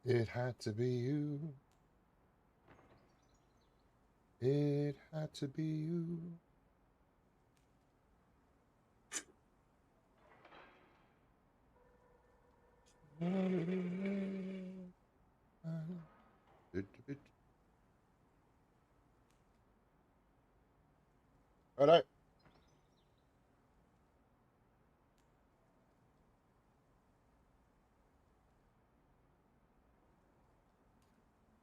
It had to be you. It had to be you. Righto.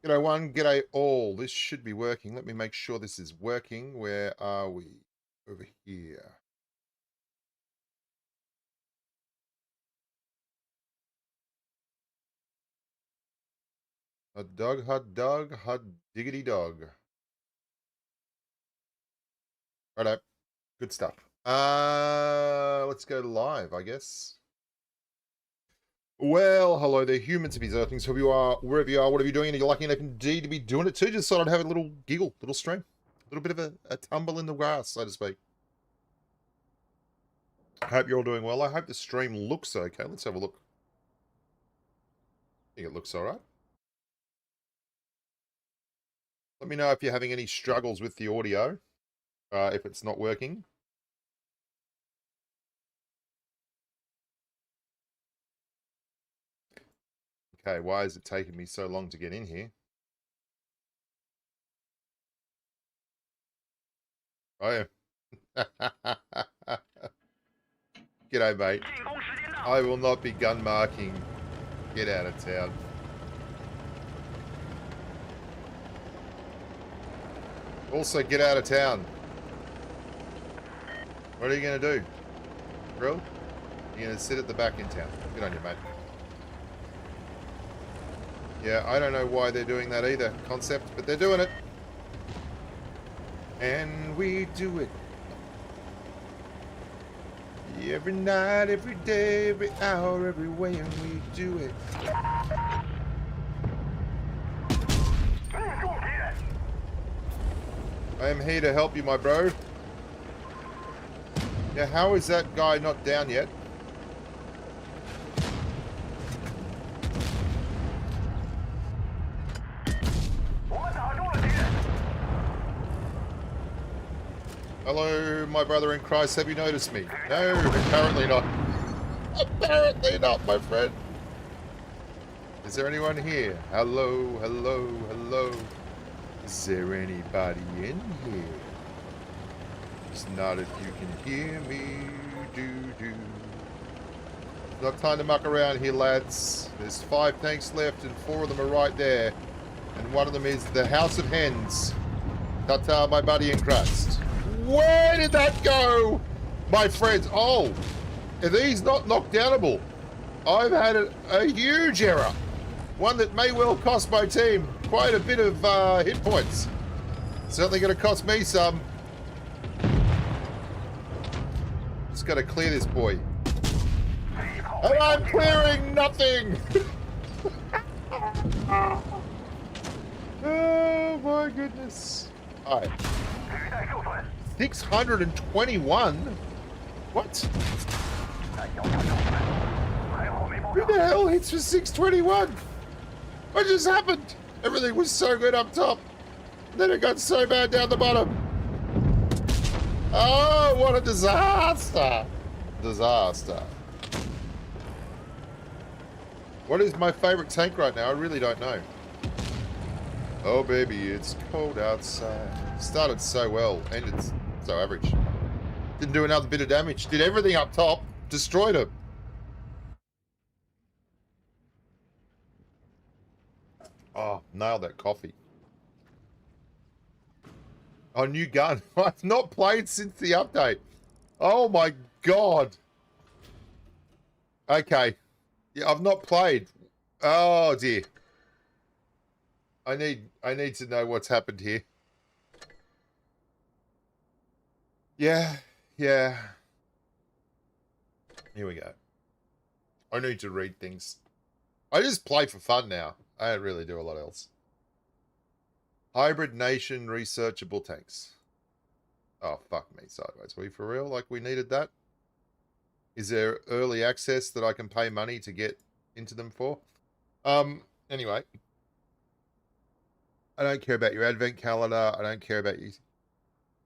G'day one, g'day all. This should be working. Let me make sure this is working. Where are we? Over here. Hot dog, hot diggity dog. Righto. Good stuff. Let's go live, I guess. Well, hello there, humans of these earthlings. Whoever you are, wherever you are, whatever you're doing, and you're lucky enough indeed to be doing it too. Just thought I'd have a little giggle, little stream. A little bit of a tumble in the grass, so to speak. I hope you're all doing well. I hope the stream looks okay. Let's have a look. I think it looks all right. Let me know if you're having any struggles with the audio, if it's not working. Okay, why is it taking me so long to get in here? Oh, yeah. G'day, mate. I will not be gun marking. Get out of town. Also, get out of town. What are you going to do? Grill? You're going to sit at the back in town. Good on you, mate. Yeah, I don't know why they're doing that either, concept, but they're doing it. And we do it. Every night, every day, every hour, every way, and we do it. I am here to help you, my bro. Yeah, how is that guy not down yet? Hello, my brother in Christ. Have you noticed me? No, apparently not. Apparently not, my friend. Is there anyone here? Hello, hello, hello. Is there anybody in here? It's not if you can hear me. Do. Not time to muck around here, lads. There's 5 tanks left and 4 of them are right there. And one of them is the House of Hens. Ta-ta, my buddy in Christ. Where did that go, my friends? Oh, are these not knockdownable? I've had a huge error. One that may well cost my team quite a bit of hit points. Certainly going to cost me some. Just got to clear this boy. And I'm clearing nothing. Oh my goodness. All right. 621? What? Who the hell hits for 621? What just happened? Everything was so good up top. Then it got so bad down the bottom. Oh, what a disaster. Disaster. What is my favorite tank right now? I really don't know. Oh, baby, it's cold outside. Started so well, ended so average. Didn't do another bit of damage. Did everything up top. Destroyed him. Oh, nailed that coffee. Oh, new gun. I've not played since the update. Oh my god. Okay. Yeah, I've not played. Oh dear. I need to know what's happened here. Yeah. Here we go. I need to read things. I just play for fun now. I don't really do a lot else. Hybrid Nation researchable tanks. Oh, fuck me sideways. Are we for real? Like we needed that? Is there early access that I can pay money to get into them for? Anyway, I don't care about your advent calendar. I don't care about you.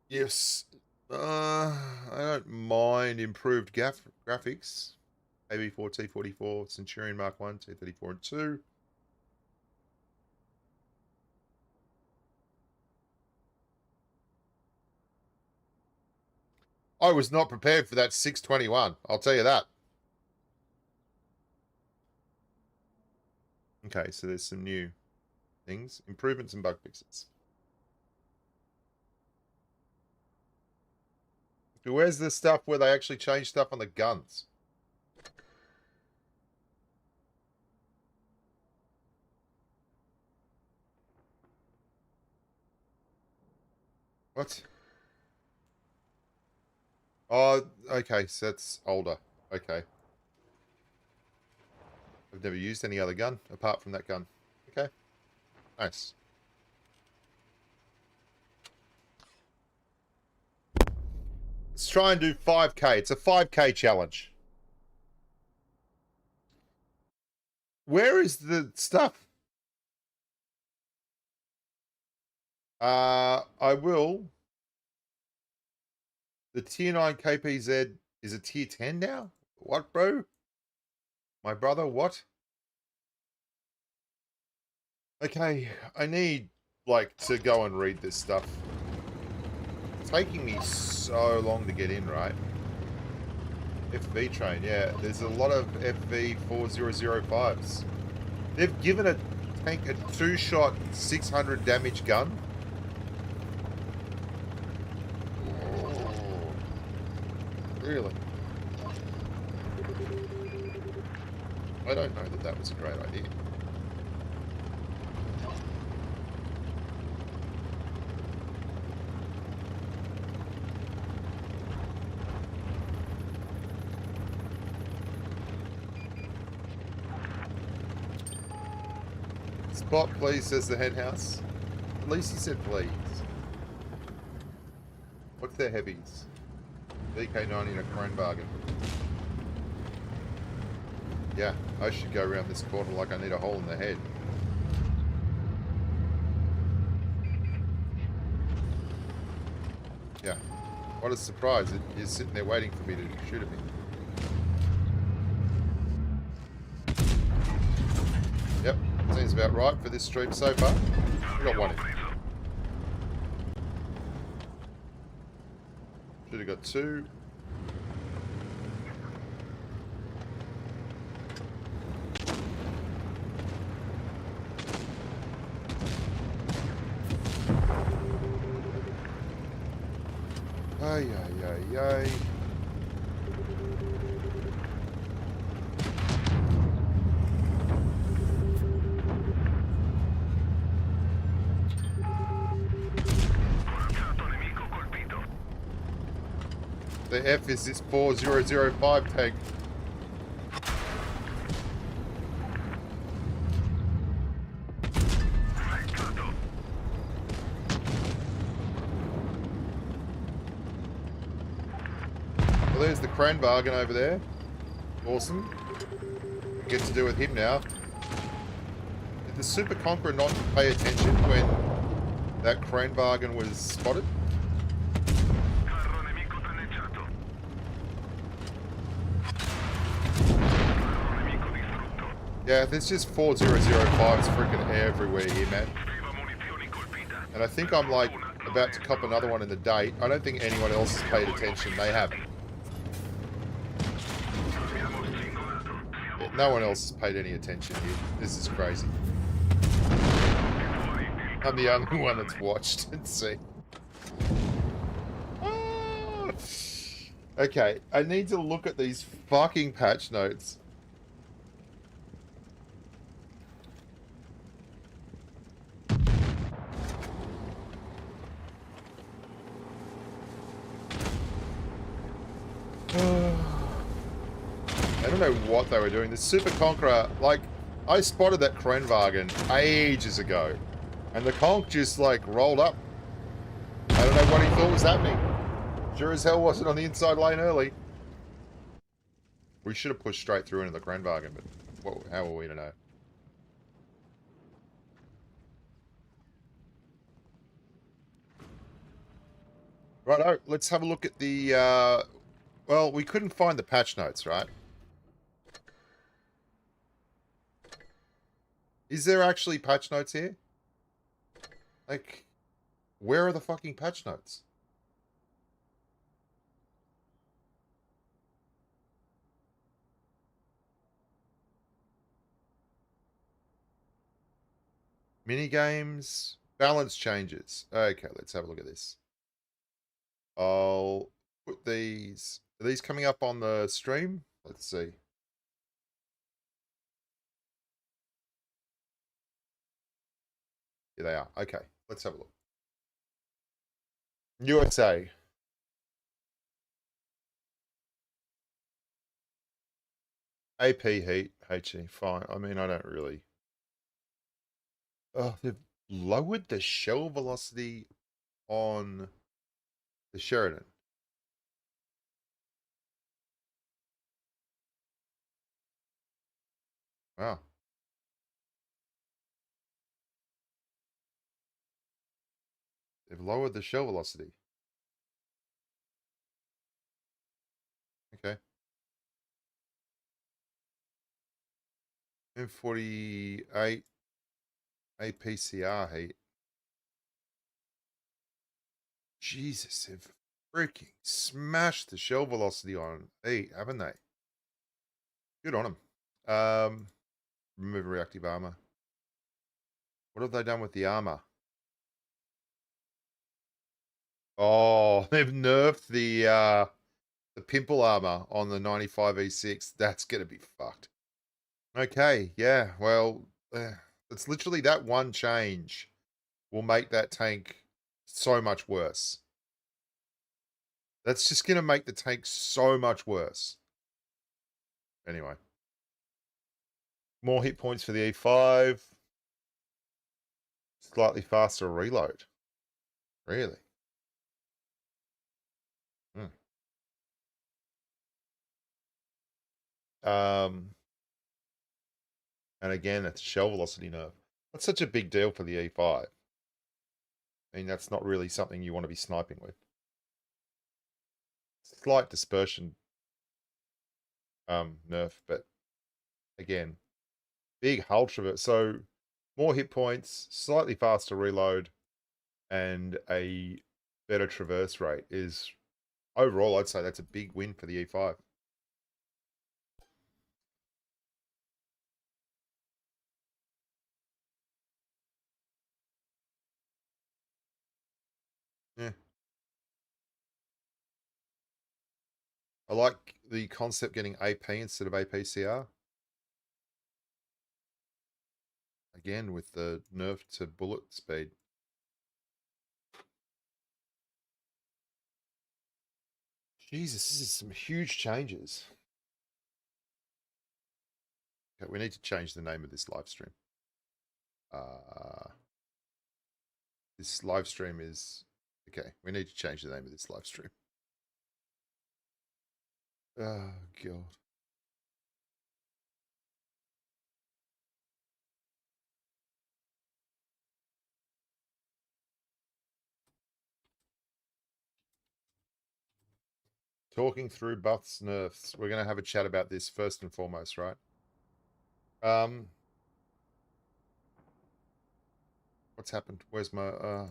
Yes, I don't mind improved graphics. AB4, T44, Centurion Mark 1, T34 and 2. I was not prepared for that 621. I'll tell you that. Okay, so there's some new things. Improvements and bug fixes. Where's the stuff where they actually change stuff on the guns? What? Oh, okay, so that's older. Okay. I've never used any other gun apart from that gun. Okay. Nice. Let's try and do 5K. It's a 5K challenge. Where is the stuff? I will. The tier 9 KPZ is a tier 10 now? What, bro? My brother, what? Okay, I need, like, to go and read this stuff. It's taking me so long to get in, right? FV train, yeah. There's a lot of FV 4005s. They've given a tank a 2-shot 600 damage gun. Oh, really? I don't know that that was a great idea. Spot, please, says the hen house. At least he said please. What's their heavies? VK90 and a crane bargain. Yeah, I should go around this corner like I need a hole in the head. Yeah. What a surprise. It is sitting there waiting for me to shoot at me. Yep. Seems about right for this stream so far. We got one in. Should have got two. Ay, ay, ay, ay. The F is this 4005 tank. Well, there's the crane bargain over there. Awesome. Get to do with him now. Did the Super Conqueror not pay attention when that crane bargain was spotted? Yeah, there's just 4005s freaking everywhere here, man. And I think I'm like about to cop another one in the date. I don't think anyone else has paid attention. They haven't. Yeah, no one else has paid any attention here. This is crazy. I'm the only one that's watched and seen. Ah. Okay, I need to look at these fucking patch notes. I don't know what they were doing. The Super Conqueror, like, I spotted that Krenwagen ages ago. And the Conch just, like, rolled up. I don't know what he thought was happening. Sure as hell wasn't on the inside lane early. We should have pushed straight through into the Krenwagen, but how were we to know? Right, let's have a look at the, well, we couldn't find the patch notes, right? Is there actually patch notes here? Like, where are the fucking patch notes? Mini games, balance changes. Okay, let's have a look at this. I'll put these. Are these coming up on the stream? Let's see. Here they are. Okay, let's have a look. USA. AP heat, HE, fine. I mean, I don't really. Oh, they've lowered the shell velocity on the Sheridan. Wow. They've lowered the shell velocity. Okay. M48 APCR heat. Jesus, they've freaking smashed the shell velocity on E, haven't they? Good on them. Remove reactive armor. What have they done with the armor? Oh, they've nerfed the pimple armor on the 95 E6. That's gonna be fucked. Okay, yeah. Well, it's literally that one change will make that tank so much worse. That's just gonna make the tank so much worse. Anyway, more hit points for the E5. Slightly faster reload. Really? Hmm. And again, it's shell velocity nerf. That's such a big deal for the E5. I mean, that's not really something you want to be sniping with. Slight dispersion nerf, but again, big hull traverse. So more hit points, slightly faster reload, and a better traverse rate is overall, I'd say that's a big win for the E5. Yeah. I like the concept getting AP instead of APCR. Again, with the nerf to bullet speed. Jesus, this is some huge changes. Okay, we need to change the name of this live stream. This live stream is... Okay, we need to change the name of this live stream. Oh, God. Talking through buffs, nerfs. We're going to have a chat about this first and foremost, right? What's happened? Where's my...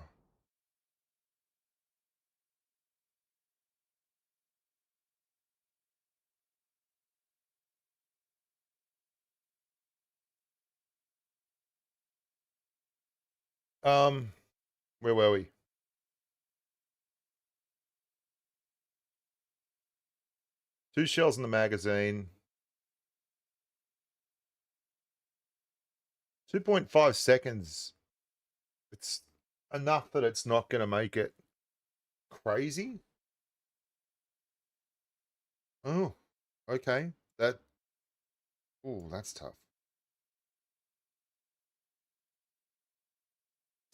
where were we? Two shells in the magazine. 2.5 seconds. It's enough that it's not going to make it crazy. Oh, okay. Oh, that's tough.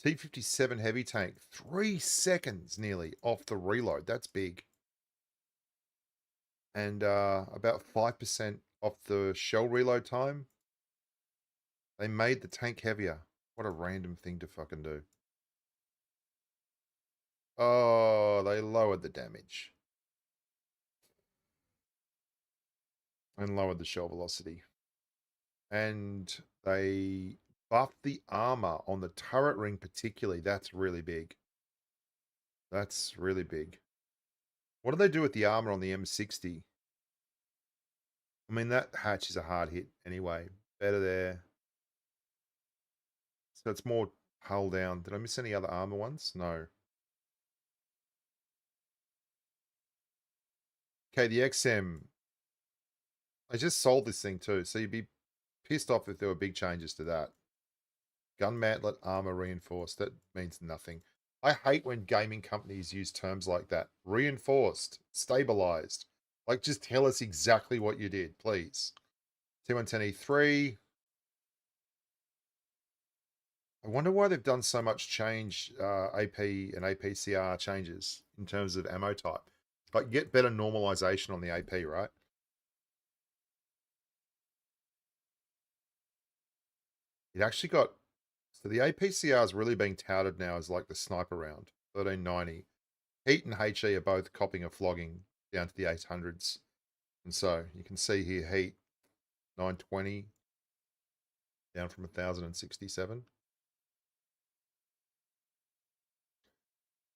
T-57 heavy tank, 3 seconds nearly off the reload. That's big. And about 5% off the shell reload time. They made the tank heavier. What a random thing to fucking do. Oh, they lowered the damage. And lowered the shell velocity. And they buffed the armor on the turret ring particularly. That's really big. That's really big. What do they do with the armor on the M60? I mean, that hatch is a hard hit anyway. Better there. So it's more hull down. Did I miss any other armor ones? No. Okay, the XM. I just sold this thing too, so you'd be pissed off if there were big changes to that. Gun mantlet, armor reinforced. That means nothing. I hate when gaming companies use terms like that. Reinforced, stabilized. Like, just tell us exactly what you did, please. T110E3. I wonder why they've done so much change, AP and APCR changes in terms of ammo type. Like, get better normalization on the AP, right? It actually got... So the APCR is really being touted now as like the sniper round, 1390. Heat and HE are both copping a flogging down to the 800s. And so you can see here, Heat, 920, down from 1067.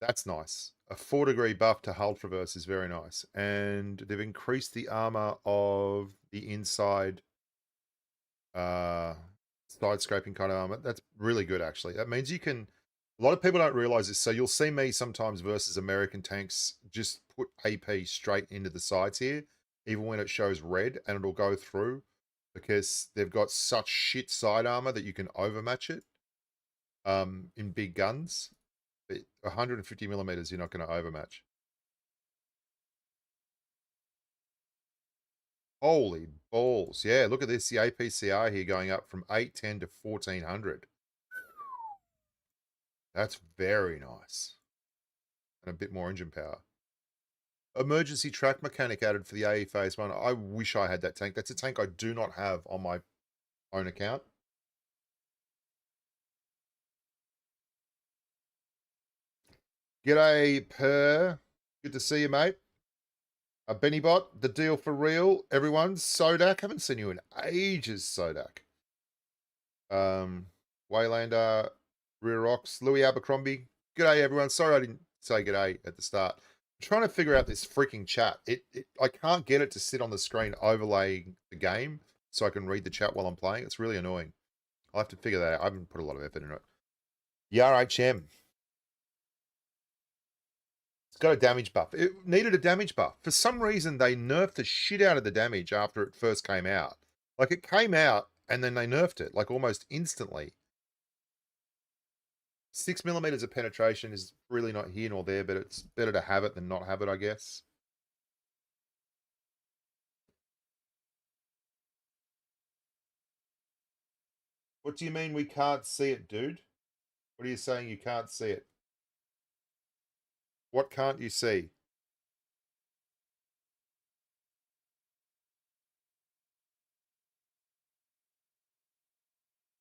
That's nice. A 4-degree buff to hull traverse is very nice. And they've increased the armor of the inside side scraping kind of armor. That's really good, actually. That means you can... A lot of people don't realize this. So you'll see me sometimes versus American tanks just put AP straight into the sides here, even when it shows red, and it'll go through because they've got such shit side armor that you can overmatch it in big guns. But 150 millimeters, you're not going to overmatch. Holy balls. Yeah, look at this. The APCR here going up from 810 to 1400. That's very nice. And a bit more engine power. Emergency track mechanic added for the AE Phase 1. I wish I had that tank. That's a tank I do not have on my own account. G'day, Per. Good to see you, mate. Benny Bot, the deal for real. Everyone, Sodak. Haven't seen you in ages, Sodak. Waylander, Rear Rocks, Louis Abercrombie. G'day, everyone. Sorry I didn't say g'day at the start. I'm trying to figure out this freaking chat. I can't get it to sit on the screen overlaying the game so I can read the chat while I'm playing. It's really annoying. I'll have to figure that out. I haven't put a lot of effort into it. YRHM. It's got a damage buff. It needed a damage buff. For some reason, they nerfed the shit out of the damage after it first came out. Like, it came out, and then they nerfed it, like, almost instantly. 6 millimeters of penetration is really not here nor there, but it's better to have it than not have it, I guess. What do you mean we can't see it, dude? What are you saying you can't see it? What can't you see?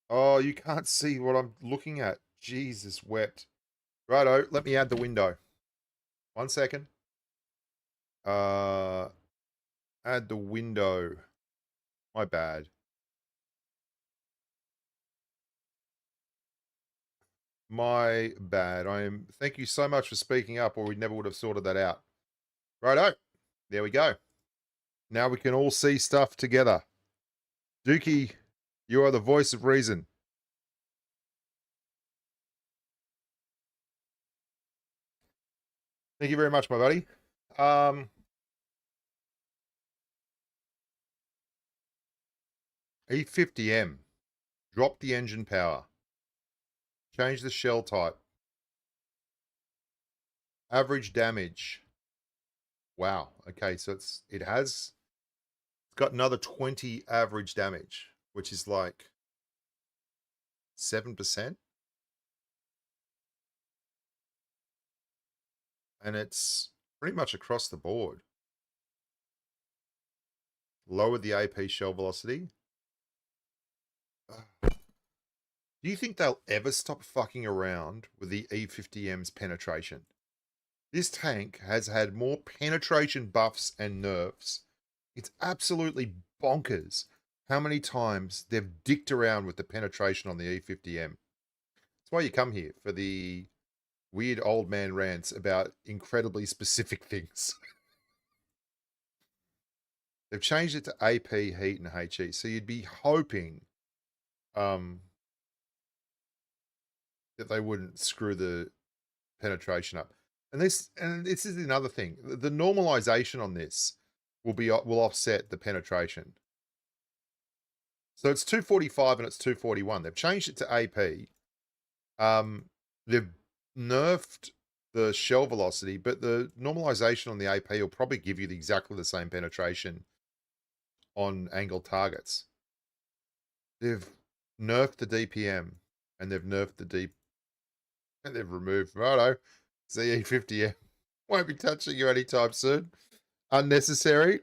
Oh, you can't see what I'm looking at. Jesus wept. Righto, let me add the window. 1 second. Add the window. My bad. My bad. Thank you so much for speaking up, or we never would have sorted that out. Righto. There we go. Now we can all see stuff together. Dookie, you are the voice of reason. Thank you very much, my buddy. E50M. Drop the engine power. Change the shell type. Average damage. Wow. Okay, so it's got another 20 average damage, which is like 7%. And it's pretty much across the board. Lower the AP shell velocity. Do you think they'll ever stop fucking around with the E50M's penetration? This tank has had more penetration buffs and nerfs. It's absolutely bonkers how many times they've dicked around with the penetration on the E50M. That's why you come here, for the weird old man rants about incredibly specific things. They've changed it to AP, heat, and HE. So you'd be hoping that they wouldn't screw the penetration up. And this is another thing. The normalization on this will offset the penetration. So it's 245 and it's 241. They've changed it to AP. They've nerfed the shell velocity, but the normalization on the AP will probably give you exactly the same penetration on angled targets. They've nerfed the DPM and they've nerfed the deep and they've removed ZE50M. Won't be touching you anytime soon. Unnecessary.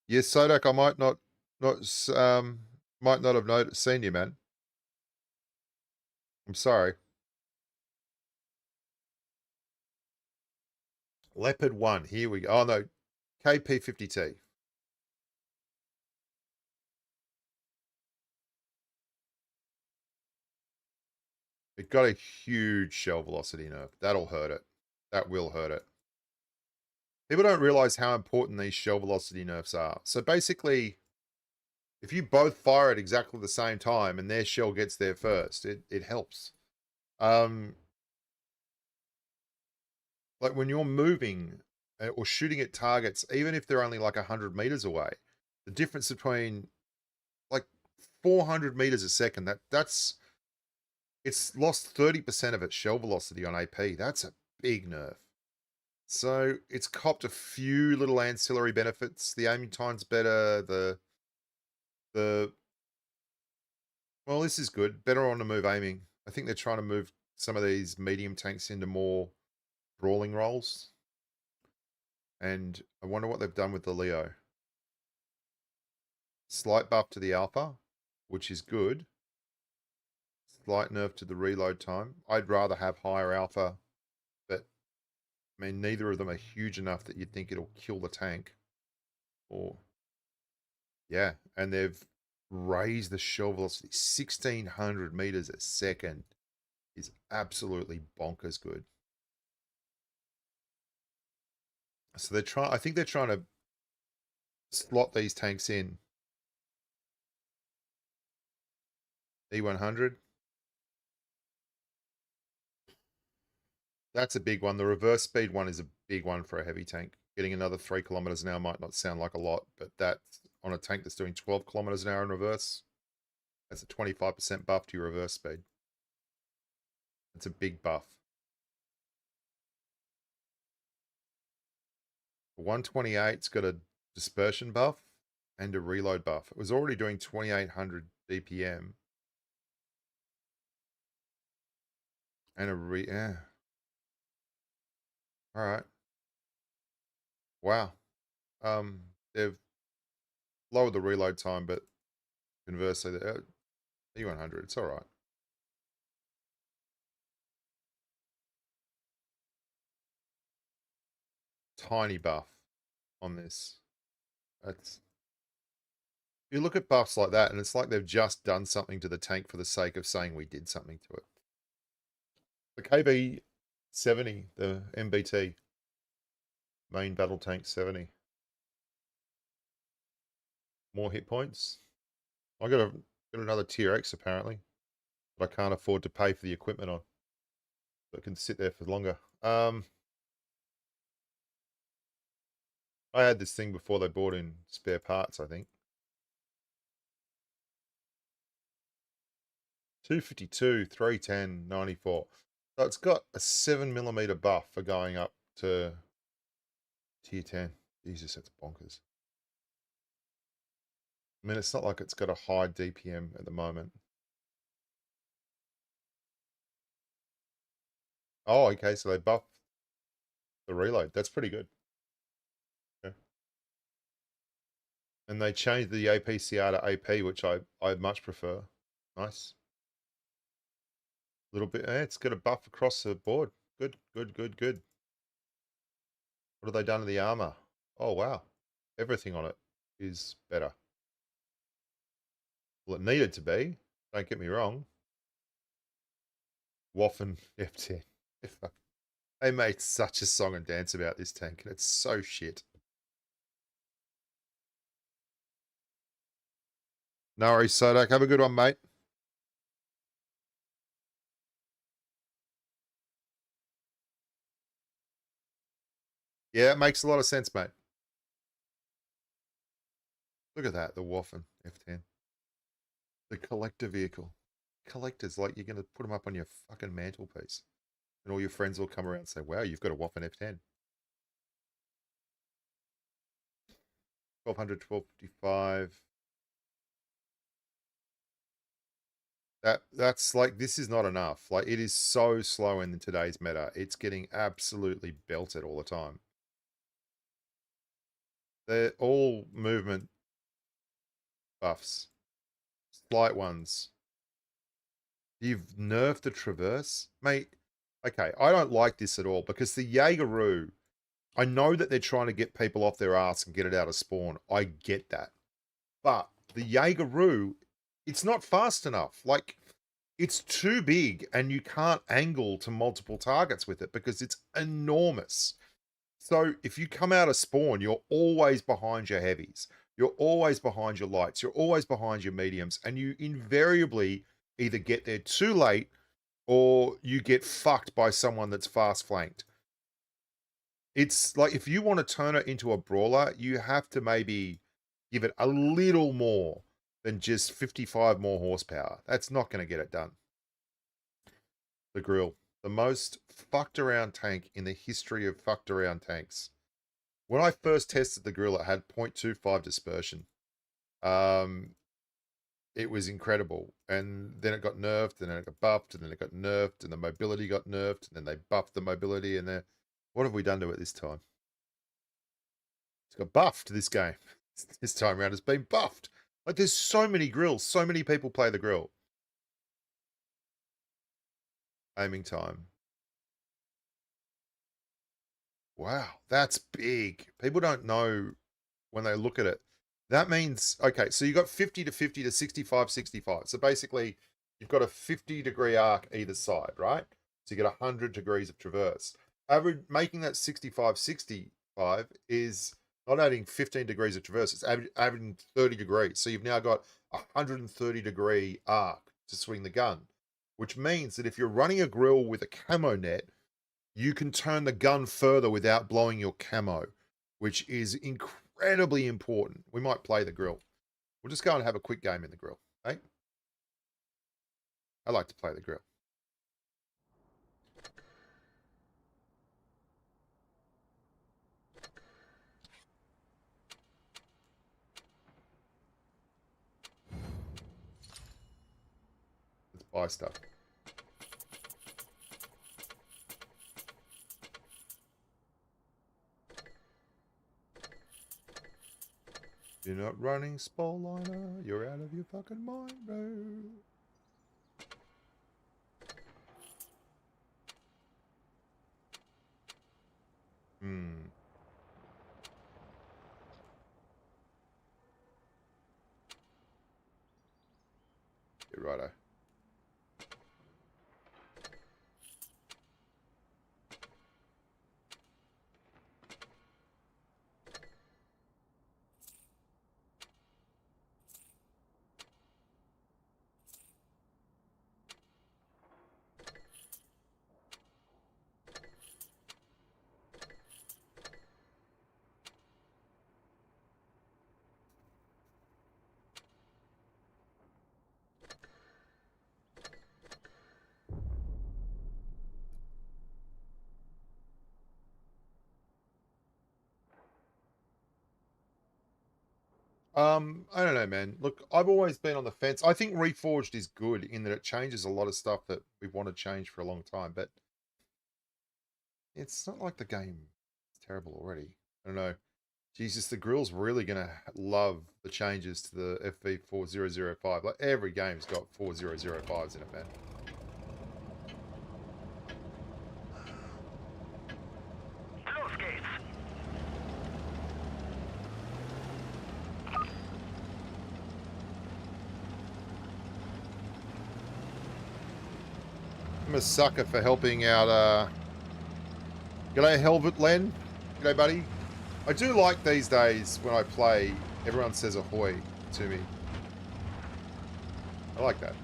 Yes, Sodak, I might not have seen you, man. I'm sorry. Leopard 1, here we go. Oh no, KP50T. It got a huge shell velocity nerf. That'll hurt it. That will hurt it. People don't realize how important these shell velocity nerfs are. So basically, if you both fire at exactly the same time and their shell gets there first, it helps. Like when you're moving or shooting at targets, even if they're only like 100 meters away, the difference between like 400 meters a second, it's lost 30% of its shell velocity on AP. That's a big nerf. So it's copped a few little ancillary benefits. The aiming time's better. Well, this is good. Better on the move aiming. I think they're trying to move some of these medium tanks into more brawling roles. And I wonder what they've done with the Leo. Slight buff to the alpha, which is good. Slight nerf to the reload time. I'd rather have higher alpha, but I mean, neither of them are huge enough that you'd think it'll kill the tank. Or, yeah, and they've raised the shell velocity 1,600 meters a second. Is absolutely bonkers good. So I think they're trying to slot these tanks in. E100. That's a big one. The reverse speed one is a big one for a heavy tank. Getting another 3 kilometers an hour might not sound like a lot, but that's on a tank that's doing 12 kilometers an hour in reverse. That's a 25% buff to your reverse speed. It's a big buff. 128's got a dispersion buff and a reload buff. It was already doing 2800 DPM. And yeah. All right. Wow. They've lowered the reload time, but conversely, the E100, it's all right. Tiny buff on this. That's you look at buffs like that, and it's like they've just done something to the tank for the sake of saying we did something to it. The KB70, the MBT, main battle tank 70. More hit points. I got another tier X apparently, but I can't afford to pay for the equipment on. So it can sit there for longer. I had this thing before they bought in spare parts, I think. 252, 310, 94. So it's got a 7mm buff for going up to tier 10. Jesus, that's bonkers. I mean, it's not like it's got a high DPM at the moment. Oh, okay, so they buffed the reload. That's pretty good. Yeah. And they changed the APCR to AP, which I much prefer. Nice. A little bit. It's got a buff across the board. Good, good, good, good. What have they done to the armor? Oh, wow. Everything on it is better. Well, it needed to be. Don't get me wrong. Waffen F10. They made such a song and dance about this tank, and it's so shit. No worries, Sodak. Have a good one, mate. Yeah, it makes a lot of sense, mate. Look at that, the Waffen F10. The collector vehicle. Collectors, like you're going to put them up on your fucking mantelpiece. And all your friends will come around and say, wow, you've got a Waffen F10. 1200, 1255. That's like, this is not enough. Like, it is so slow in today's meta. It's getting absolutely belted all the time. They're all movement buffs. Slight ones. You've nerfed the Traverse? Mate, okay, I don't like this at all because the Jaegeroo, I know that they're trying to get people off their ass and get it out of spawn. I get that. But the Jaegeroo, it's not fast enough. Like, it's too big and you can't angle to multiple targets with it because it's enormous. So if you come out of spawn, you're always behind your heavies. You're always behind your lights. You're always behind your mediums. And you invariably either get there too late or you get fucked by someone that's fast flanked. It's like if you want to turn it into a brawler, you have to maybe give it a little more than just 55 more horsepower. That's not going to get it done. The grill. The most fucked around tank in the history of fucked around tanks. When I first tested the grill, it had 0.25 dispersion. It was incredible. And then it got nerfed, and then it got buffed, and then it got nerfed, and the mobility got nerfed, and then they buffed the mobility, and then what have we done to it this time? It's got buffed this game. This time around it's been buffed. Like there's so many grills, so many people play the grill. Aiming time. Wow, that's big. People don't know when they look at it. That means, okay, so you got 50 to 50 to 65, 65. So basically, you've got a 50-degree arc either side, right? So you get 100 degrees of traverse. Average, making that 65, 65 is not adding 15 degrees of traverse, it's adding 30 degrees. So you've now got a 130-degree arc to swing the gun, which means that if you're running a grill with a camo net, you can turn the gun further without blowing your camo, which is incredibly important. We might play the grill. We'll just go and have a quick game in the grill, okay? I like to play the grill. Let's buy stuff. You're not running Spoliner. You're out of your fucking mind, bro. Yeah, righto. I don't know, man. Look, I've always been on the fence. I think Reforged is good in that it changes a lot of stuff that we've wanted to change for a long time, but it's not like the game is terrible already. I don't know. Jesus, the grill's really going to love the changes to the FV4005. Like, every game's got 4005s in it, man. I'm a sucker for helping out, G'day, Helvet Len. G'day, buddy. I do like these days when I play, everyone says ahoy to me. I like that.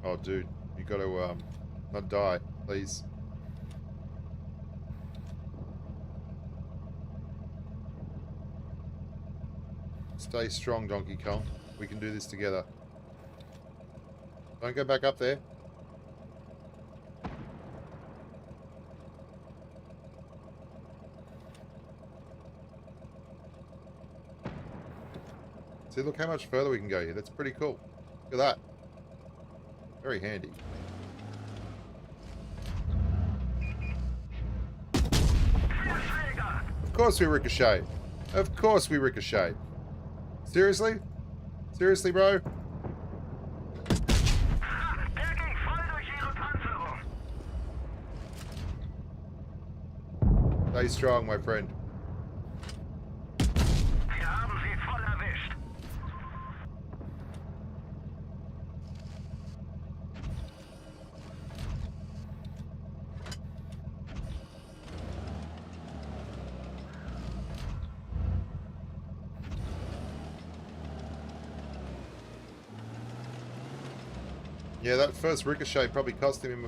Oh, dude, you got to not die, please. Stay strong, Donkey Kong. We can do this together. Don't go back up there. See, look how much further we can go here. That's pretty cool. Look at that. Very handy. Of course we ricochet. Of course we ricochet. Seriously? Seriously, bro? Stay strong, my friend. Yeah, that first ricochet probably cost him.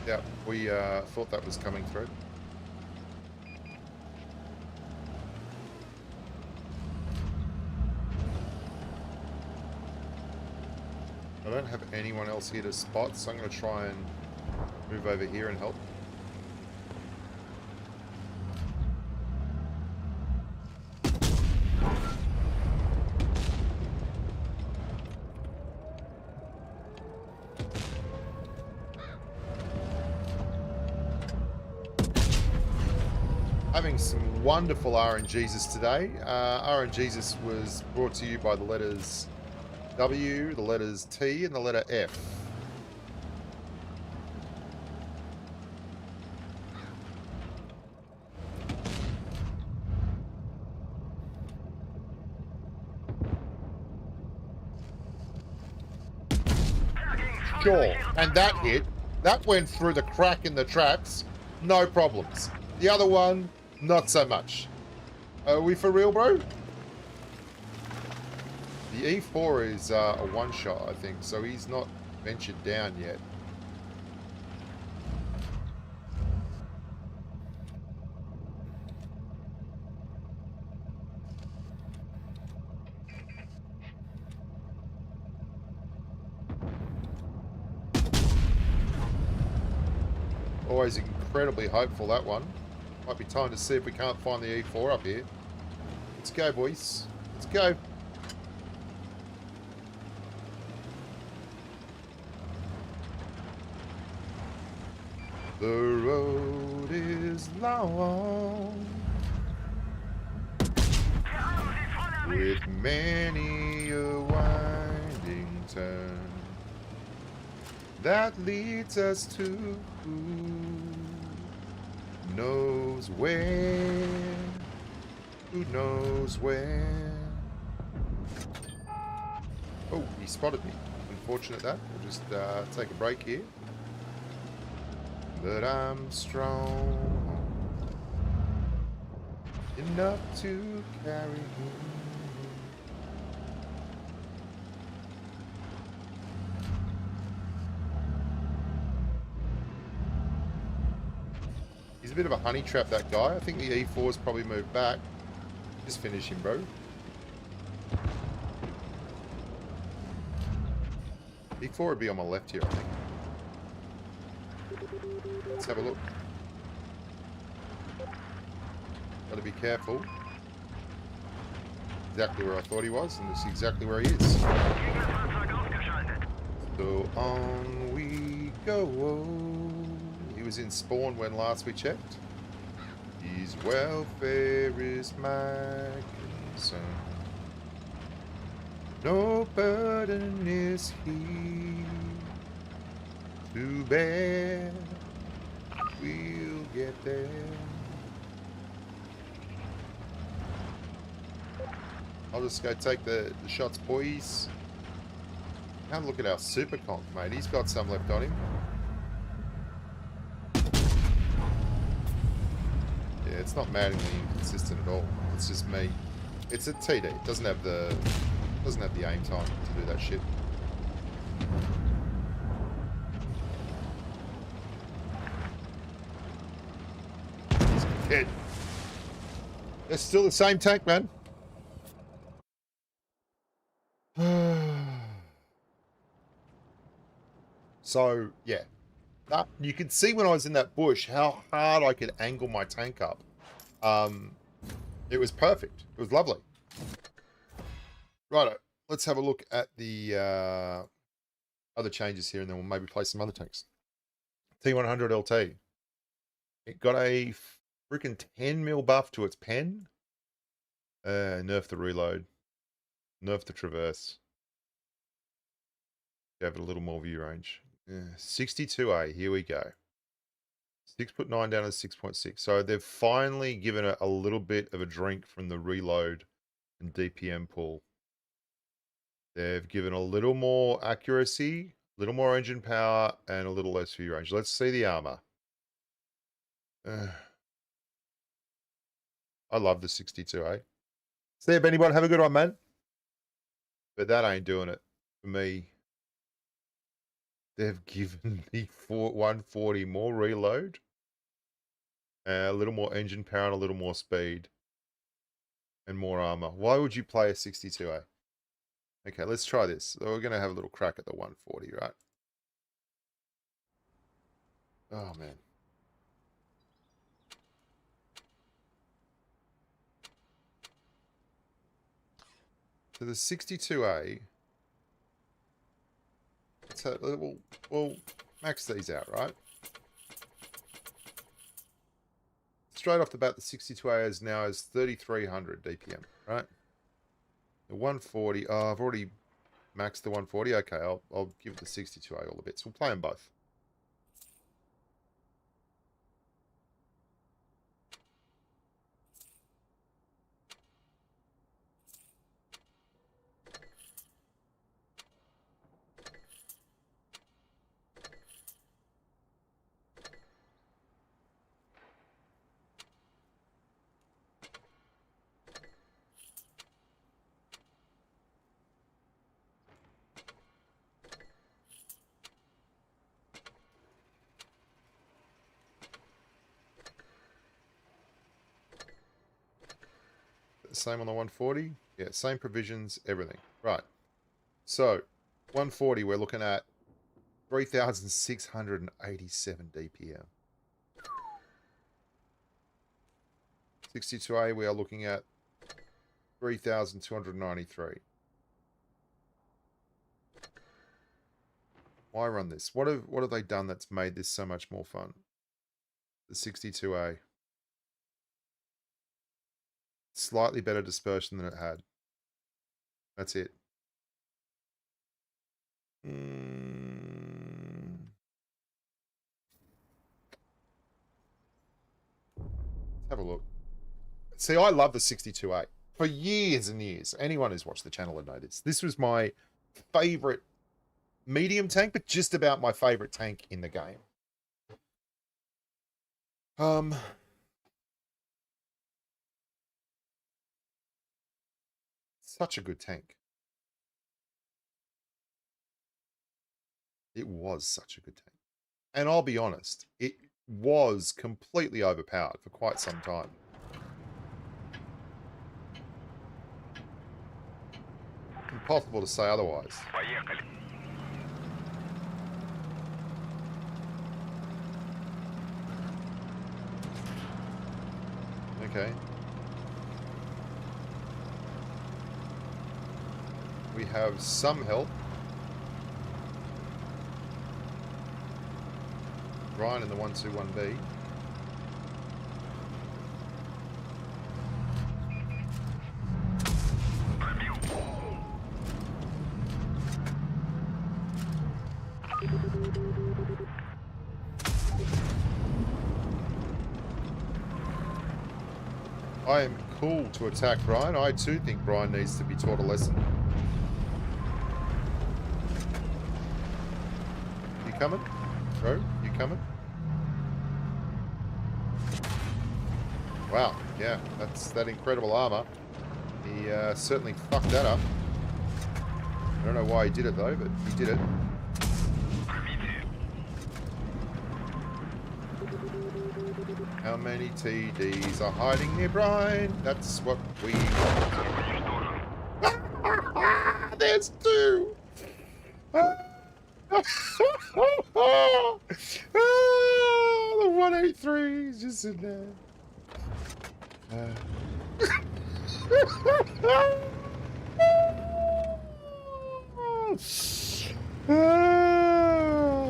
Yeah, we thought that was coming through. I don't have anyone else here to spot, so I'm going to try and move over here and help. Having some wonderful RNGesus today. RNGesus was brought to you by the letters W, the letters T, and the letter F. Sure, and that hit. That went through the crack in the traps. No problems. The other one, not so much. Are we for real, bro? The E4 is a one-shot, I think, so he's not ventured down yet. Always incredibly hopeful, that one. Might be time to see if we can't find the E4 up here. Let's go, boys. Let's go. The road is long, with many a winding turn that leads us to who knows where, who knows where. Oh, he spotted me. Unfortunate that. We'll just take a break here. But I'm strong enough to carry him. He's a bit of a honey trap, that guy. I think the E4's probably moved back. Just finish him, bro. E4 would be on my left here, I think. Let's have a look. Gotta be careful. Exactly where I thought he was, and this is exactly where he is. So on we go. He was in spawn when last we checked. His welfare is my concern. No burden is he to bear. We'll get there. I'll just go take the shots, boys. Have a look at our super conch, mate. He's got some left on him. Yeah, it's not maddeningly inconsistent at all. It's just me. It's a TD. It doesn't have the aim time to do that shit. He's dead. It's still the same tank, man. So, yeah. You could see when I was in that bush how hard I could angle my tank up. It was perfect. It was lovely. Righto. Let's have a look at the other changes here, and then we'll maybe play some other tanks. T100 LT. It got a freaking 10 mil buff to its pen. Nerf the reload. Nerf the traverse. Have it a little more view range. 62A, here we go. 6.9 down to 6.6. So they've finally given it a little bit of a drink from the reload and DPM pull. They've given a little more accuracy, a little more engine power, and a little less view range. Let's see the armor. I love the 62A. See you, Benny Bot. Have a good one, man. But that ain't doing it for me. They've given the 140 more reload, a little more engine power, and a little more speed, and more armor. Why would you play a 62A? Okay, let's try this. So we're going to have a little crack at the 140, right? Oh, man. So the 62A, we'll max these out, right? Straight off the bat, the 62A is now 3,300 DPM, right? The 140, oh, I've already maxed the 140. Okay, I'll give the 62A all the bits. We'll play them both. Same on the 140. Yeah, same provisions, everything. Right. So, 140, we're looking at 3,687 DPM. 62A, we are looking at 3,293. Why run this? What have they done that's made this so much more fun? The 62A. Slightly better dispersion than it had. That's it. Let's have a look. See, I love the 62A. For years and years. Anyone who's watched the channel would know this. This was my favorite medium tank, but just about my favorite tank in the game. Such a good tank. It was such a good tank. And I'll be honest, it was completely overpowered for quite some time. Impossible to say otherwise. Okay. We have some help. Ryan in the 121B. I am cool to attack Brian. I too think Brian needs to be taught a lesson. You coming? Bro, you coming? Wow, yeah, that's that incredible armor. He certainly fucked that up. I don't know why he did it though, but he did it. How many TDs are hiding near Brian? That's what we want. There's two! The 183 is just in there.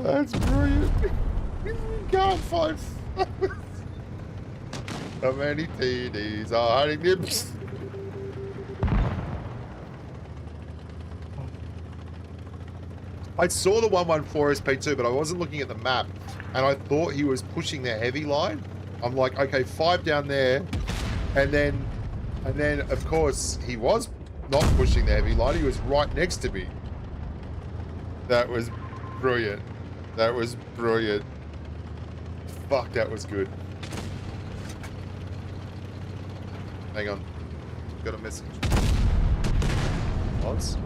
That's brilliant. You can't find. How many TDs are hiding near? I saw the 114 SP2, but I wasn't looking at the map, and I thought he was pushing the heavy line. I'm like, okay, 5 down there, and then of course he was not pushing the heavy line. He was right next to me. That was brilliant. That was brilliant. Fuck, that was good. Hang on, got a message. Oz?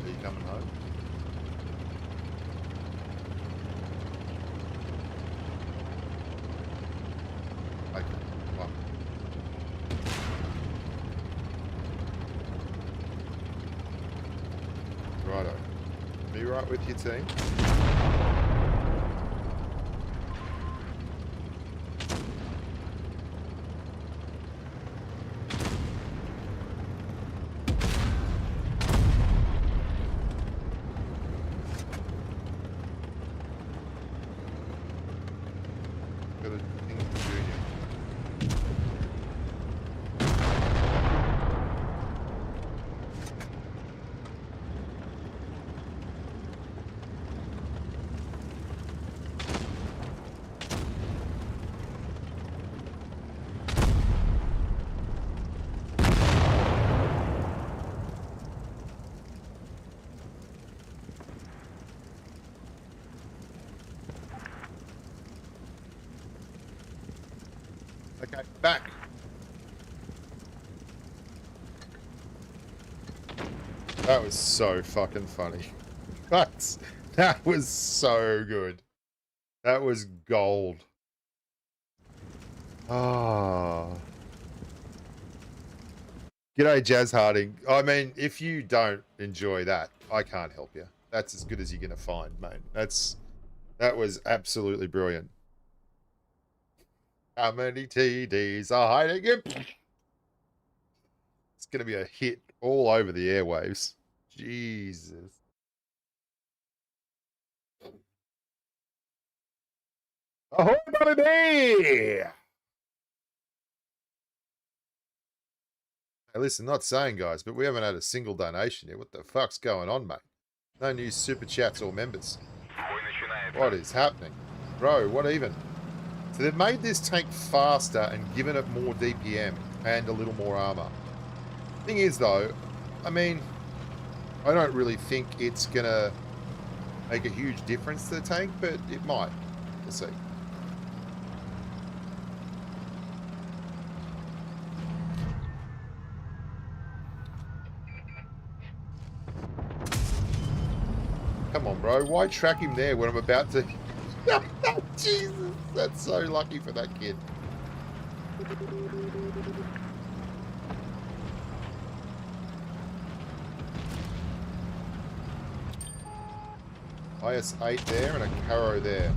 Are you coming home? Okay, well. Righto. Be right with your team. Okay, back. That was so fucking funny. That was so good. That was gold. Ah. G'day, Jazz Harding. I mean, if you don't enjoy that, I can't help you. That's as good as you're gonna find, mate. That was absolutely brilliant. How many TDs are hiding in? It's going to be a hit all over the airwaves. Jesus. Ahoy, baby! Hey, listen, not saying, guys, but we haven't had a single donation yet. What the fuck's going on, mate? No new super chats or members. What is happening? Bro, what even? So they've made this tank faster and given it more DPM and a little more armor. Thing is, though, I mean, I don't really think it's going to make a huge difference to the tank, but it might. We'll see. Come on, bro. Why track him there when I'm about to... Jesus, that's so lucky for that kid. IS-8 there and a Caro there.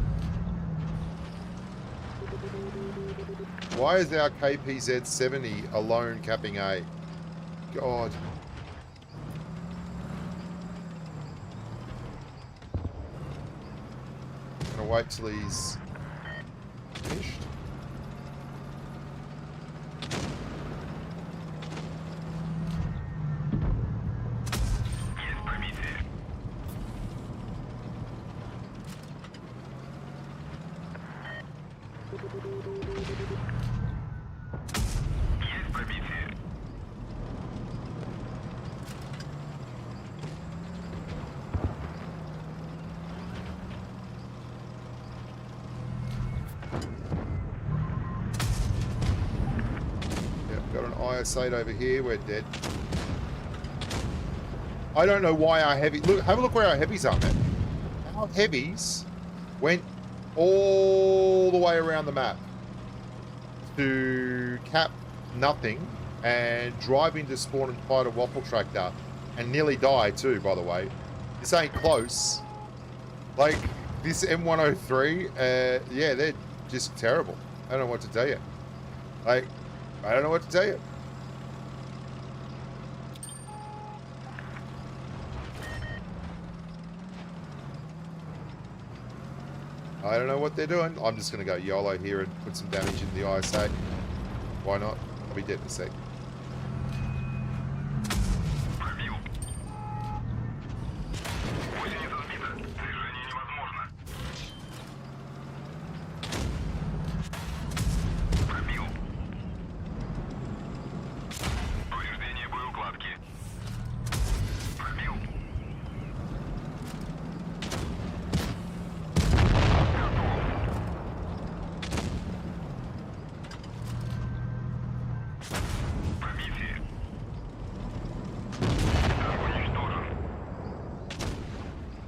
Why is our KPZ 70 alone capping A? God. I'm gonna wait till he's finished. Site over here, we're dead. I don't know why our heavy... Look, have a look where our heavies are, man. Our heavies went all the way around the map to cap nothing and drive into spawn and fight a waffle tractor and nearly die too, by the way. This ain't close. Like, this M103, yeah, they're just terrible. I don't know what to tell you. Like, I don't know what to tell you. I don't know what they're doing. I'm just going to go YOLO here and put some damage in the ISA. Why not? I'll be dead in a sec.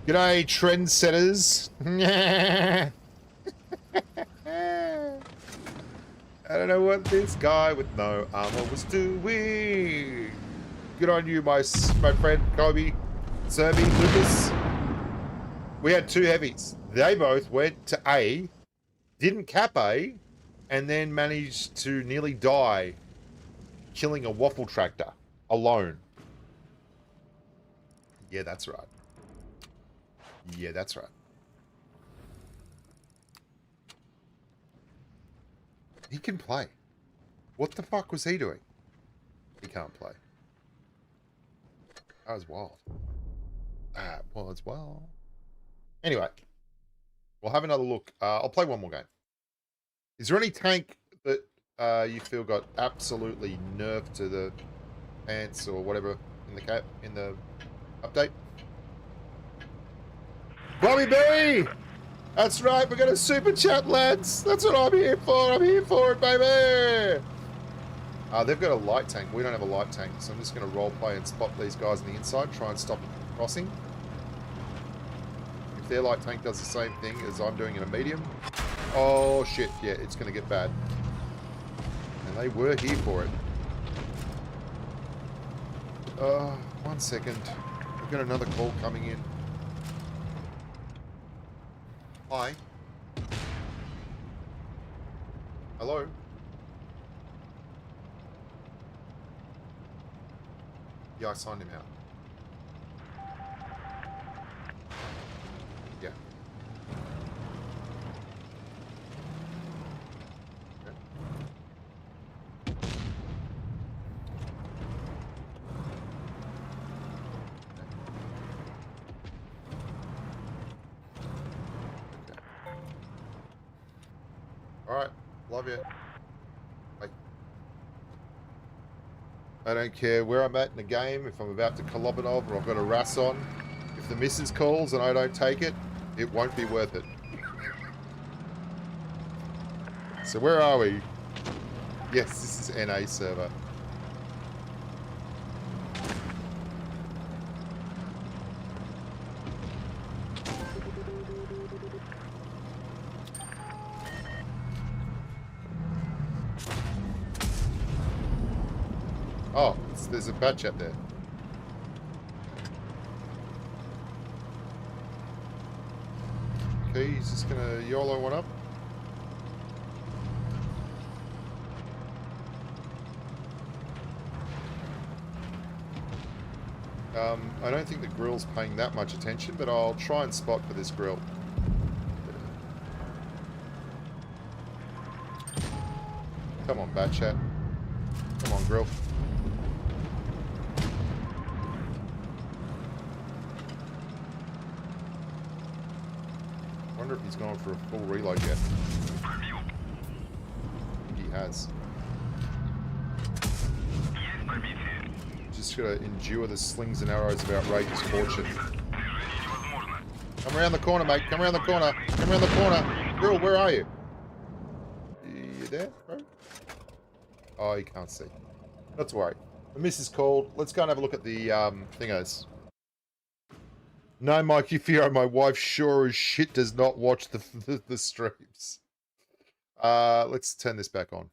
G'day, trendsetters. I don't know what this guy with no armor was doing. Good on you, my friend Kobe, Serby, Lucas. We had two heavies. They both went to A, didn't cap A, and then managed to nearly die killing a waffle tractor alone. Yeah, that's right. Yeah, that's right. He can play. What the fuck was he doing? He can't play. That was wild. That was wild. Anyway, we'll have another look. I'll play one more game. Is there any tank that you feel got absolutely nerfed to the pants or whatever in the update? Bobby B! That's right, we're going to super chat, lads. That's what I'm here for. I'm here for it, baby. They've got a light tank. We don't have a light tank, so I'm just going to roleplay and spot these guys on the inside, try and stop them from crossing. If their light tank does the same thing as I'm doing in a medium. Oh, shit. Yeah, it's going to get bad. And they were here for it. 1 second. We've got another call coming in. Hi. Hello? Yeah, I signed him out. Yeah. Okay. Alright, love you. Bye. I don't care where I'm at in the game, if I'm about to Kolobanov or I've got a RAS on. If the missus calls and I don't take it, it won't be worth it. So where are we? Yes, this is NA server. Oh, there's a batch up there. Okay, he's just gonna YOLO one up. I don't think the grill's paying that much attention, but I'll try and spot for this grill. Come on, Bat Chat. Come on, grill. I wonder if he's gone for a full reload yet. I think he has. Just gotta endure the slings and arrows of outrageous fortune. Come around the corner, mate. Come around the corner. Come around the corner. Grill, where are you? You there, bro? Oh, you can't see. Not to worry. The miss is called. Let's go and have a look at the thingos. No, Mikey Firo, my wife sure as shit does not watch the streams. Let's turn this back on.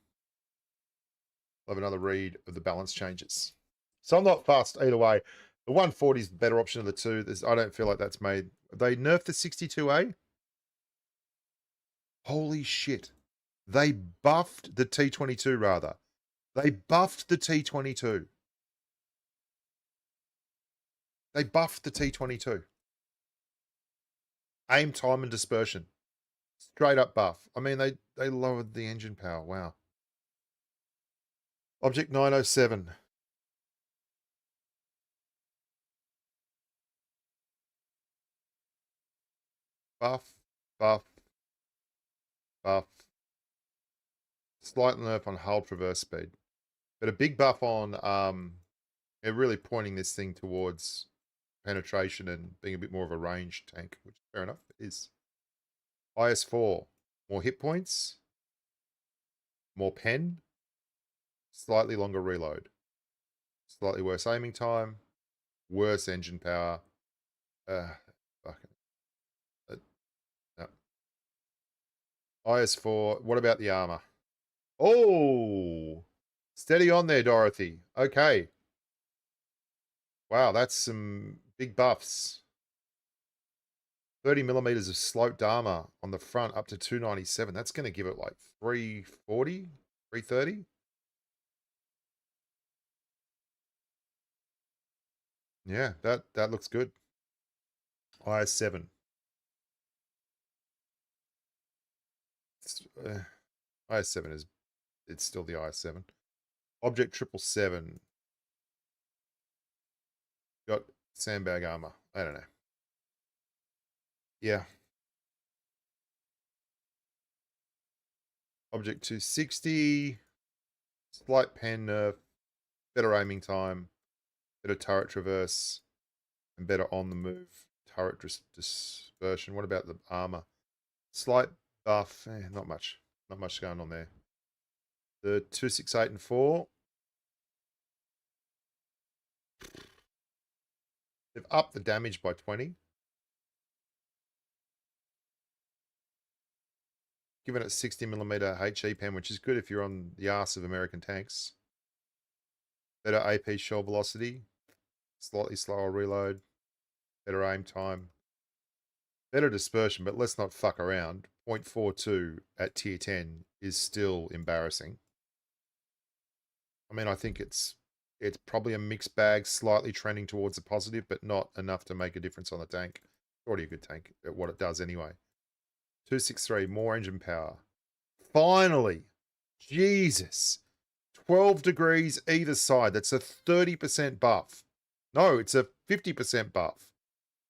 I'll have another read of the balance changes. So I'm not fussed either way. The 140 is the better option of the two. I don't feel like that's made. They nerfed the 62A? Holy shit. They buffed the T22 rather. They buffed the T22. They buffed the T22. Aim time and dispersion. Straight up buff. I mean, they lowered the engine power. Wow. Object 907. Buff, buff, buff. Slight nerf on hull traverse speed. But a big buff on they're really pointing this thing towards penetration and being a bit more of a ranged tank, which fair enough it is. IS4, more hit points, more pen, slightly longer reload, slightly worse aiming time, worse engine power. Fucking no. IS4, what about the armor? Oh, steady on there, Dorothy. Okay. Wow, that's some big buffs. 30 millimeters of sloped armor on the front up to 297. That's going to give it like 340, 330. Yeah, that looks good. IS7. IS7 it's still the IS7. Object 777. Got sandbag armor. I don't know. Yeah. Object 260. Slight pen nerf. Better aiming time. Better turret traverse. And better on the move turret dispersion. What about the armor? Slight buff. Not much. Not much going on there. The 268 and 4. They've upped the damage by 20. Given it 60mm HE pen, which is good if you're on the arse of American tanks. Better AP shell velocity. Slightly slower reload. Better aim time. Better dispersion, but let's not fuck around. 0.42 at tier 10 is still embarrassing. I mean, I think it's probably a mixed bag, slightly trending towards a positive, but not enough to make a difference on the tank. Already a good tank at what it does anyway. 263, more engine power. Finally! Jesus! 12 degrees either side. That's a 30% buff. No, it's a 50% buff.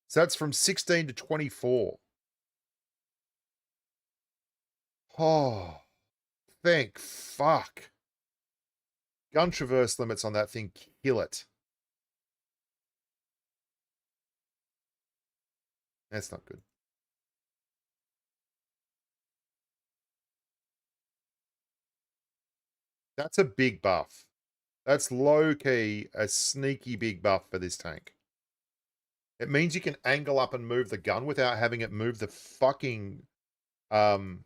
So that's from 16 to 24. Oh, thank fuck. Gun traverse limits on that thing kill it. That's not good. That's a big buff. That's low-key a sneaky big buff for this tank. It means you can angle up and move the gun without having it move the fucking... I'll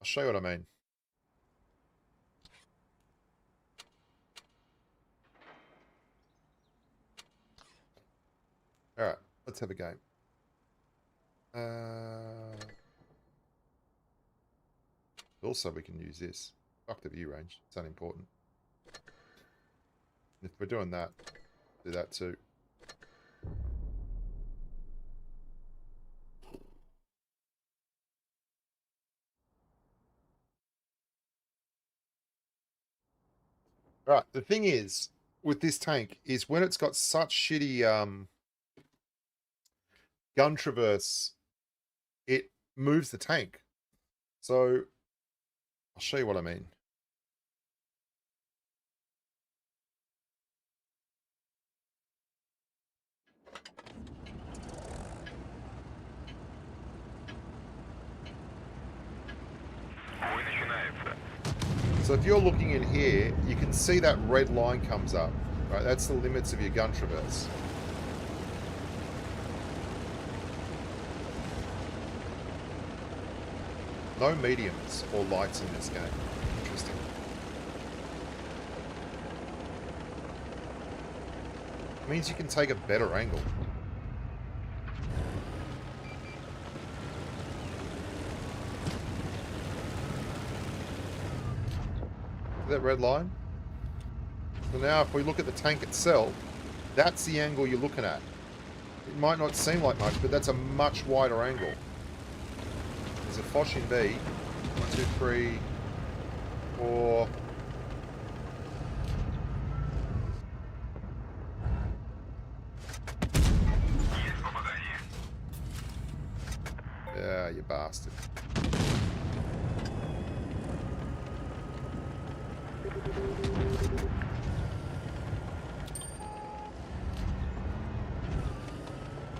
show you what I mean. Alright, let's have a game. Also, we can use this. Fuck the view range. It's unimportant. If we're doing that, do that too. All right, the thing is with this tank is when it's got such shitty gun traverse, it moves the tank. So I'll show you what I mean. So if you're looking in here, you can see that red line comes up, right? That's the limits of your gun traverse. No mediums or lights in this game. Interesting. It means you can take a better angle. See that red line? So now if we look at the tank itself, that's the angle you're looking at. It might not seem like much, but that's a much wider angle. There's a Foch in B. 1, 2, 3, 4. Yeah, you bastard.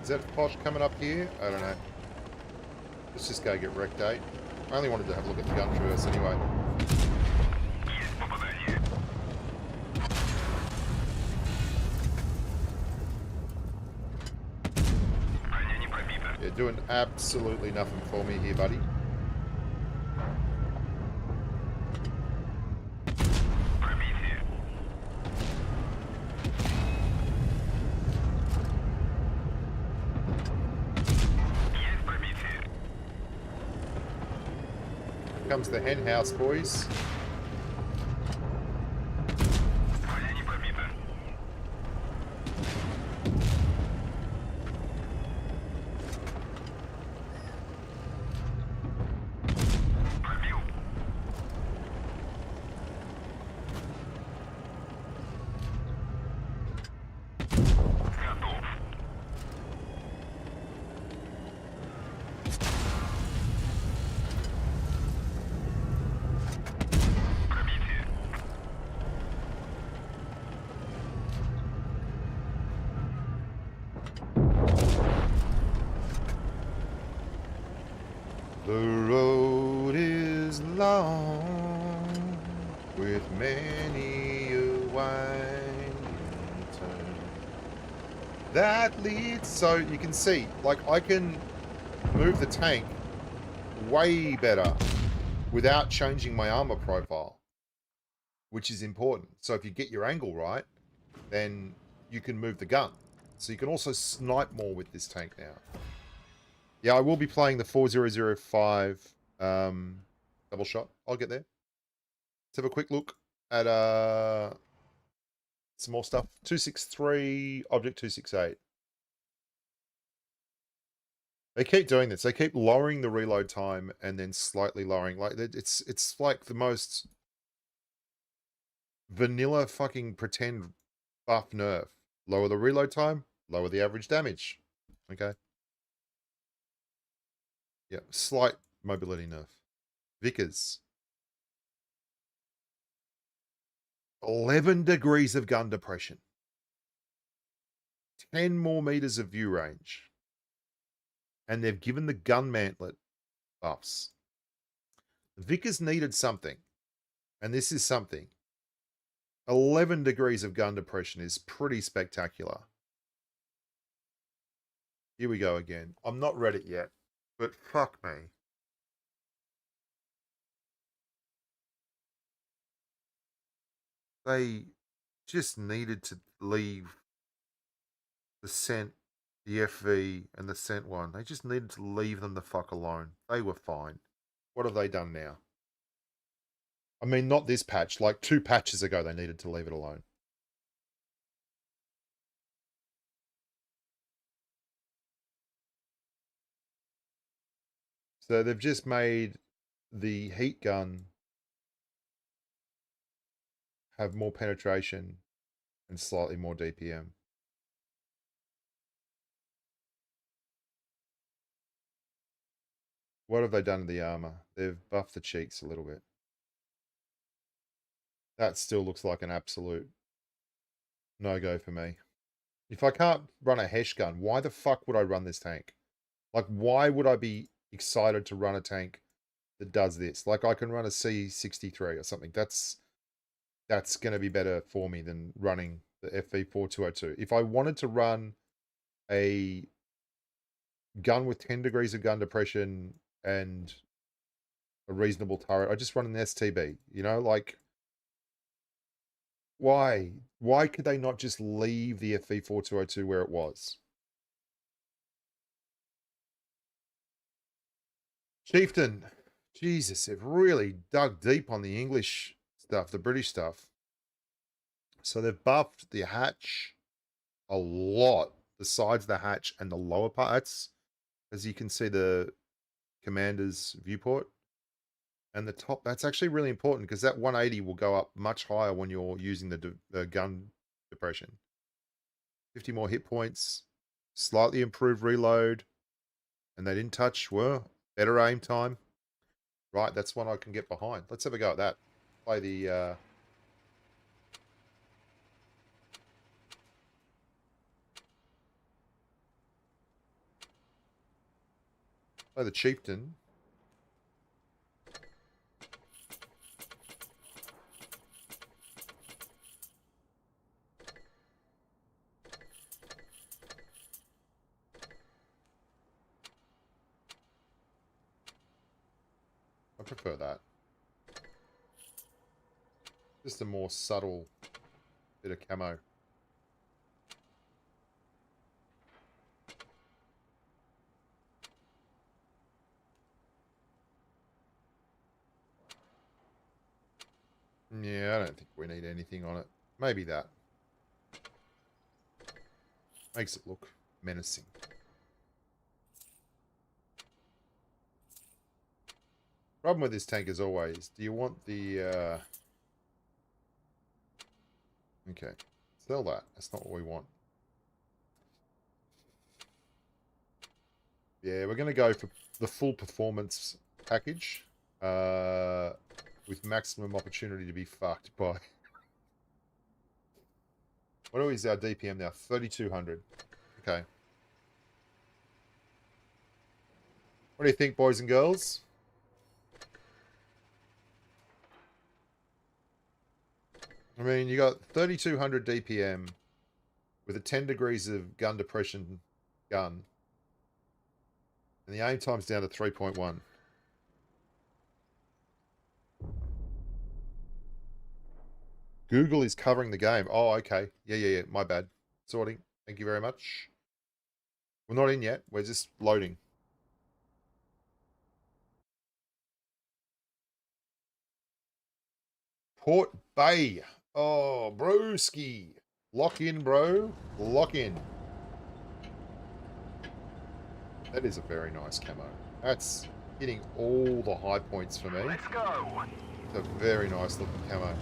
Is that Foch coming up here? I don't know. Let's just go get wrecked, eh? I only wanted to have a look at the gun traverse anyway. Yeah, doing absolutely nothing for me here, buddy. Here comes the hen house, boys. The road is long with many a winding turn that leads. So you can see, like, I can move the tank way better without changing my armor profile, which is important. So if you get your angle right, then you can move the gun. So you can also snipe more with this tank now. Yeah, I will be playing the 4005 double shot. I'll get there. Let's have a quick look at some more stuff. 263, object 268. They keep doing this. They keep lowering the reload time and then slightly lowering. Like, it's like the most vanilla fucking pretend buff nerf. Lower the reload time, lower the average damage. Okay. Yeah, slight mobility nerf. Vickers. 11 degrees of gun depression. 10 more meters of view range. And they've given the gun mantlet buffs. Vickers needed something. And this is something. 11 degrees of gun depression is pretty spectacular. Here we go again. I'm not read it yet, but fuck me. They just needed to leave the scent, the FV, and the scent one. They just needed to leave them the fuck alone. They were fine. What have they done now? I mean, not this patch. Like 2 patches ago, they needed to leave it alone. So they've just made the heat gun have more penetration and slightly more DPM. What have they done to the armor? They've buffed the cheeks a little bit. That still looks like an absolute no-go for me. If I can't run a Hesh gun, why the fuck would I run this tank? Like, why would I be excited to run a tank that does this? Like, I can run a C63 or something. That's going to be better for me than running the FV4202. If I wanted to run a gun with 10 degrees of gun depression and a reasonable turret, I just run an STB, you know, like, why could they not just leave the FV4202 where it was? Chieftain, Jesus, they've really dug deep on the English stuff, the British stuff. So they've buffed the hatch a lot, the sides of the hatch and the lower parts, as you can see the commander's viewport. And the top, that's actually really important because that 180 will go up much higher when you're using the gun depression. 50 more hit points, slightly improved reload, and they didn't touch, better aim time. Right, that's one I can get behind. Let's have a go at that. Play the... play the Chieftain. I prefer that. Just a more subtle bit of camo. Yeah, I don't think we need anything on it. Maybe that. Makes it look menacing. Problem with this tank is always, do you want the... Okay, sell that. That's not what we want. Yeah, we're going to go for the full performance package. With maximum opportunity to be fucked by... What is our DPM now? 3,200. Okay. What do you think, boys and girls? I mean, you got 3,200 DPM with a 10 degrees of gun depression gun. And the aim time's down to 3.1. Google is covering the game. Oh, okay. Yeah. My bad. Sorting. Thank you very much. We're not in yet. We're just loading. Port Bay. Oh, broski. Lock in, bro. Lock in. That is a very nice camo. That's hitting all the high points for me. Let's go. It's a very nice looking camo.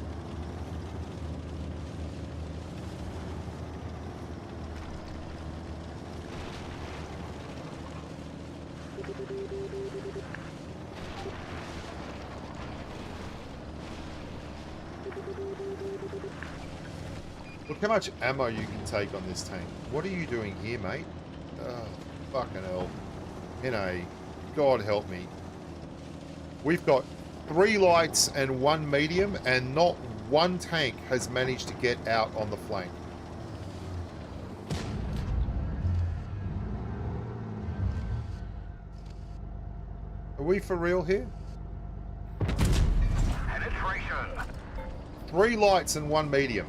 Look how much ammo you can take on this tank. What are you doing here, mate? Oh, fucking hell. NA, God help me. We've got 3 lights and 1 medium, and not one tank has managed to get out on the flank. Are we for real here? Penetration. 3 lights and 1 medium.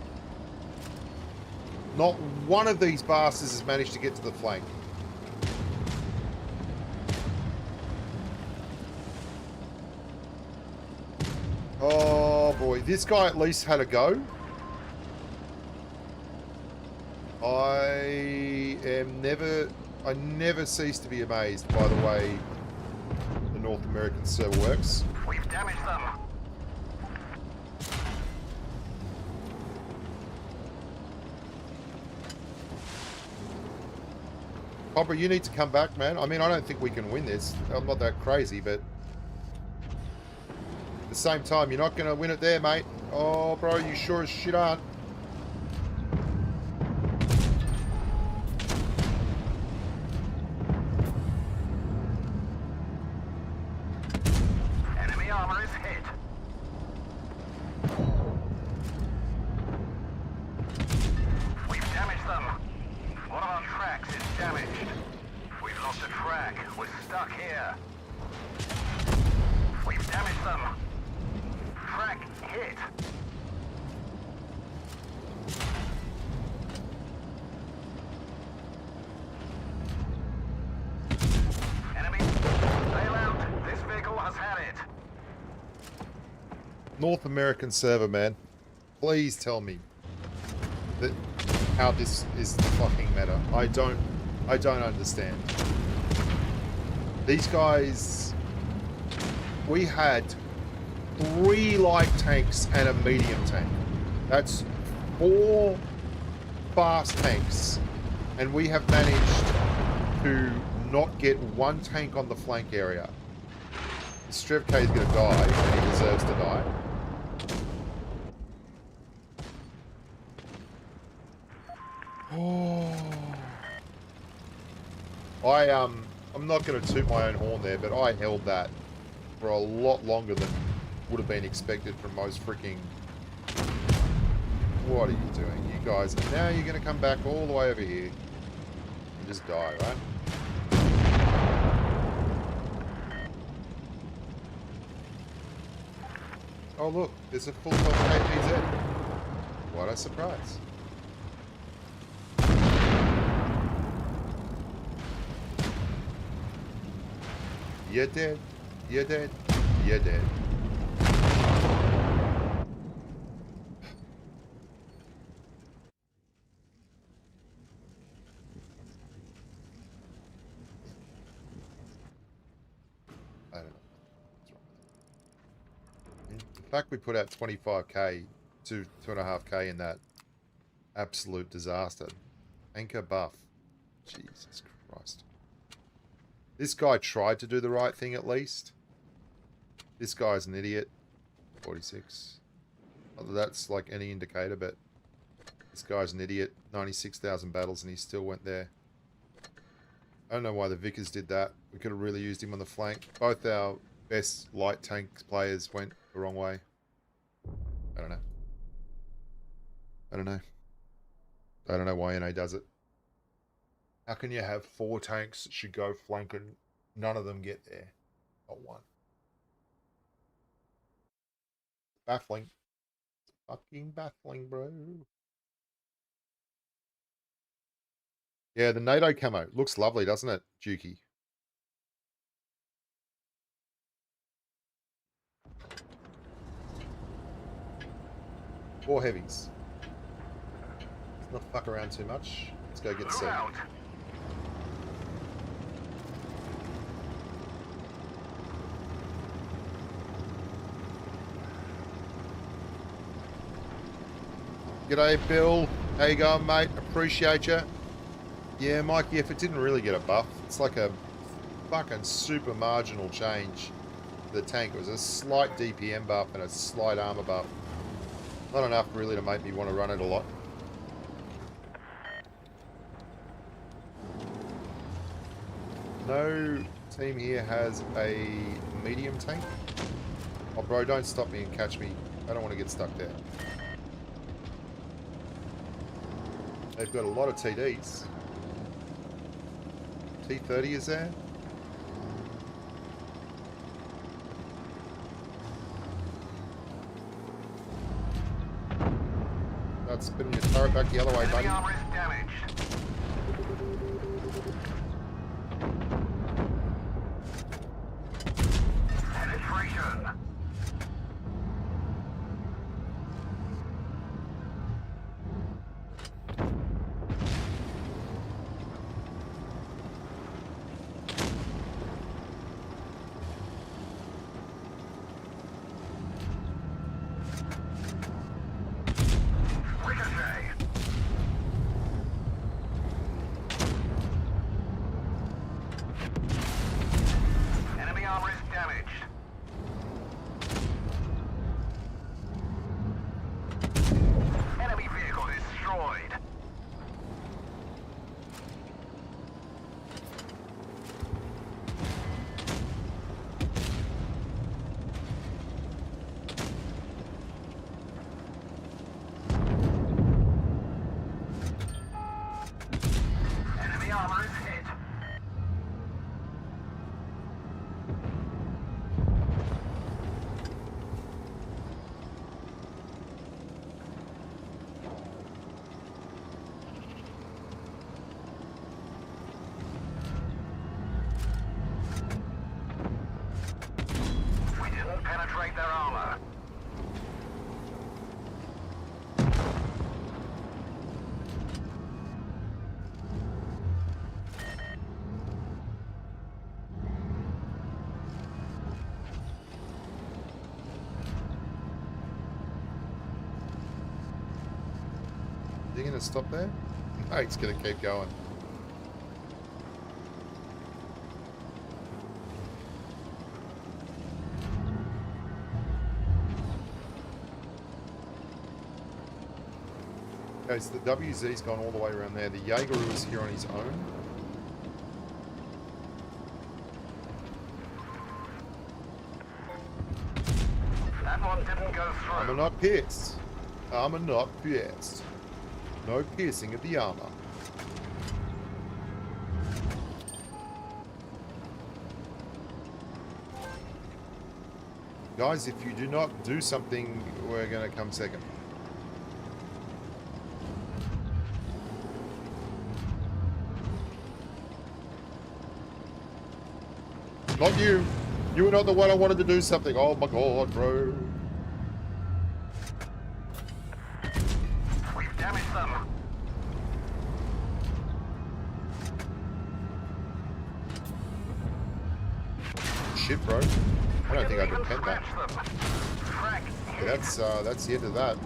Not one of these bastards has managed to get to the flank. Oh boy, this guy at least had a go. I never cease to be amazed by the way the North American server works. We've damaged them. Cobra, you need to come back, man. I mean, I don't think we can win this. I'm not that crazy, but... At the same time, you're not going to win it there, mate. Oh, bro, you sure as shit aren't. Enemy armor is hit. We've damaged them. One of our tracks is damaged. We've lost a track. We're stuck here. We've damaged them. Track hit. Enemy, bail out. This vehicle has had it. North American server, man. Please tell me that how this is the fucking meta. I don't understand. These guys, we had 3 light tanks and a medium tank. That's 4 fast tanks, and we have managed to not get 1 tank on the flank area. Strevk is going to die, and he deserves to die. Oh. I'm not going to toot my own horn there, but I held that for a lot longer than would have been expected from most freaking... What are you doing? You guys, now you're going to come back all the way over here and just die, right? Oh look, there's a full top KPZ. What a surprise. You're dead. You're dead. You're dead. I don't know. What's wrong with it? The fact we put out 25k to 2.5k in that absolute disaster. Anchor buff. Jesus Christ. This guy tried to do the right thing at least. This guy's an idiot. 46. Not that that's like any indicator, but this guy's an idiot. 96,000 battles and he still went there. I don't know why the Vickers did that. We could have really used him on the flank. Both our best light tank players went the wrong way. I don't know. I don't know. I don't know why NA does it. How can you have 4 tanks that should go flank and none of them get there? Not one. Baffling. It's fucking baffling, bro. Yeah, the NATO camo. Looks lovely, doesn't it, Juki? Four heavies. Let's not fuck around too much. Let's go get set. G'day, Bill. How you going, mate? Appreciate you. Yeah, Mikey, if it didn't really get a buff, it's like a fucking super marginal change to the tank. It was a slight DPM buff and a slight armor buff. Not enough really to make me want to run it a lot. No team here has a medium tank. Oh, bro, don't stop me and catch me. I don't want to get stuck there. They've got a lot of TDs. T30 is there? That's spinning your turret back the other way, buddy. Armor is damaged. Penetration. penetrate their armor. You gonna stop there? No, it's gonna keep going. Okay, so the WZ's gone all the way around there. The Jaeger is here on his own. That one didn't go through. Armor not pierced. Armor not pierced. No piercing of the armor. Guys, if you do not do something, we're going to come second. Not you. You were not the one I wanted to do something. Oh my god, bro. We've damaged them. Shit, bro. I don't think I can pen that. Frack. Yeah, that's the end of that.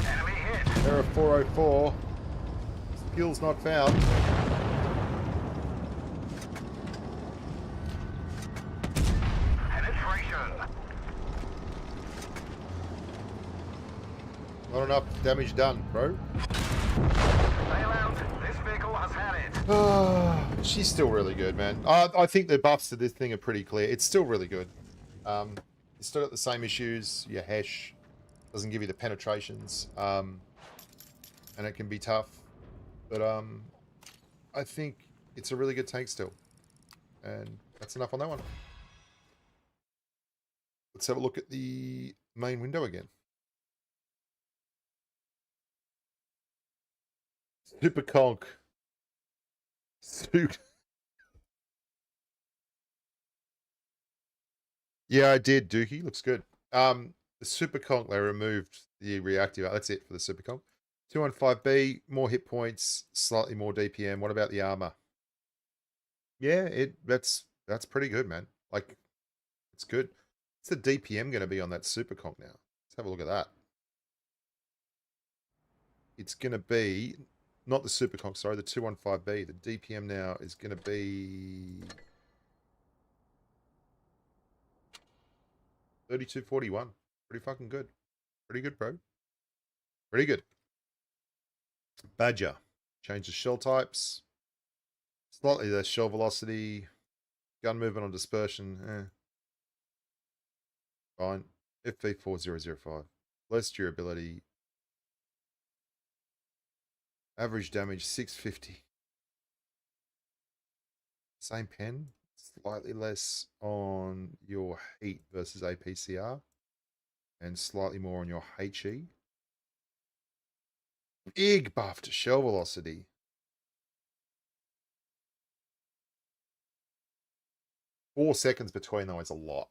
Enemy hit. Error 404. Skills not found. Penetration. Not enough damage done, bro. Bail out. This vehicle has had it. She's still really good, man. I think the buffs to this thing are pretty clear. It's still really good. It's still got the same issues. Your hash doesn't give you the penetrations. And it can be tough. But I think it's a really good tank still. And that's enough on that one. Let's have a look at the main window again. Super conk. Suit. Yeah, I did, Dookie. Looks good. The Super Conk, they removed the reactive. That's it for the Super Conk. 215B, more hit points, slightly more DPM. What about the armor? Yeah, that's pretty good, man. Like, it's good. What's the DPM going to be on that Super Conk now? Let's have a look at that. It's going to be, not the Super Conk, sorry, the 215B. The DPM now is going to be 3241. Pretty fucking good. Pretty good, bro. Pretty good. Badger. Change the shell types. Slightly less shell velocity. Gun movement on dispersion. Fine. FV4005. Less durability. Average damage 650. Same pen. Slightly less on your heat versus APCR. And slightly more on your HE. Big buff to shell velocity. Four seconds between though is a lot.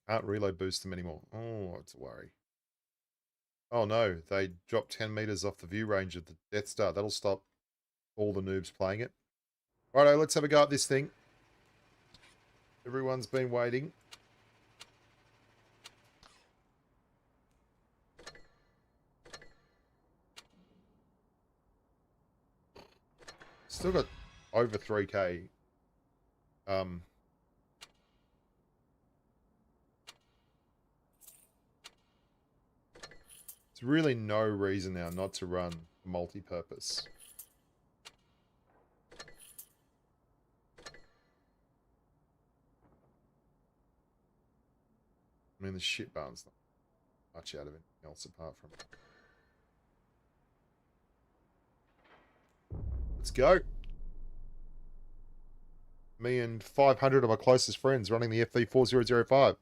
Can't reload boost them anymore. Oh, it's a worry. Oh no, they dropped 10 meters off the view range of the Death Star. That'll stop all the noobs playing it. Righto, let's have a go at this thing. Everyone's been waiting. Still got over 3k. There's really no reason now not to run multi-purpose. I mean, the shit barn's not much out of anything else apart from Let's go. Me and 500 of my closest friends running the FV4005.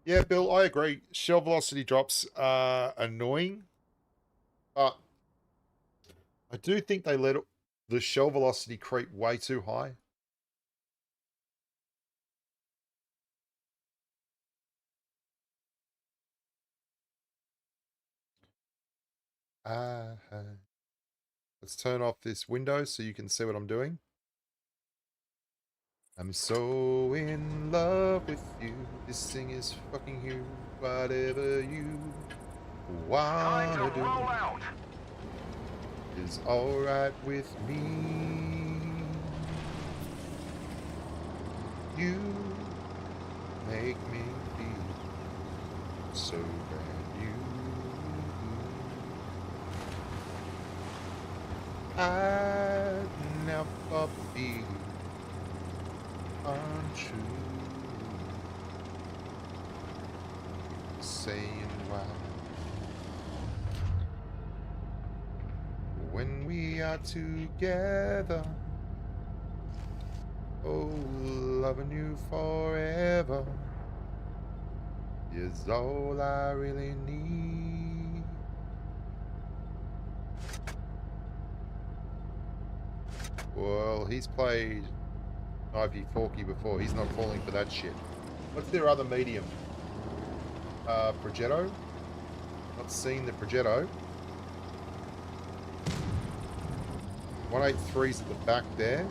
Yeah, Bill, I agree. Shell velocity drops are annoying, but I do think they let the shell velocity creep way too high. Let's turn off this window so you can see what I'm doing. I'm so in love with you. This thing is fucking you. Whatever you wanna do is alright with me. You make me feel so brand new. I'd never be untrue. Saying why when we are together, oh, loving you forever is all I really need. Well, he's played Ivy Forky before. He's not falling for that shit. What's their other medium? Progetto? Not seen the Progetto. 183's at the back there.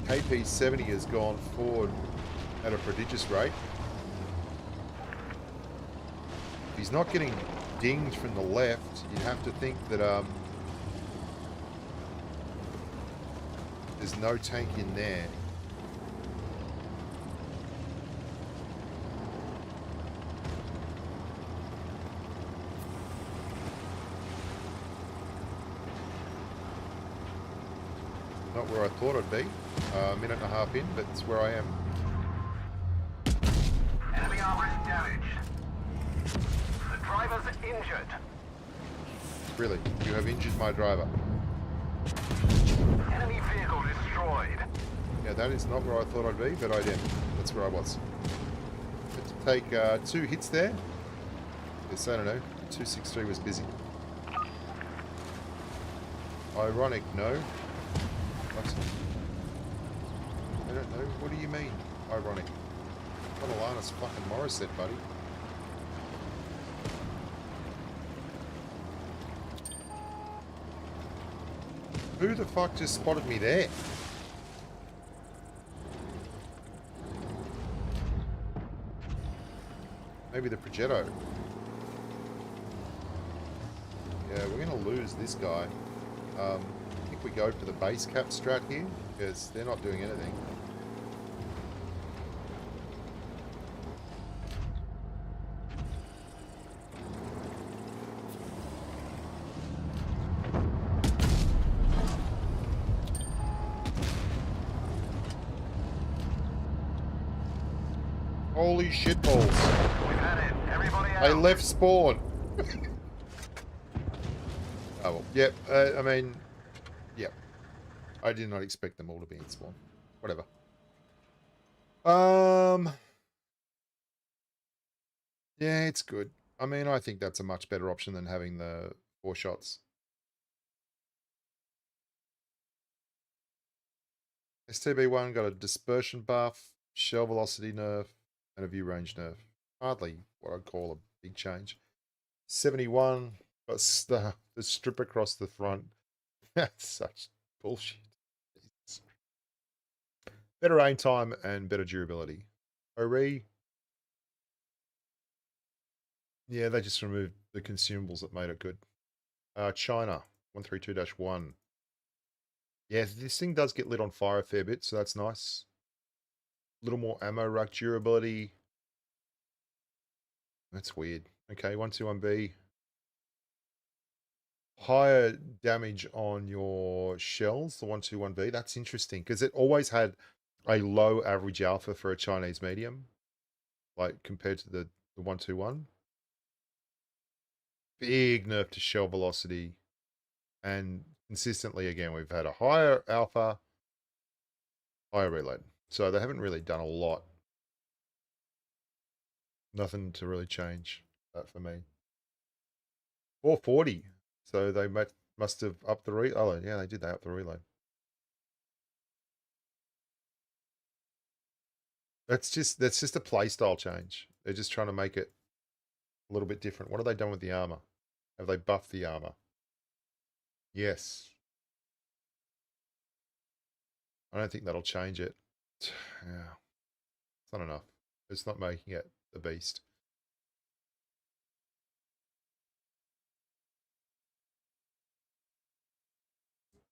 KP70 has gone forward at a prodigious rate. If he's not getting dinged from the left, you'd have to think that there's no tank in there. Not where I thought I'd be. A minute and a half in, but it's where I am. Enemy armor is damaged. The driver's injured. Really? You have injured my driver? Enemy vehicle destroyed. Yeah, that is not where I thought I'd be, but I did. That's where I was. Had to take 2 hits there. Yes, I don't know. 263 was busy. Ironic, no? What? I don't know. What do you mean, ironic? Not Alanis fucking Morissette, buddy. Who the fuck just spotted me there? Maybe the Progetto. Yeah, we're going to lose this guy. I think we go for the base cap strat here, because they're not doing anything. Holy shitballs. We've had it. Everybody out. I left spawn. Oh well. Yep. I mean, yep. I did not expect them all to be in spawn. Whatever. Yeah, it's good. I mean, I think that's a much better option than having the 4 shots. STB1 got a dispersion buff, shell velocity nerf, and a view range nerf. Hardly what I'd call a big change. 71 got the strip across the front. That's such bullshit. Jesus. Better aim time and better durability. Ori. Yeah, they just removed the consumables that made it good. China 132-1. Yeah, this thing does get lit on fire a fair bit, so that's nice. A little more ammo rack durability. That's weird. Okay, 121B. Higher damage on your shells, the 121B. That's interesting, because it always had a low average alpha for a Chinese medium, like compared to the 121. big nerf to shell velocity. And consistently, again, we've had a higher alpha, higher reload. So they haven't really done a lot. Nothing to really change that for me. 440. So they must have upped the reload. Oh, yeah, they did. They upped the reload. That's just a playstyle change. They're just trying to make it a little bit different. What have they done with the armor? Have they buffed the armor? Yes. I don't think that'll change it. Yeah. It's not enough. It's not making it the beast.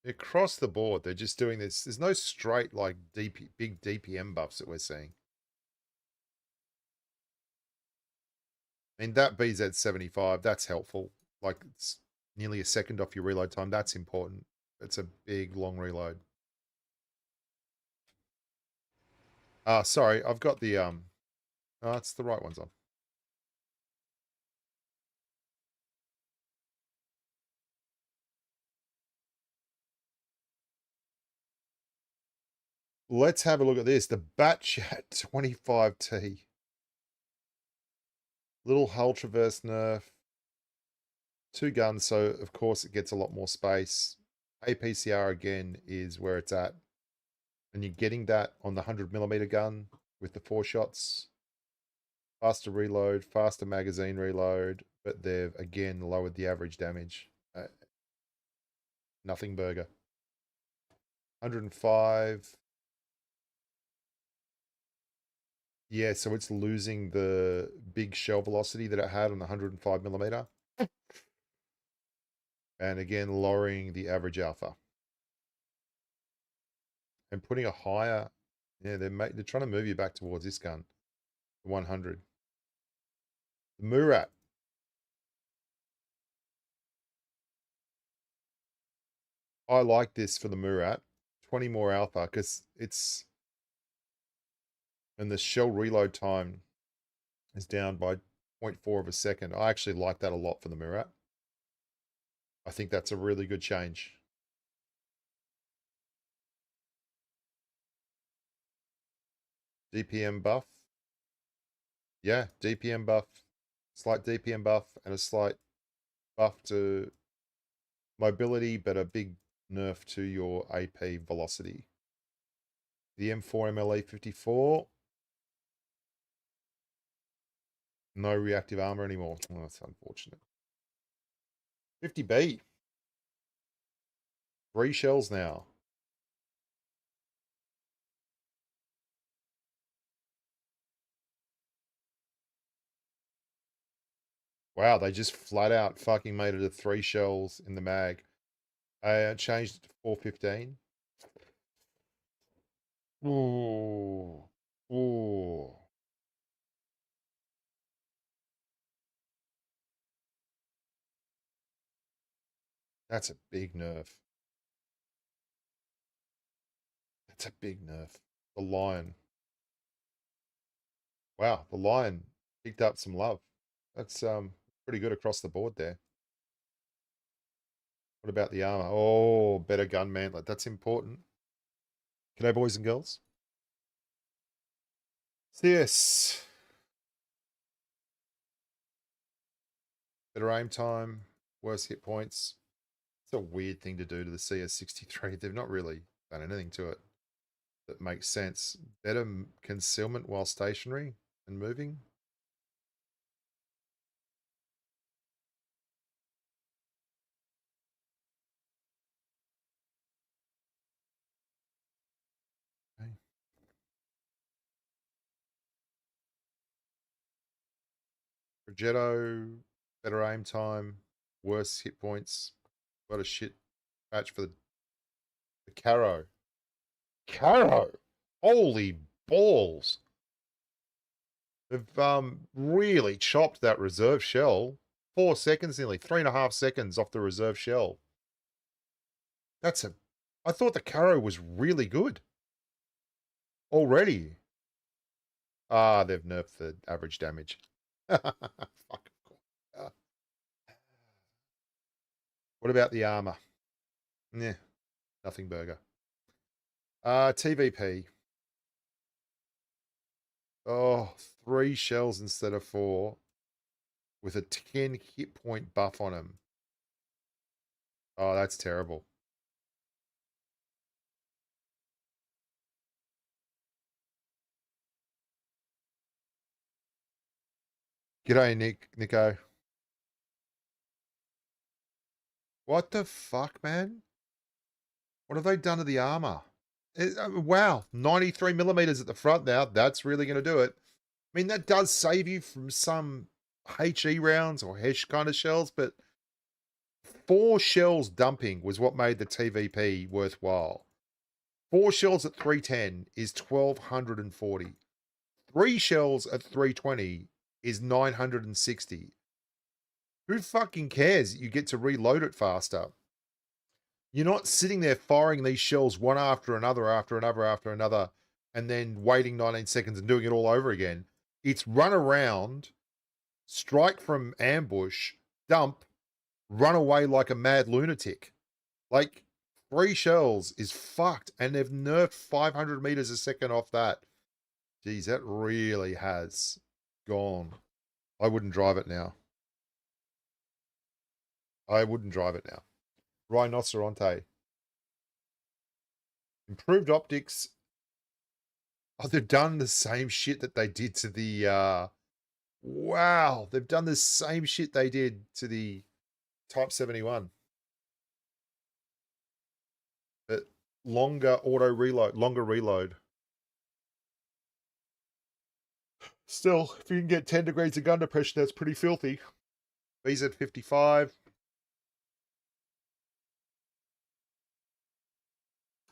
Across the board, they're just doing this. There's no straight, like, big DPM buffs that we're seeing. I mean, that BZ75, that's helpful. Like, it's nearly a second off your reload time. That's important. It's a big, long reload. Sorry, I've got the, oh, it's the right ones on. Let's have a look at this. The Batchat 25T. Little hull traverse nerf. 2 guns, so of course it gets a lot more space. APCR again is where it's at. And you're getting that on the 100mm gun with the 4 shots. Faster reload, faster magazine reload, but they've again lowered the average damage. Nothing burger. 105. Yeah, so it's losing the big shell velocity that it had on the 105mm. And again, lowering the average alpha. And putting a higher, yeah, they're trying to move you back towards this gun, the 100. The Murat. I like this for the Murat. 20 more alpha, because it's, and the shell reload time is down by 0.4 of a second. I actually like that a lot for the Murat. I think that's a really good change. DPM buff. Yeah, DPM buff. Slight DPM buff and a slight buff to mobility, but a big nerf to your AP velocity. The M4 MLE 54. No reactive armor anymore. Oh, that's unfortunate. 50B. 3 shells now. Wow, they just flat out fucking made it to 3 shells in the mag. I changed it to 415. Ooh. Ooh. That's a big nerf. That's a big nerf. The Lion. Wow, the Lion picked up some love. That's pretty good across the board there. What about the armor? Oh, better gun mantlet. That's important. G'day, boys and girls. CS. Better aim time. Worse hit points. It's a weird thing to do to the CS63. They've not really done anything to it that makes sense. Better concealment while stationary and moving. Okay. Progetto, better aim time, worse hit points. What a shit patch for the Caro. Caro! Holy balls! They've really chopped that reserve shell. 4 seconds nearly, 3.5 seconds off the reserve shell. I thought the Caro was really good. Already. They've nerfed the average damage. Fuck. What about the armor? Nah, nothing burger. TVP. Oh, 3 shells instead of 4 with a 10 hit point buff on him. Oh, that's terrible. G'day, Nico. What the fuck, man? What have they done to the armor? Wow, 93 millimeters at the front now. That's really going to do it. I mean, that does save you from some HE rounds or HESH kind of shells, but 4 shells dumping was what made the TVP worthwhile. 4 shells at 310 is 1240. 3 shells at 320 is 960. Who fucking cares? You get to reload it faster. You're not sitting there firing these shells one after another, and then waiting 19 seconds and doing it all over again. It's run around, strike from ambush, dump, run away like a mad lunatic. Like, 3 shells is fucked, and they've nerfed 500 meters a second off that. Geez, that really has gone. I wouldn't drive it now. Rhinoceronte. Improved optics. Oh, they've done the same shit that they did to the... Wow, they've done the same shit they did to the Type 71. But longer reload. Still, if you can get 10 degrees of gun depression, that's pretty filthy. BZ55.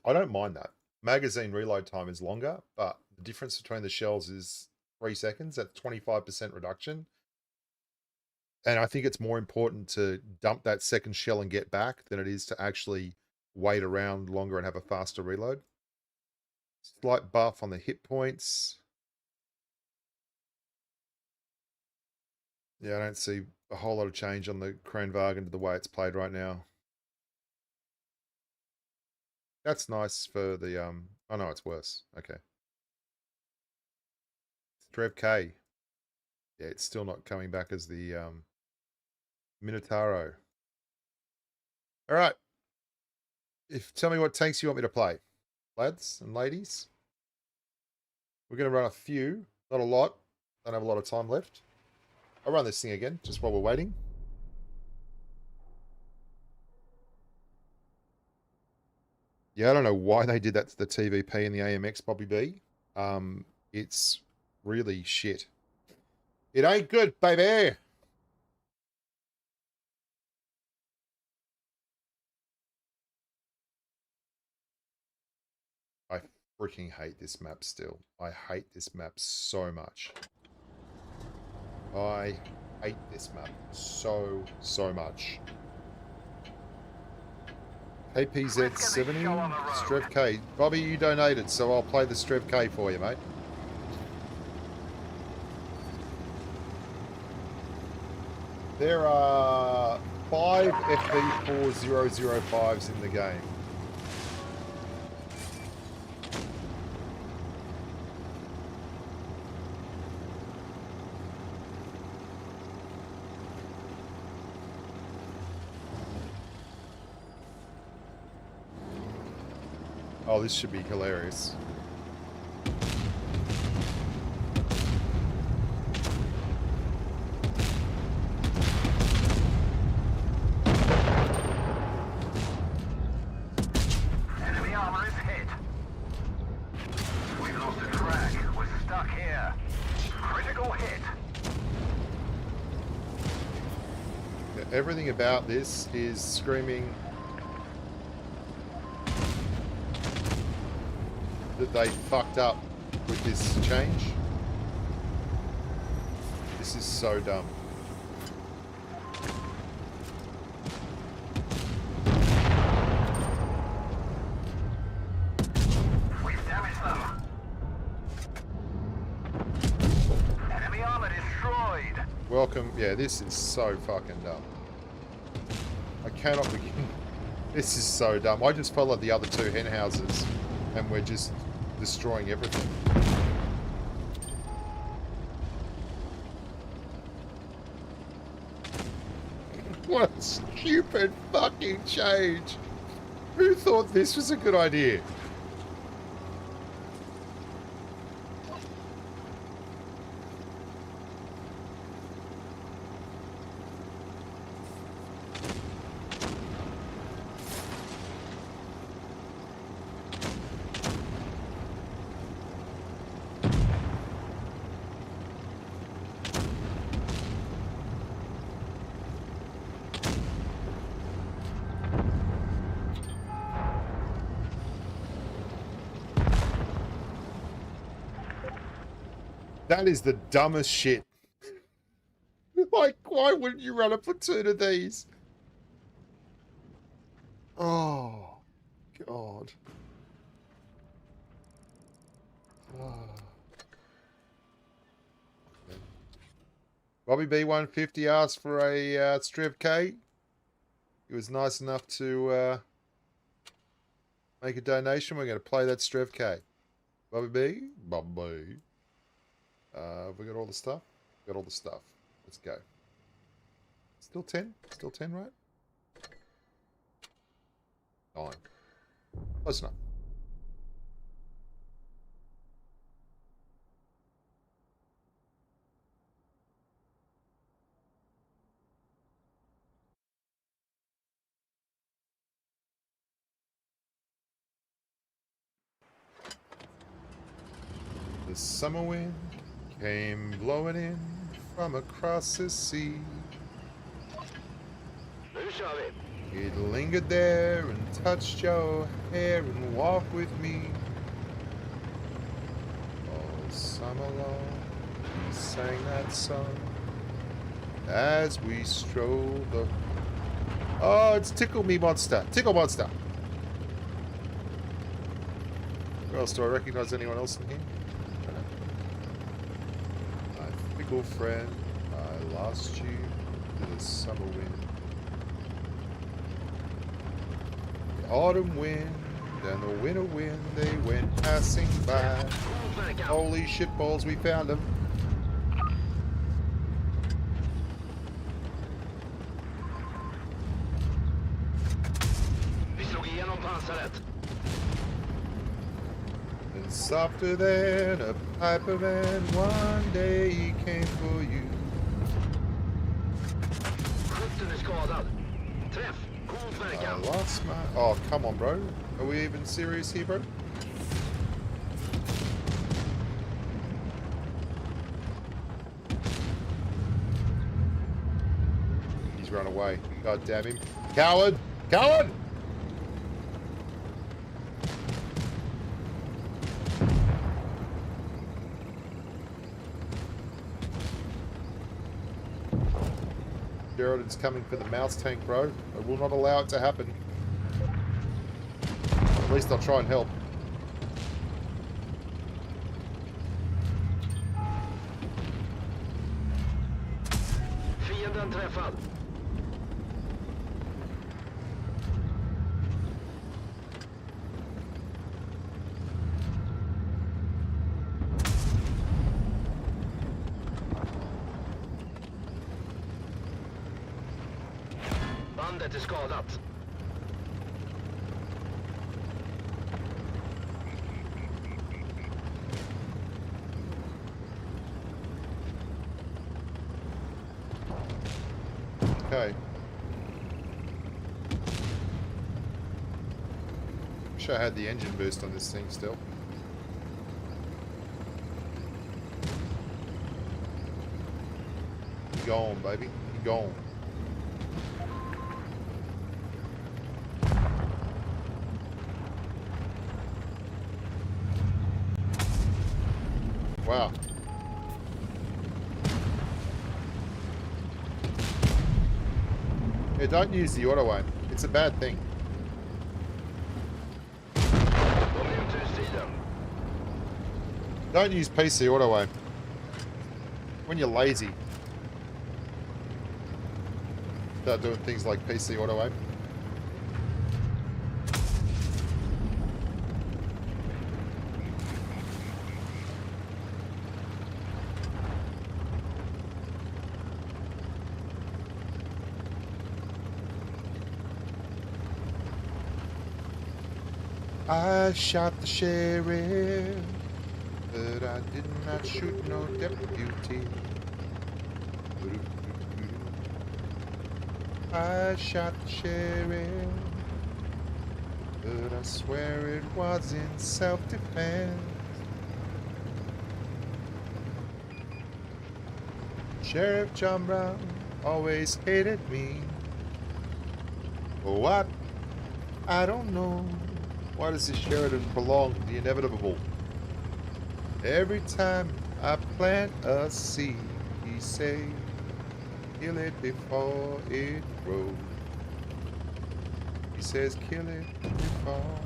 I don't mind that. Magazine reload time is longer, but the difference between the shells is 3 seconds. That's 25% reduction. And I think it's more important to dump that second shell and get back than it is to actually wait around longer and have a faster reload. Slight buff on the hit points. Yeah, I don't see a whole lot of change on the Kranwagen to the way it's played right now. That's nice for the, oh no, it's worse. Okay. Strev K. Yeah, it's still not coming back as the, Minotauro. All right. Tell me what tanks you want me to play, lads and ladies. We're going to run a few, not a lot. Don't have a lot of time left. I'll run this thing again, just while we're waiting. Yeah, I don't know why they did that to the TVP and the AMX, Bobby B. It's really shit. It ain't good, baby. I freaking hate this map still. I hate this map so much. I hate this map so much. KPZ70, Strev K. Bobby, you donated, so I'll play the Strev K for you, mate. There are 5 FV4005s in the game. Oh, this should be hilarious. Enemy armor is hit. We've lost a track. We're stuck here. Critical hit. Everything about this is screaming that they fucked up with this change. This is so dumb. We've damaged them. Enemy armor destroyed. Welcome. Yeah, this is so fucking dumb. I cannot begin. This is so dumb. I just followed the other two hen houses and we're just destroying everything. What a stupid fucking change. Who thought this was a good idea? That is the dumbest shit. Like, why wouldn't you run a platoon of these? Oh, God. Oh. Robbie B150 asked for a Strev K. He was nice enough to make a donation. We're going to play that Strev K. Bobby B? Bobby. Have we got all the stuff? Got all the stuff. Let's go. Still 10? Still 10, right? 9. Close enough. The summer wind came blowing in from across the sea. It lingered there and touched your hair and walked with me. All summer long we sang that song as we strolled the... Oh, it's Tickle Me Monster. Tickle Monster. Where else do I recognize anyone else in here? My fickle friend, I lost you to the summer wind. The autumn wind and the winter wind, they went passing by. Holy shitballs, we found them. And softer than a piper man, one day he came for you. I lost my... Oh, come on, bro. Are we even serious here, bro? He's run away. God damn him. Coward! Coward! Sheridan's coming for the mouse tank, bro. I will not allow it to happen. At least I'll try and help. Fienden träffad. Bandet är skadat. Okay. Wish I had the engine boost on this thing still. You gone, baby. You gone. Wow. Yeah, don't use the auto aim. It's a bad thing. Don't use PC auto aim. When you're lazy. Start doing things like PC auto aim. I shot the sheriff, but I did not shoot no deputy. I shot the sheriff, but I swear it was in self-defense. Sheriff John Brown always hated me. For what? I don't know. Why does this Sheridan prolong the inevitable? Every time I plant a seed, he say, kill it before it grows. He says, kill it before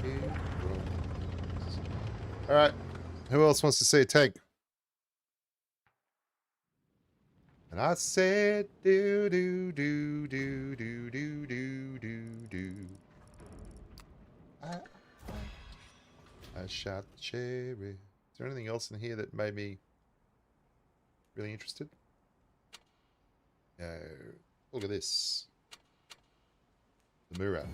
it grows. Alright, who else wants to see a tank? And I said, do do do do do do do do do. I shot the cherry. Is there anything else in here that made me really interested? No. Look at this. The Murat.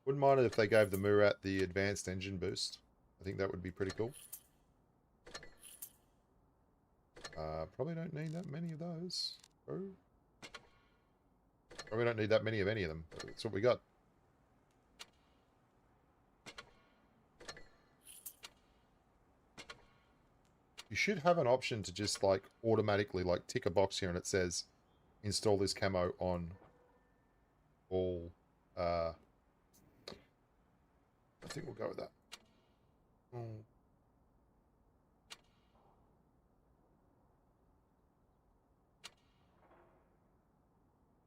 Wouldn't mind it if they gave the Murat the advanced engine boost. I think that would be pretty cool. Probably don't need that many of those. Oh. Probably don't need that many of any of them. That's what we got. You should have an option to just like automatically like tick a box here and it says install this camo on all I think we'll go with that. Oh.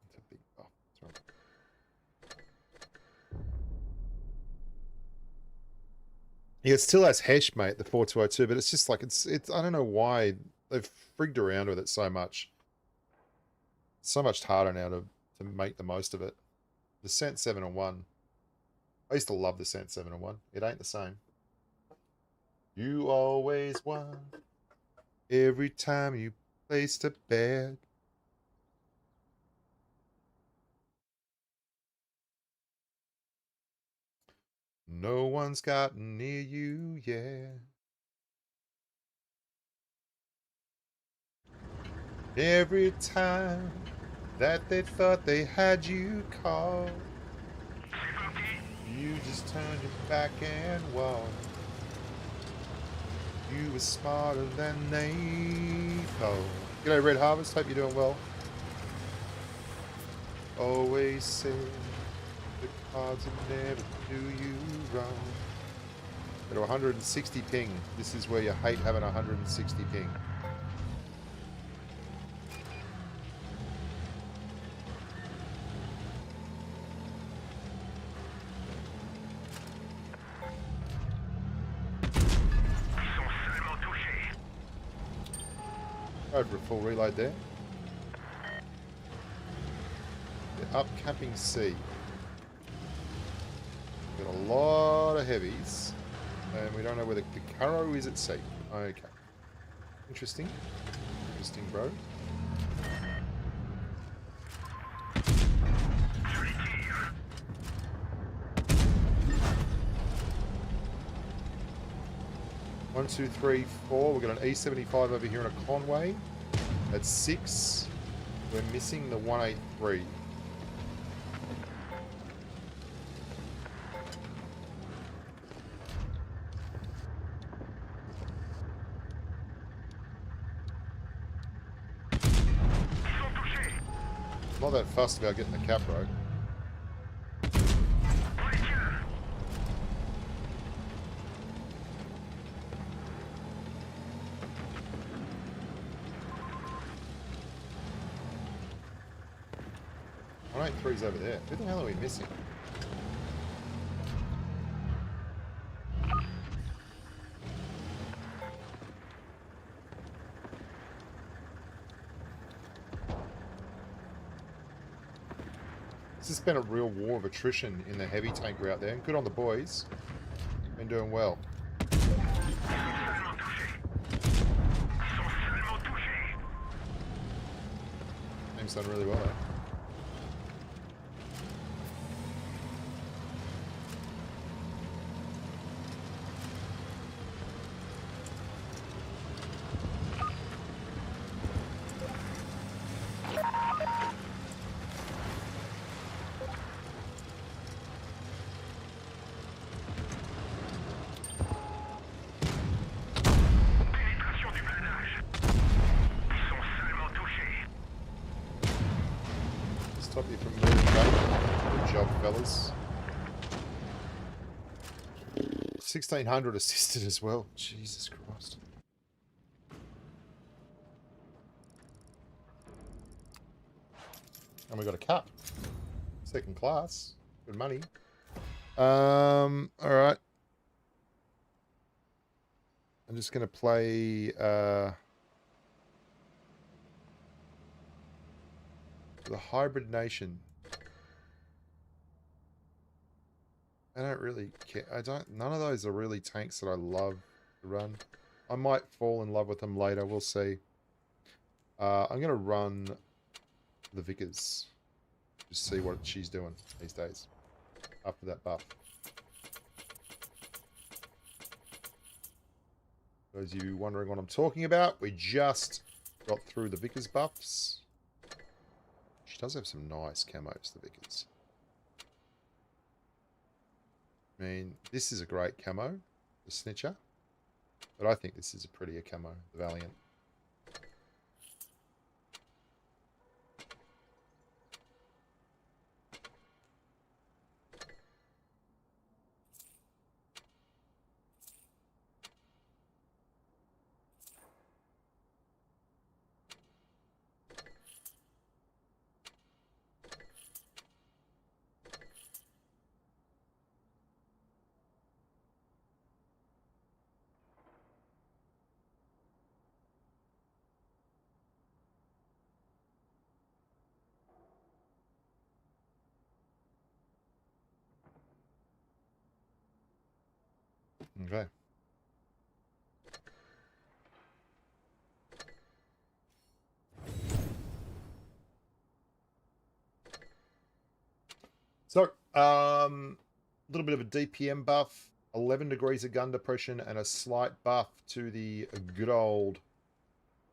It's a big buff. Sorry. Yeah, it still has hash, mate, the 4202, but it's just like it's I don't know why they've frigged around with it so much. It's so much harder now to make the most of it. The Cent 701. I used to love the Cent 701. It ain't the same. You always won every time you placed a bet. No one's gotten near you yet. Every time that they thought they had you caught, you just turned your back and walked. You were smarter than they thought. G'day, Red Harvest. Hope you're doing well. Always said the cards will never do you wrong. Go to 160 ping. This is where you hate having 160 ping. Over a full reload there. Up camping C. Got a lot of heavies. And we don't know where the Caro is at sea. Okay. Interesting. Interesting, bro. One, two, three, four. We've got an E75 over here in a Conway. At 6. We're missing the 183. Not that fussed about getting the cap road. 183's over there. Who the hell are we missing? This has been a real war of attrition in the heavy tank route there. And good on the boys. Been doing well. Team's done really well there. Stop you from moving back. Good job, fellas. 1600 assisted as well. Jesus Christ. And we got a cup. Second class. Good money. Alright. I'm just gonna play the Hybrid Nation. I don't really care. None of those are really tanks that I love to run. I might fall in love with them later. We'll see. I'm going to run the Vickers. Just see what she's doing these days. After that buff. Those of you wondering what I'm talking about, we just got through the Vickers buffs. She does have some nice camos, the Vickers. I mean, this is a great camo, the Snitcher. But I think this is a prettier camo, the Valiant. Okay. So, a little bit of a DPM buff, 11 degrees of gun depression, and a slight buff to the good old...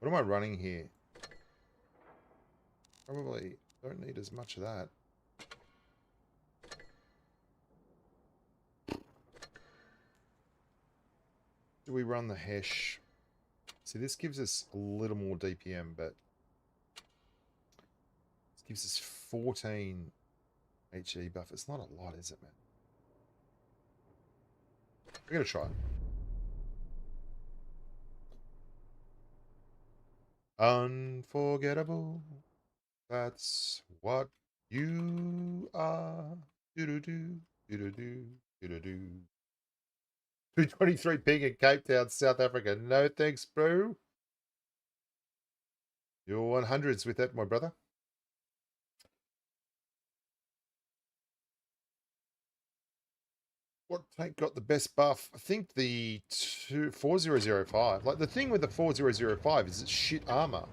What am I running here? Probably don't need as much of that. Do we run the Hesh? See, this gives us a little more DPM, but this gives us 14 HE buff. It's not a lot, is it, man? We're going to try it. Unforgettable. That's what you are. Do-do-do, do-do-do, do-do-do. 223 ping in Cape Town, South Africa. No thanks, bro. You're 100s with that, my brother. What tank got the best buff? I think the 4005. Like, the thing with the 4005 is it's shit armor.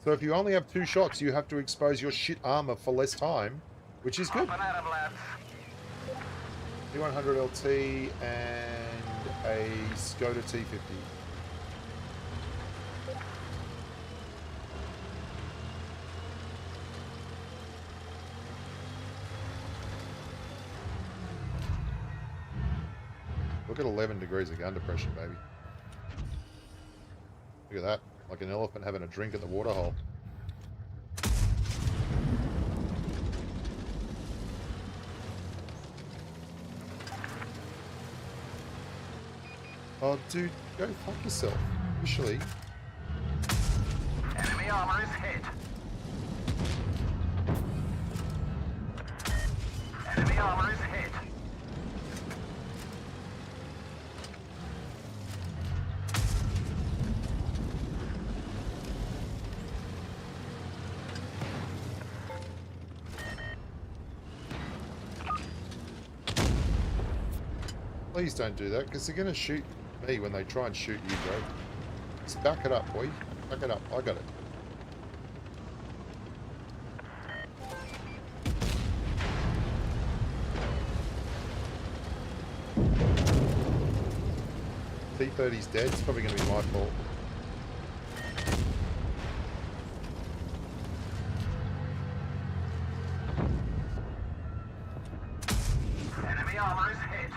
So if you only have 2 shots, you have to expose your shit armor for less time, which is good. T100 LT and a Skoda T50. Look at 11 degrees of gun depression, baby. Look at that. Like an elephant having a drink at the waterhole. Oh, dude, go fuck yourself. Officially. Enemy armor is hit. Enemy armor is hit. Please don't do that, because they're going to shoot me when they try and shoot you, bro. Just back it up, boy. Back it up. I got it. T-30's dead. It's probably going to be my fault. Enemy armor is hit.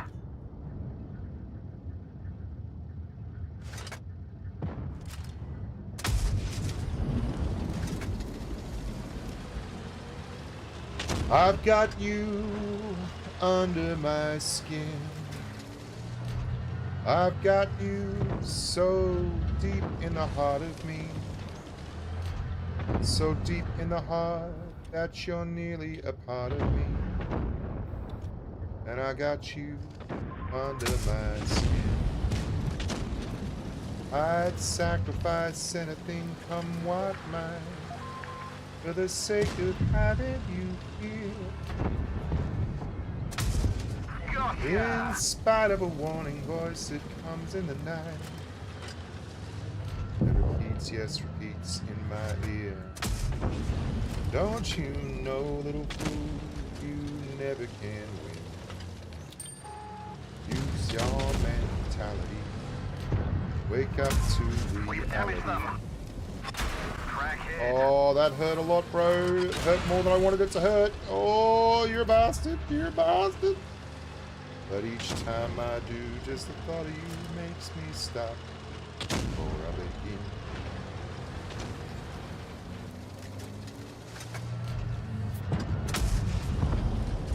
I've got you under my skin. I've got you so deep in the heart of me. So deep in the heart that you're nearly a part of me. And I got you under my skin. I'd sacrifice anything come what might for the sake of having you here. In spite of a warning voice that comes in the night, that repeats, yes, repeats in my ear. Don't you know, little fool, you never can win. Use your mentality. Wake up to reality. Oh, that hurt a lot, bro. It hurt more than I wanted it to hurt. Oh, you're a bastard. You're a bastard. But each time I do, just the thought of you makes me stop before I begin.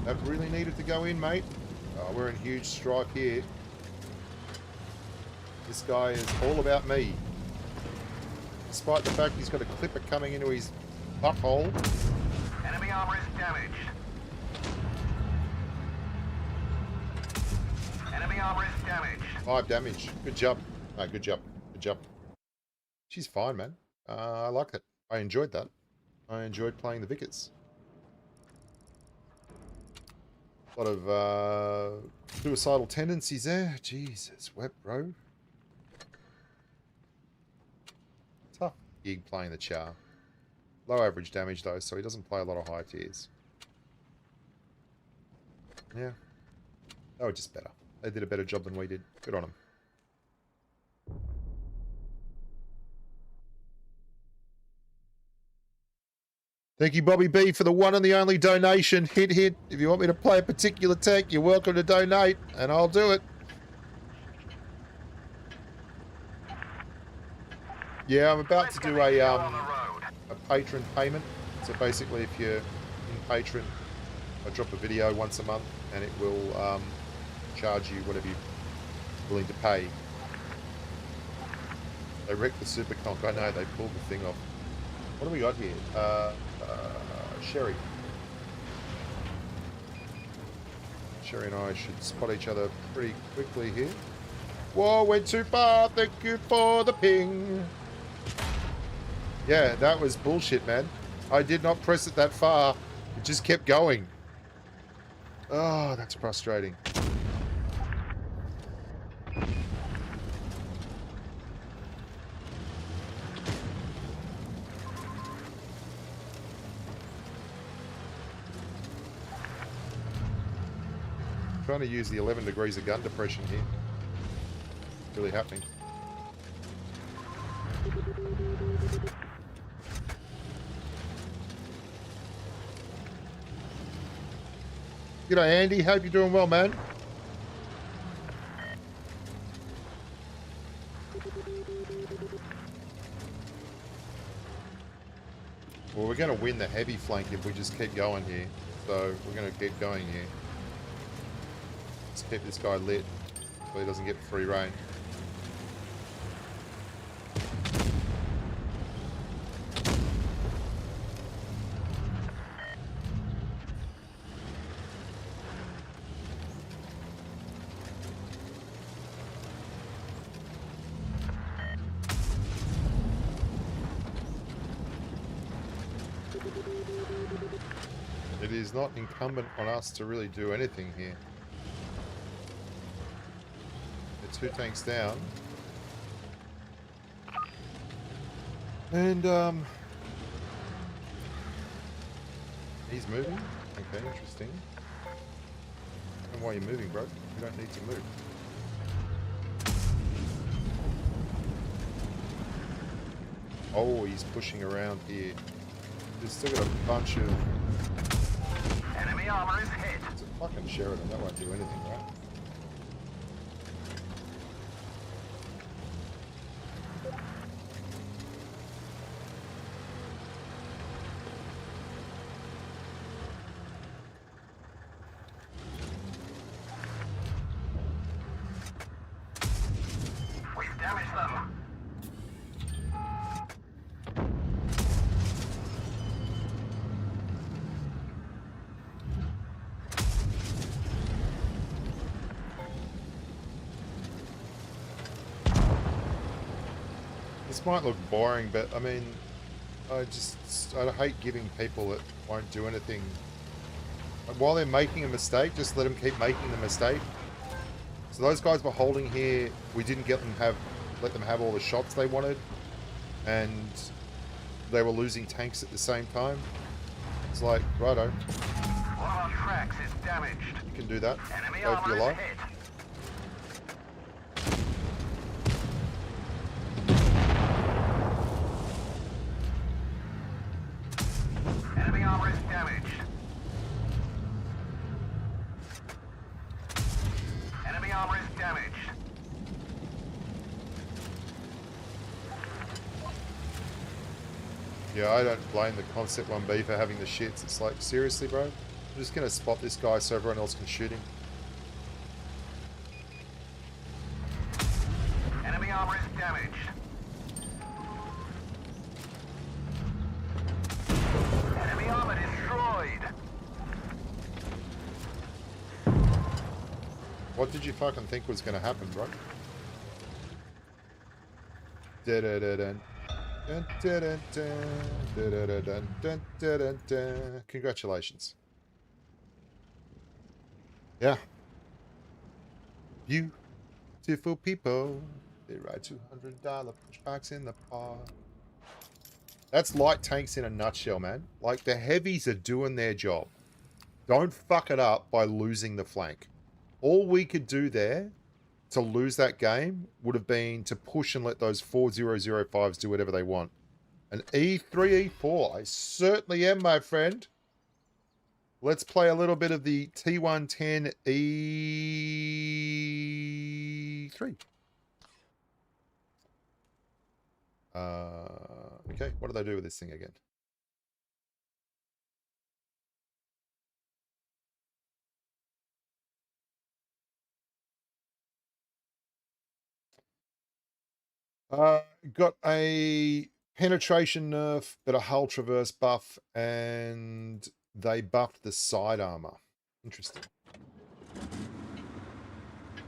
That really needed to go in, mate. Oh, we're in huge strife here. This guy is all about me. Despite the fact he's got a clipper coming into his butthole. Enemy armor is damaged. Enemy armor is damaged. 5 damage. Good job. No, good job. Good job. She's fine, man. I like it. I enjoyed that. I enjoyed playing the Vickers. A lot of suicidal tendencies there. Jesus, wet, bro. Tough gig playing the Char. Low average damage, though, so he doesn't play a lot of high tiers. Yeah. They were just better. They did a better job than we did. Good on them. Thank you, Bobby B, for the one and the only donation. Hit, hit. If you want me to play a particular tech, you're welcome to donate, and I'll do it. Yeah, I'm about to do a patron payment. So basically, if you're in Patron, I drop a video once a month, and it will charge you whatever you're willing to pay. They wrecked the Super Conch. I know, they pulled the thing off. What do we got here? Sherry. Sherry and I should spot each other pretty quickly here. Whoa, went too far. Thank you for the ping. Yeah, that was bullshit, man. I did not press it that far. It just kept going. Oh, that's frustrating. Trying to use the 11 degrees of gun depression here. Really happening. G'day, Andy. Hope you're doing well, man. Well, we're going to win the heavy flank if we just keep going here. So we're going to keep going here. Let's keep this guy lit so he doesn't get free reign. is not incumbent on us to really do anything here. They're 2 tanks down. And, he's moving? Okay, interesting. And why are you moving, bro? You don't need to move. Oh, he's pushing around here. He's still got a bunch of... Enemy armor is hit. It's a fucking Sheridan. That won't do anything, right? We've damaged them. This might look boring, but I mean, I hate giving people that won't do anything. While they're making a mistake, just let them keep making the mistake. So those guys were holding here. We didn't let them have all the shots they wanted, and they were losing tanks at the same time. It's like, righto. One of our tracks is damaged. You can do that. Enemy Go for armor your is life. hit. Enemy armor is damaged. Enemy armor is damaged. Yeah, I don't blame the Concept 1B for having the shits. It's like, seriously, bro? I'm just going to spot this guy so everyone else can shoot him. Enemy armor is damaged. Enemy armor destroyed. What did you fucking think was going to happen, bro? Da-da-da-dun. Dun, dun, dun, dun, dun, dun, dun, dun, dun, dun, dun. Congratulations. Yeah. Beautiful people. They ride $200 pushbacks in the park. That's light tanks in a nutshell, man. Like, the heavies are doing their job. Don't fuck it up by losing the flank. All we could do there to lose that game would have been to push and let those 4005s do whatever they want. An E3, E4. I certainly am, my friend. Let's play a little bit of the T110 E3. Okay, what do they do with this thing again? Got a penetration nerf, but a hull traverse buff, and they buffed the side armor. Interesting.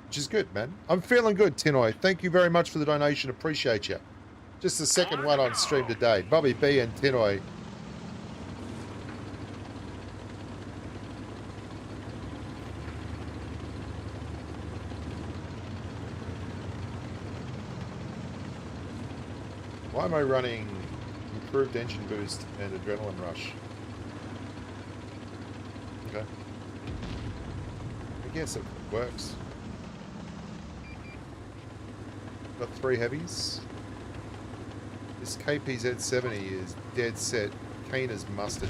Which is good, man. I'm feeling good, Tinoy. Thank you very much for the donation. Appreciate you. Just the second one on stream today. Bobby B and Tinoy. Why am I running improved engine boost and adrenaline rush? Okay. I guess it works. Got 3 heavies. This KPZ-70 is dead set. Keen as mustard.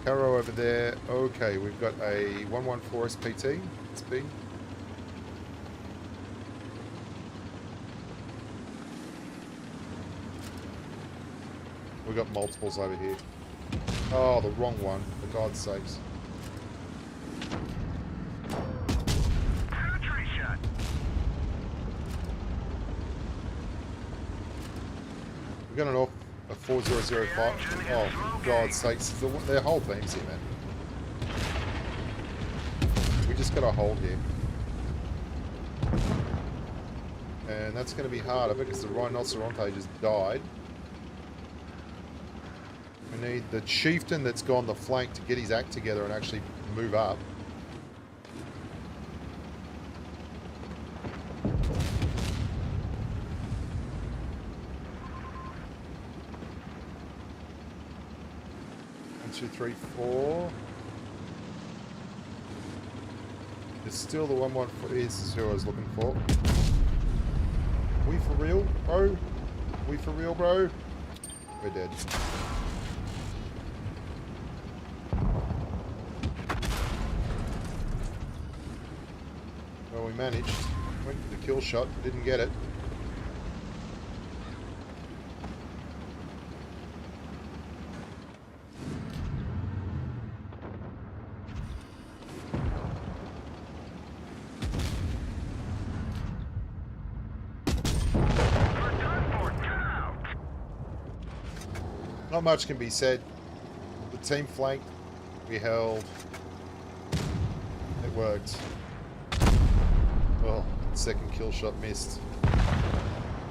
Caro over there. Okay, we've got a 114 SPT. SP. We've got multiples over here. Oh, the wrong one, for God's sakes. We've got a 4005. Oh, for God's sakes. Their whole team's here, man. We just got a hold here. And that's going to be harder because the Rhinoceronte just died. need the chieftain that's gone the flank to get his act together and actually move up. One, two, three, four. It's still the 114. This is who I was looking for. We for real, bro? We for real, bro? We're dead. Well, we managed. Went for the kill shot, didn't get it. Not much can be said. The team flanked. We held. It worked. Well, second kill shot missed.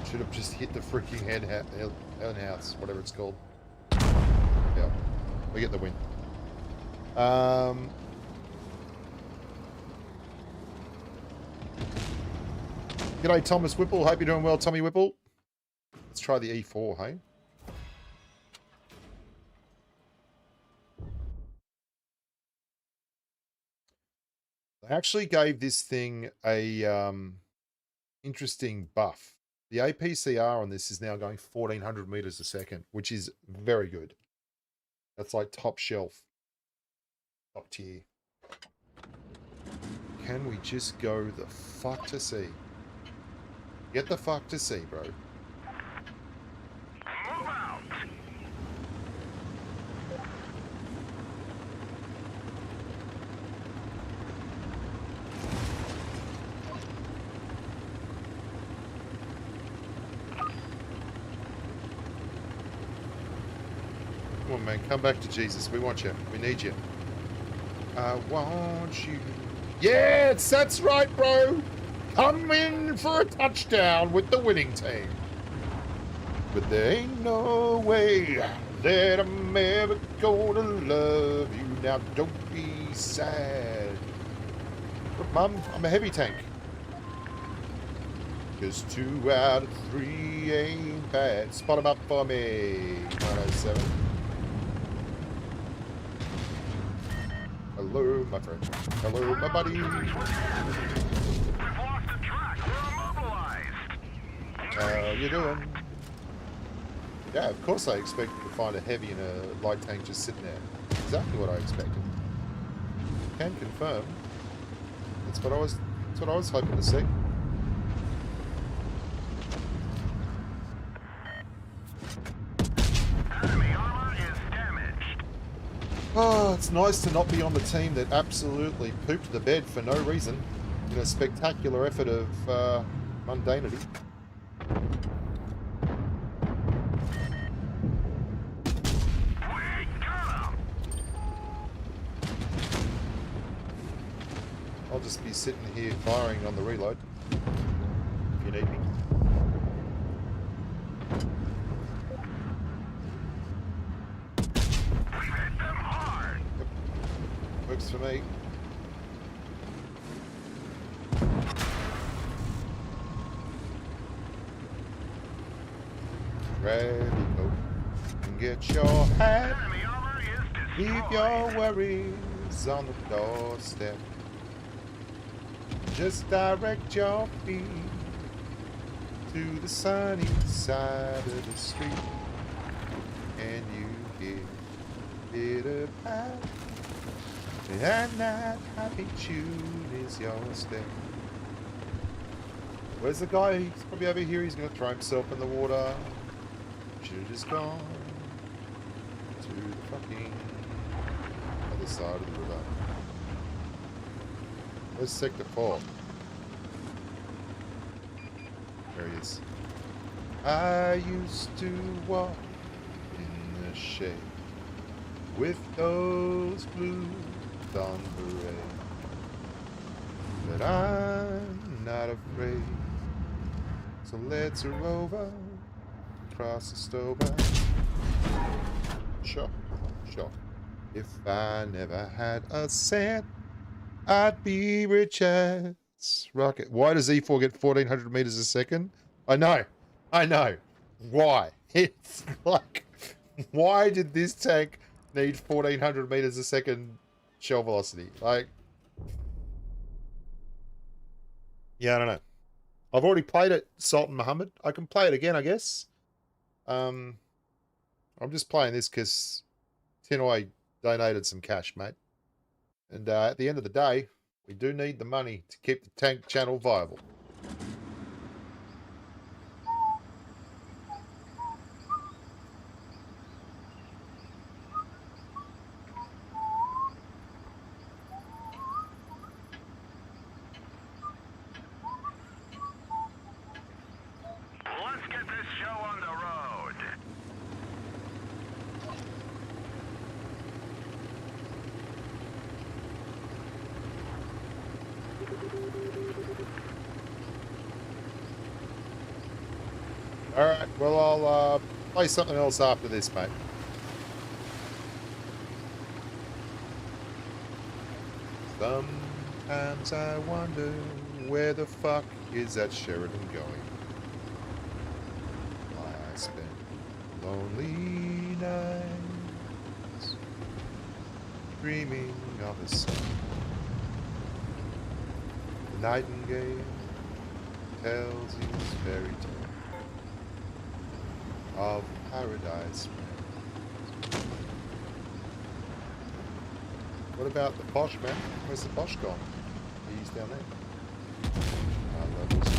Should have just hit the freaking hen house, whatever it's called. Yeah, we get the win. G'day, Thomas Whipple. Hope you're doing well, Tommy Whipple. Let's try the E4, hey? They actually gave this thing a interesting buff. The APCR on this is now going 1400 meters a second, which is very good. That's like top shelf, top tier. Can we just go the fuck to sea? Get the fuck to sea, bro. Come on, man. Come back to Jesus. We want you. We need you. I want you. Yeah, that's right, bro. Come in for a touchdown with the winning team. But there ain't no way that I'm ever gonna love you. Now don't be sad. Look, Mum, I'm a heavy tank. 'Cause 2 out of 3 ain't bad. Spot him up for me. 907. Hello, my friend. Hello, my buddy. How you doing? Yeah, of course I expected to find a heavy and a light tank just sitting there. Exactly what I expected. Can confirm. That's what I was hoping to see. Enemy armor is damaged. Oh, it's nice to not be on the team that absolutely pooped the bed for no reason in a spectacular effort of mundanity. I'll just be sitting here firing on the reload if you need me. We hit them hard. Yep. Works for me. Ready, go and get your hat. Enemy armor is destroyed. Leave your worries on the doorstep. Just direct your feet to the sunny side of the street, and you hear it about. And that happy tune is your step. Where's the guy? He's probably over here. He's gonna throw himself in the water. Should have just gone to the fucking other side of the river. Where's Sector 4? There he is. I used to walk in the shade with those blues on parade, but I'm not afraid. So let's rover across the Stover. Sure. Sure. If I never had a cent, I'd be rich as rocket. Why does E4 get 1400 meters a second? I know. Why? It's like, why did this tank need 1400 meters a second shell velocity? Like, yeah, I don't know. I've already played it, Sultan Muhammad. I can play it again, I guess. I'm just playing this because Tinoy donated some cash, mate. And at the end of the day, we do need the money to keep the tank channel viable. Let's get this show on the road. Alright, well, I'll play something else after this, mate. Sometimes I wonder where the fuck is that Sheridan going? Why I spend lonely nights dreaming of a sun. The nightingale tells his fairy tale of paradise. What about the posh man? Where's the posh gone? He's down there. I love this.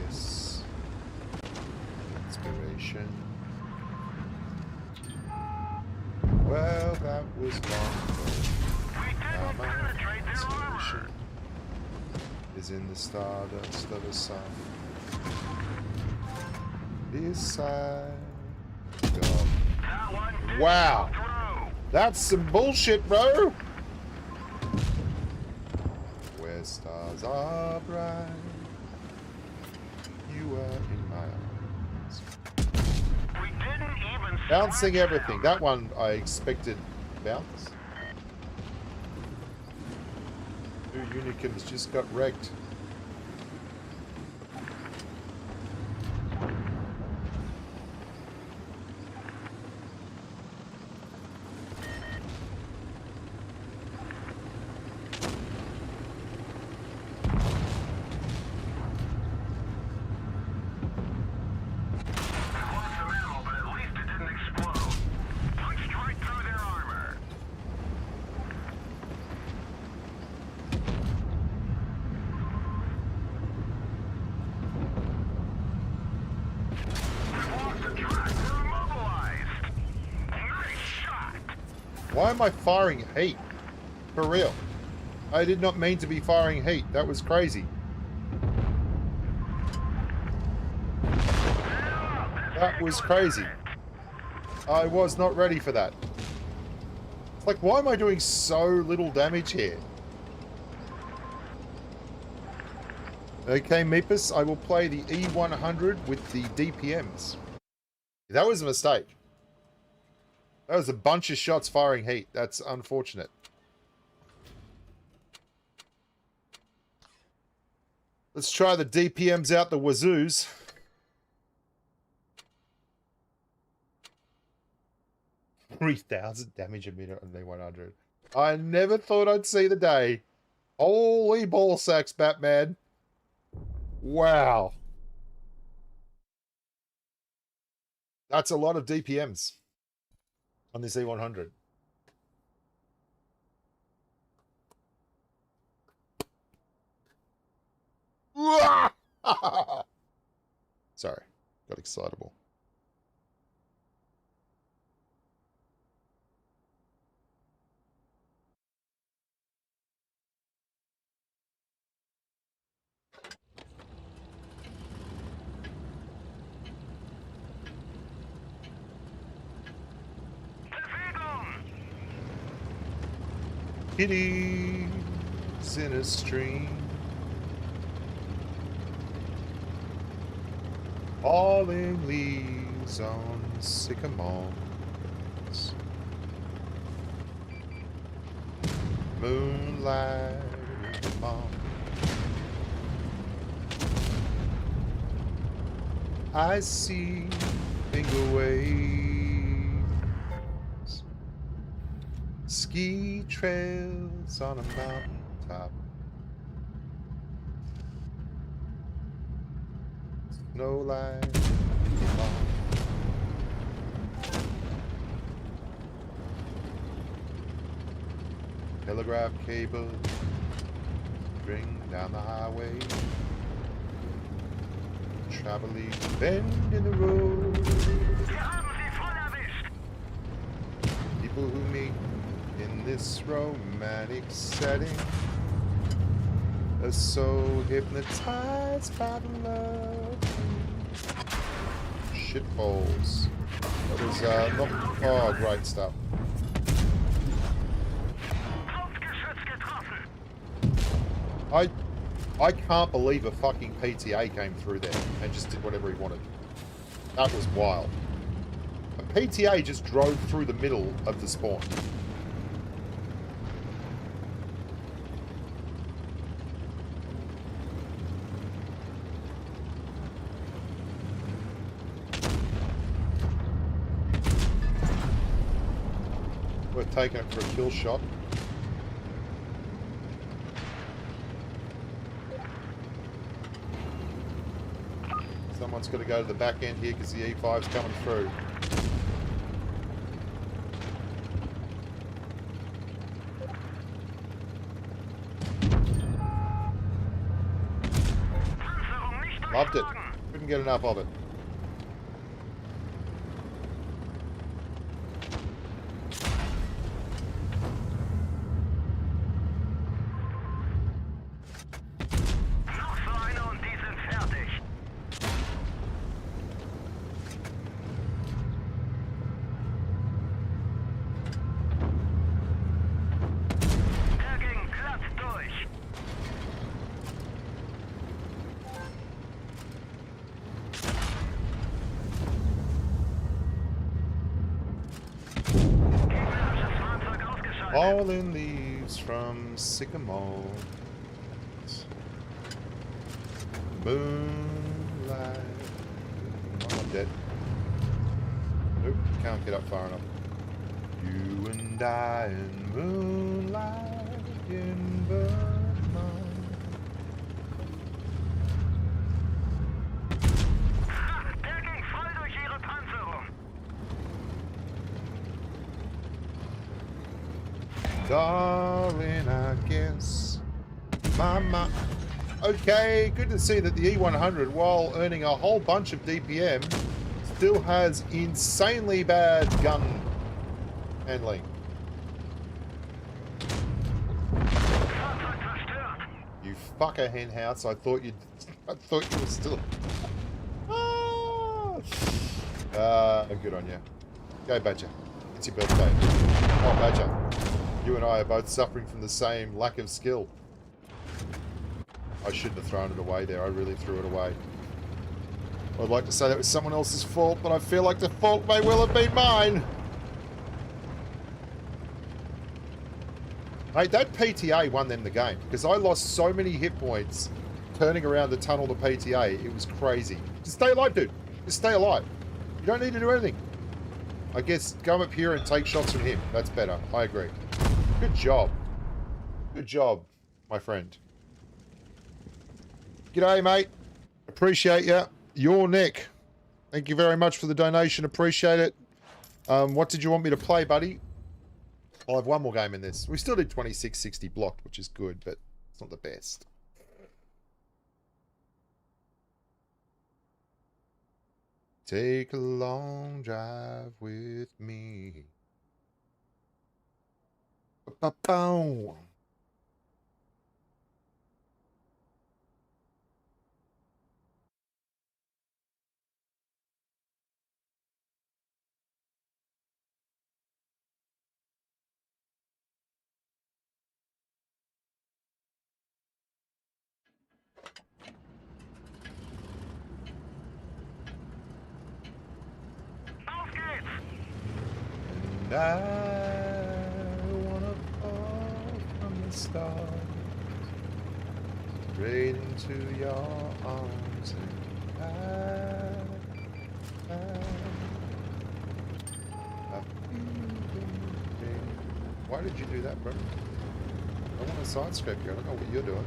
Kiss. Inspiration. Well, that was long ago. Now my inspiration is in the stardust of a sun. Beside God. Wow. That's some bullshit, bro. Where stars are bright, you are in my arms. We didn't even Bouncing everything. That one I expected bounce. Two Unicums just got wrecked. Why am I firing heat? For real. I did not mean to be firing heat. That was crazy. That was crazy. I was not ready for that. It's like, why am I doing so little damage here? Okay, Meepus, I will play the E100 with the DPMs. That was a mistake. That was a bunch of shots firing heat. That's unfortunate. Let's try the DPMs out the wazoos. $3,000 damage a minute on the 100. I never thought I'd see the day. Holy ball sacks, Batman. Wow. That's a lot of DPMs on this E100. Sorry, got excitable. Kitties in a stream, falling leaves on sycamore. Moonlight in the palm. I see finger waves, ski trails on a mountain top, snow line in the palm. Telegraph cable string down the highway, traveling bend in the road. People who meet in this romantic setting are so hypnotized by the love. Shitballs. That was not. Oh, great stuff. I can't believe a fucking PTA came through there and just did whatever he wanted. That was wild. A PTA just drove through the middle of the spawn. We're taking it for a kill shot. Someone's got to go to the back end here because the E5's coming through. Loved it. Couldn't get enough of it. Falling leaves from sycamores, moonlight. Oh, I'm dead. Nope, can't get up far enough. You and I in moonlight in Vermont. Der ging voll durch ihre Panzerung. Darling, I guess my okay, good to see that the E100, while earning a whole bunch of DPM, still has insanely bad gun handling. You fucker, henhouse! I thought you were still. Good on you. Go Badger. It's your birthday. Oh, Badger. You and I are both suffering from the same lack of skill. I shouldn't have thrown it away there. I really threw it away. I'd like to say that was someone else's fault, but I feel like the fault may well have been mine. Mate, that PTA won them the game, because I lost so many hit points turning around the tunnel to PTA. It was crazy. Just stay alive, dude. Just stay alive. You don't need to do anything. I guess go up here and take shots from him. That's better. I agree. Good job. Good job, my friend. G'day, mate. Appreciate ya. Your Nick. Thank you very much for the donation. Appreciate it. What did you want me to play, buddy? I'll have one more game in this. We still did 2660 blocked, which is good, but it's not the best. Take a long drive with me. Ba-ba-boom. And I wanna fall from shooting star. Straight into your arms and I feel it. Why did you do that, bro? I want to sidescrape you. I don't know what you're doing.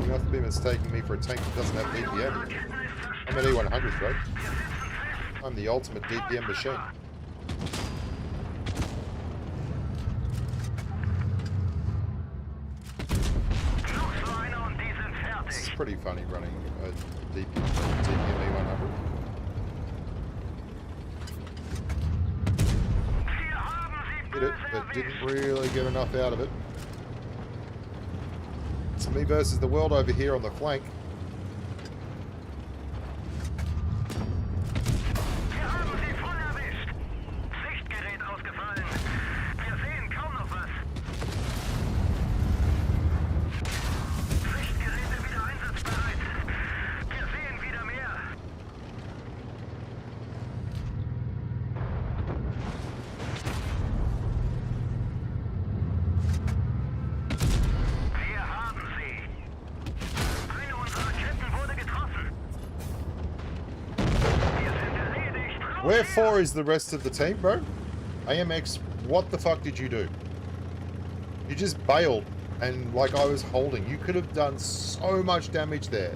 You must be mistaking me for a tank that doesn't have DPM. I'm at E100, bro. I'm the ultimate DPM machine. It's pretty funny running a DPM E100. Did it, but didn't really get enough out of it. It's me versus the world over here on the flank. Where for is the rest of the team, bro? AMX, what the fuck did you do? You just bailed, and like I was holding. You could have done so much damage there.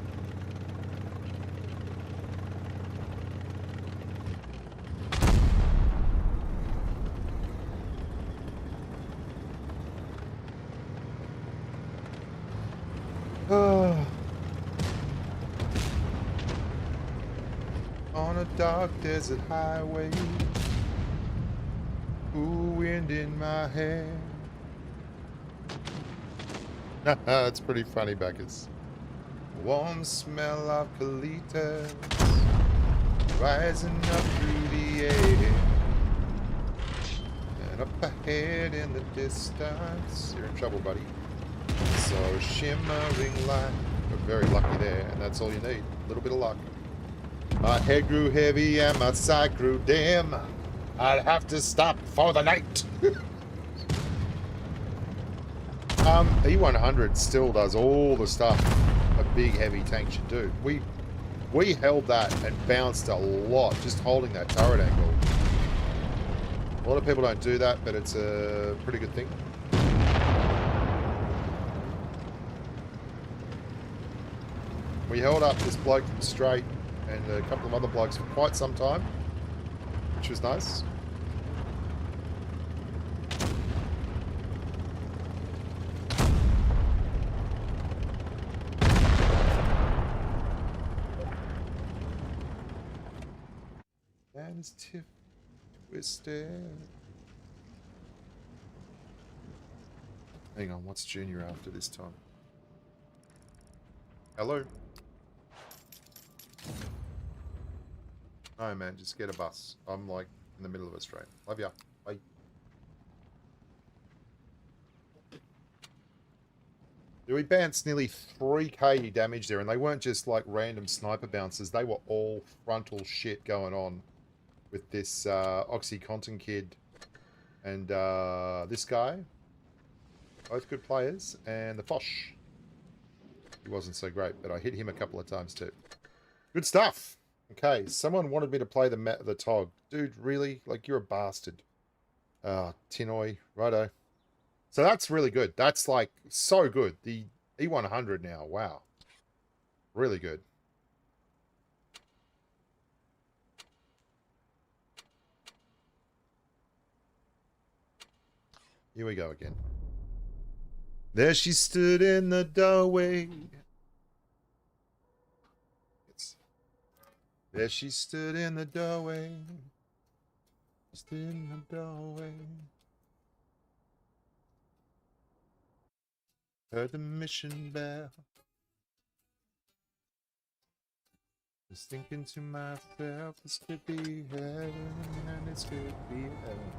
On a dark desert highway, cool wind in my hair. It's pretty funny, Bacchus. Warm smell of colitas rising up through the air, and up ahead in the distance. You're in trouble, buddy. So shimmering light. You're very lucky there, and that's all you need. A little bit of luck. My head grew heavy and my sight grew dim. I'd have to stop for the night. E100 still does all the stuff a big heavy tank should do. We held that and bounced a lot just holding that turret angle. A lot of people don't do that, but it's a pretty good thing. We held up this bloke from straight and a couple of other blokes for quite some time, which was nice. Hands tip twisted. Hang on, what's Junior after this time? Hello? No, man, just get a bus. I'm like in the middle of Australia. Love ya. Bye. We bounced nearly 3k damage there, and they weren't just like random sniper bounces. They were all frontal shit going on with this OxyContin kid and this guy. Both good players. And the Fosh. He wasn't so great, but I hit him a couple of times too. Good stuff. Okay, someone wanted me to play the Tog. Dude, really? Like, you're a bastard. Tinoy. Righto. So that's really good. That's, like, so good. The E100 now. Wow. Really good. Here we go again. There she stood in the doorway. There she stood in the doorway. Stood in the doorway. Heard the mission bell. Just thinking to myself, this could be heaven, and this could be heaven.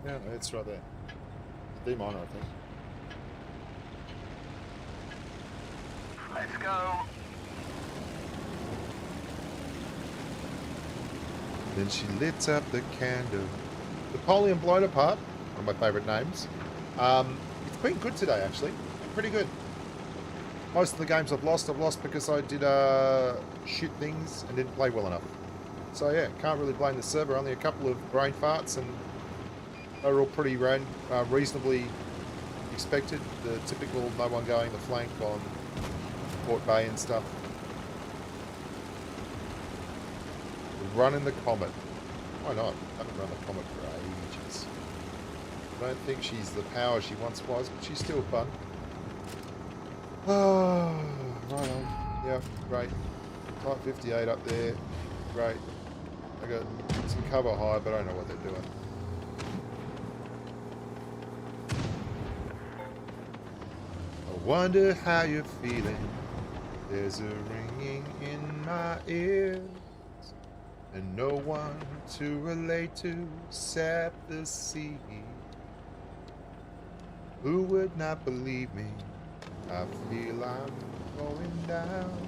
Yeah, it's right there. D minor, I think. Let's go. Then she lit up the candle. Napoleon blown apart. One of my favourite names. It's been good today, actually. Pretty good. Most of the games I've lost because I did shit things and didn't play well enough. So yeah, can't really blame the server. Only a couple of brain farts, and they were all pretty reasonably expected. The typical no one going the flank on Port Bay and stuff. Running the Comet. Why not? I haven't run the Comet for ages. I don't think she's the power she once was, but she's still fun. Oh, right on. Yep, great. Type 58 up there. Great. I got some cover high, but I don't know what they're doing. I wonder how you're feeling. There's a ringing in my ears, and no one to relate to except the sea. Who would not believe me? I feel I'm going down.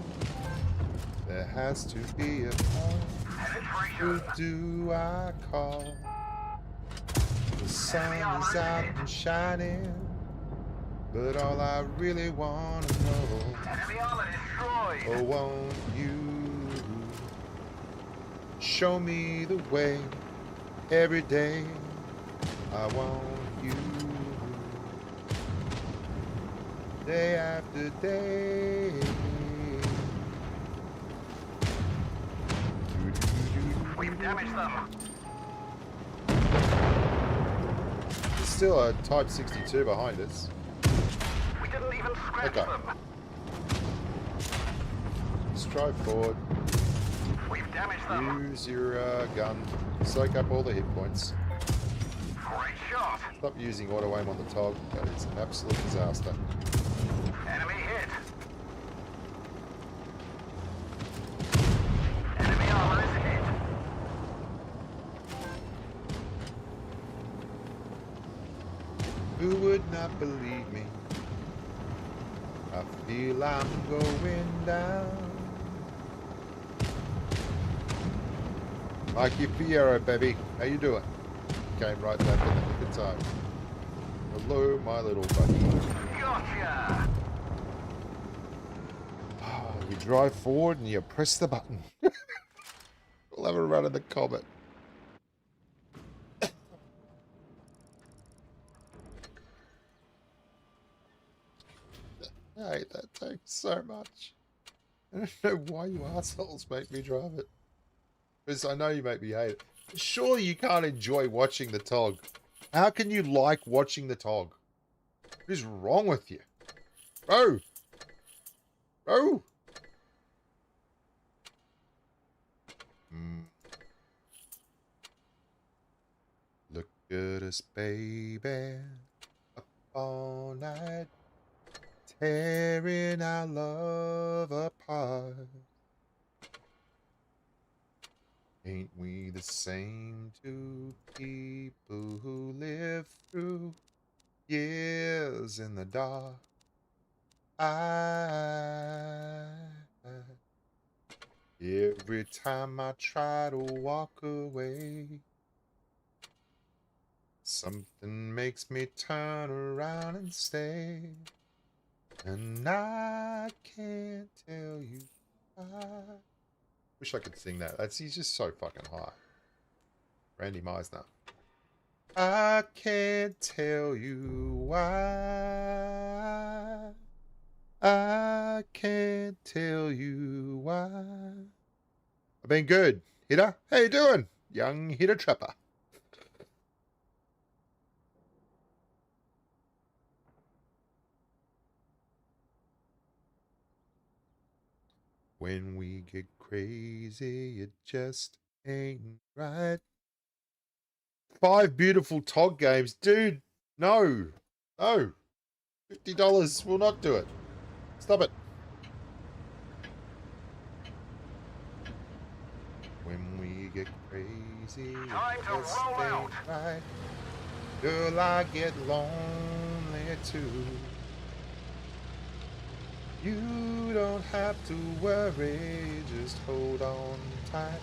There has to be a point. Who do I call? The sun is out and shining, but all I really want to know, oh, won't you show me the way every day? I want you. Day after day. We've damaged them. There's still a Type 62 behind us. We didn't even scratch them. Stride forward. We've damaged them. Use your gun. Soak up all the hit points. Great shot. Stop using auto aim on the TOG. That is an absolute disaster. Enemy hit. Enemy armor is hit. Who would not believe me? I feel I'm going down. Mikey Fiero, baby. How you doing? Came right back in the nick of time. Hello, my little buddy. Gotcha. You drive forward and you press the button. We'll have a run of the Comet. I hate that tank so much. I don't know why you assholes make me drive it. Because I know you make me hate it. Surely you can't enjoy watching the TOG. How can you like watching the TOG? What is wrong with you? Bro! Bro! Look at us, baby. Up all night. Tearing our love apart. Ain't we the same two people who live through years in the dark? Every time I try to walk away, something makes me turn around and stay. And I can't tell you why. Wish I could sing that. He's just so fucking high. Randy Meisner. I can't tell you why. I can't tell you why. I've been good. Hitter, how you doing? Young hitter trapper. When we get crazy, it just ain't right. 5 beautiful TOG games. Dude, no. No. $50 will not do it. Stop it. get crazy. Time to Just roll stay out. right. Girl, I get lonely too. You don't have to worry, just hold on tight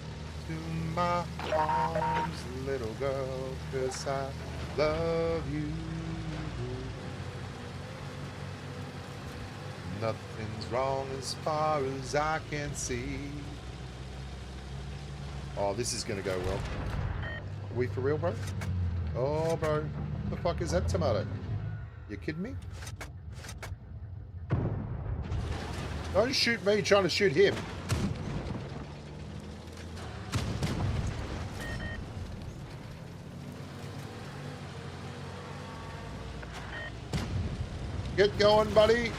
to my arms, little girl, 'cause I love you. Nothing's wrong as far as I can see. Oh, this is gonna go well. Are we for real, bro? Oh, bro. What the fuck is that tomato? You kidding me? Don't shoot me trying to shoot him. Get going, buddy.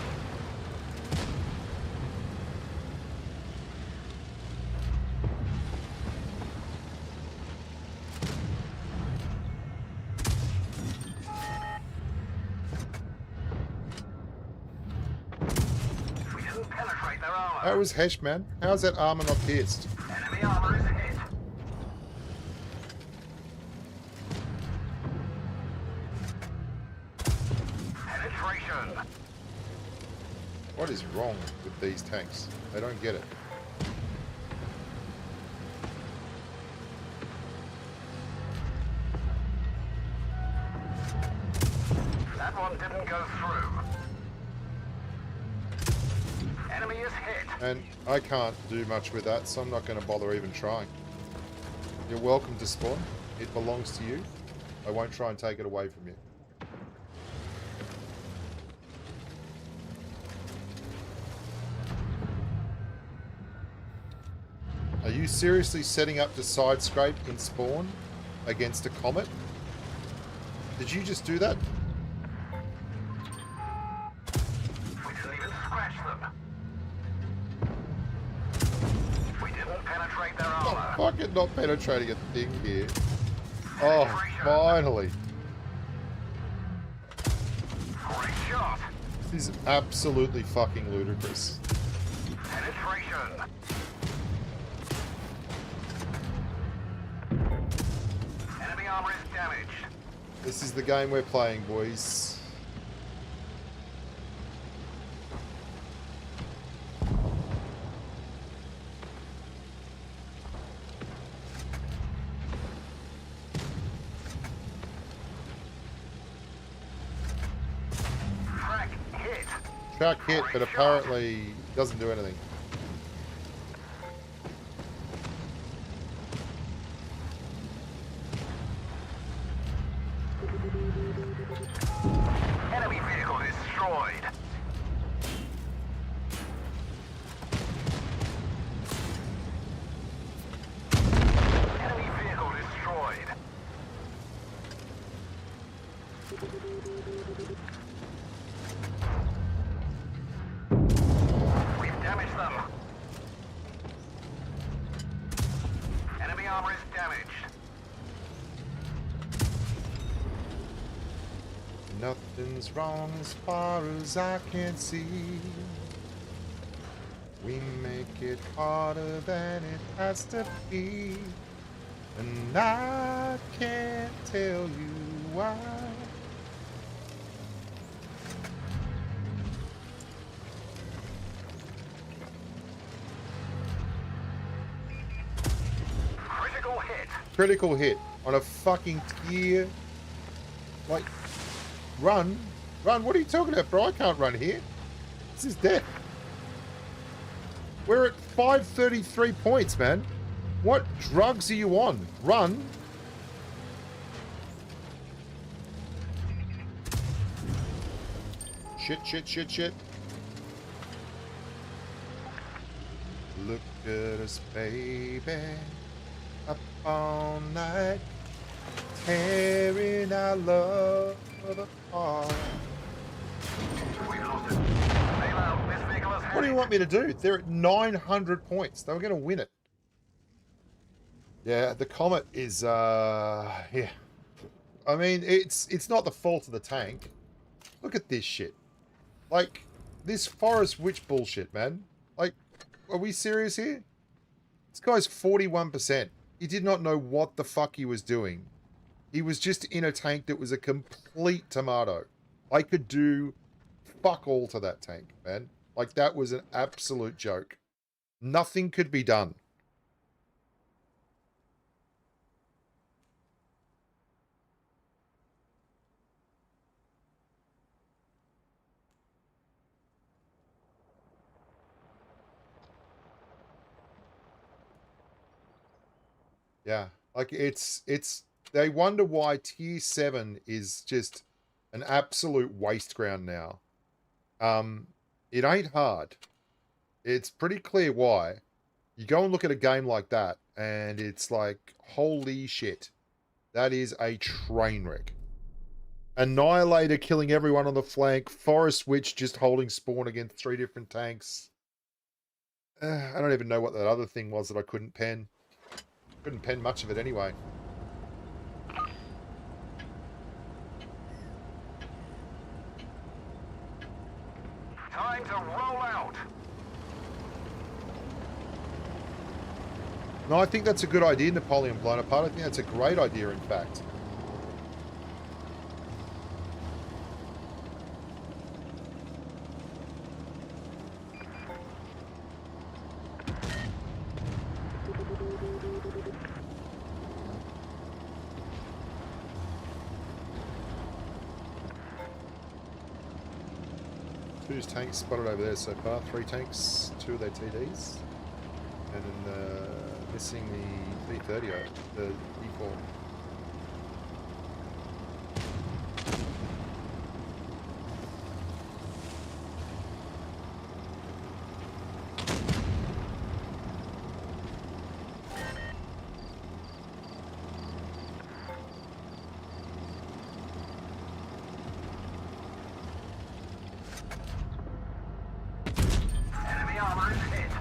That was Hesh, man. How's that armor not pierced? Enemy armor is hit. Penetration. What is wrong with these tanks? They don't get it. That one didn't go through. Enemy is hit. And I can't do much with that, so I'm not going to bother even trying. You're welcome to spawn. It belongs to you. I won't try and take it away from you. Are you seriously setting up to side scrape in spawn against a comet? Did you just do that? We didn't even scratch them. We didn't penetrate their armor. Fucking not penetrating a thing here. Oh, finally. Great shot. This is absolutely fucking ludicrous. Penetration. Enemy armor is damaged. This is the game we're playing, boys. Track hit. Track hit, but apparently doesn't do anything. Enemy vehicle destroyed. Enemy vehicle destroyed. We've damaged them. Enemy armor is damaged. Nothing's wrong as far as I can see. We make it harder than it has to be. And I can't tell you why. Critical hit. Critical hit on a fucking tier. Like, run. Run, what are you talking about, bro? I can't run here. This is death. We're at 533 points, man. What drugs are you on? Run. Shit, shit, shit, shit. Look at us, baby. Up all night. Tearing our love apart. We've lost it. Bail out. This vehicle is What do you want me to do? They're at 900 points. They were going to win it. Yeah, the Comet is, yeah. I mean, it's not the fault of the tank. Look at this shit. Like, this Forest Witch bullshit, man. Like, are we serious here? This guy's 41%. He did not know what the fuck he was doing. He was just in a tank that was a complete tomato. I could do fuck all to that tank, man. Like, that was an absolute joke. Nothing could be done. Yeah, like they wonder why tier 7 is just an absolute waste ground now. It ain't hard. It's pretty clear why. You go and look at a game like that, and it's like, holy shit. That is a train wreck. Annihilator killing everyone on the flank. Forest Witch just holding spawn against 3 different tanks. I don't even know what that other thing was that I couldn't pen. Couldn't pen much of it anyway. Time to roll out. No, I think that's a good idea, Napoleon Bonaparte. I think that's a great idea, in fact. Whose tanks spotted over there so far? 3 tanks, 2 of their TDs, and then missing the B30, the E4. Enemy armor is hit.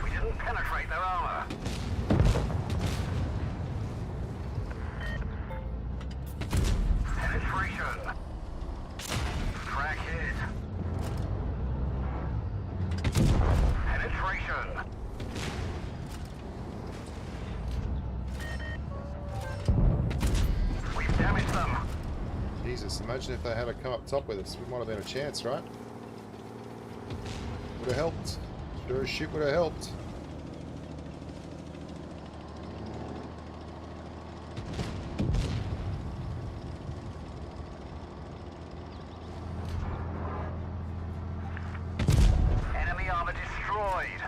We didn't penetrate their armor. Penetration. Track hit. Penetration. We've damaged them. Jesus, imagine if they had to come up top with us. We might have been a chance, right? Would have helped. Sure as shit would have helped. Enemy armor destroyed.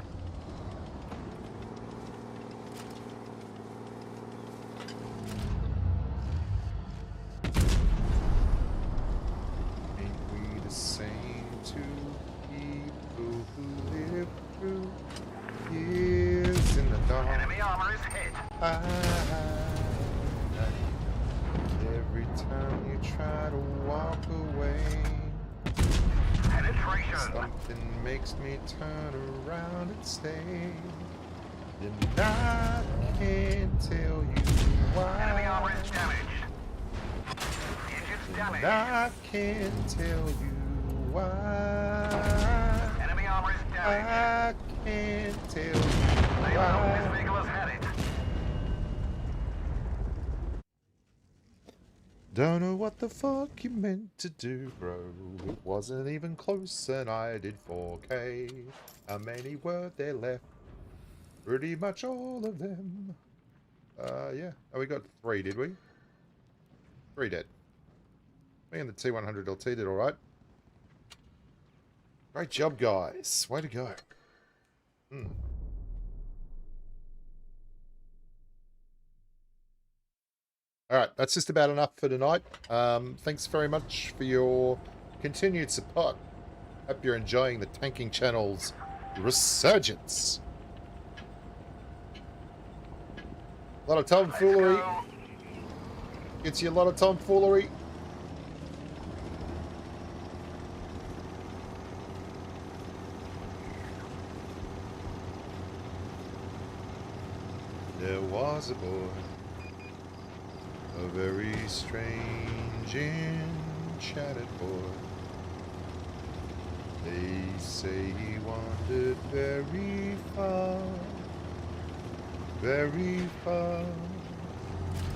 Ain't we the same two people who live through years in the dark? Enemy armor is hit. Every time you try to walk away, Penetration. something makes me turn around and stay. And I can't tell you Enemy armor is why. damaged. Engines And damaged. I can't tell you why. Enemy armor is damaged. I can't tell you They know this why. vehicle has had it. Don't know what the fuck you meant to do, bro. It wasn't even close and I did 4K. How many were there left? Pretty much all of them. Yeah. Oh, we got 3, did we? 3 dead. Me and the T100 LT did alright. Great job, guys. Way to go. Alright, that's just about enough for tonight. Thanks very much for your continued support. Hope you're enjoying the Tanking Channel's resurgence. A lot of tomfoolery. Let's go. Gets you a lot of tomfoolery. was a boy, a very strange enchanted boy. They say he wandered very far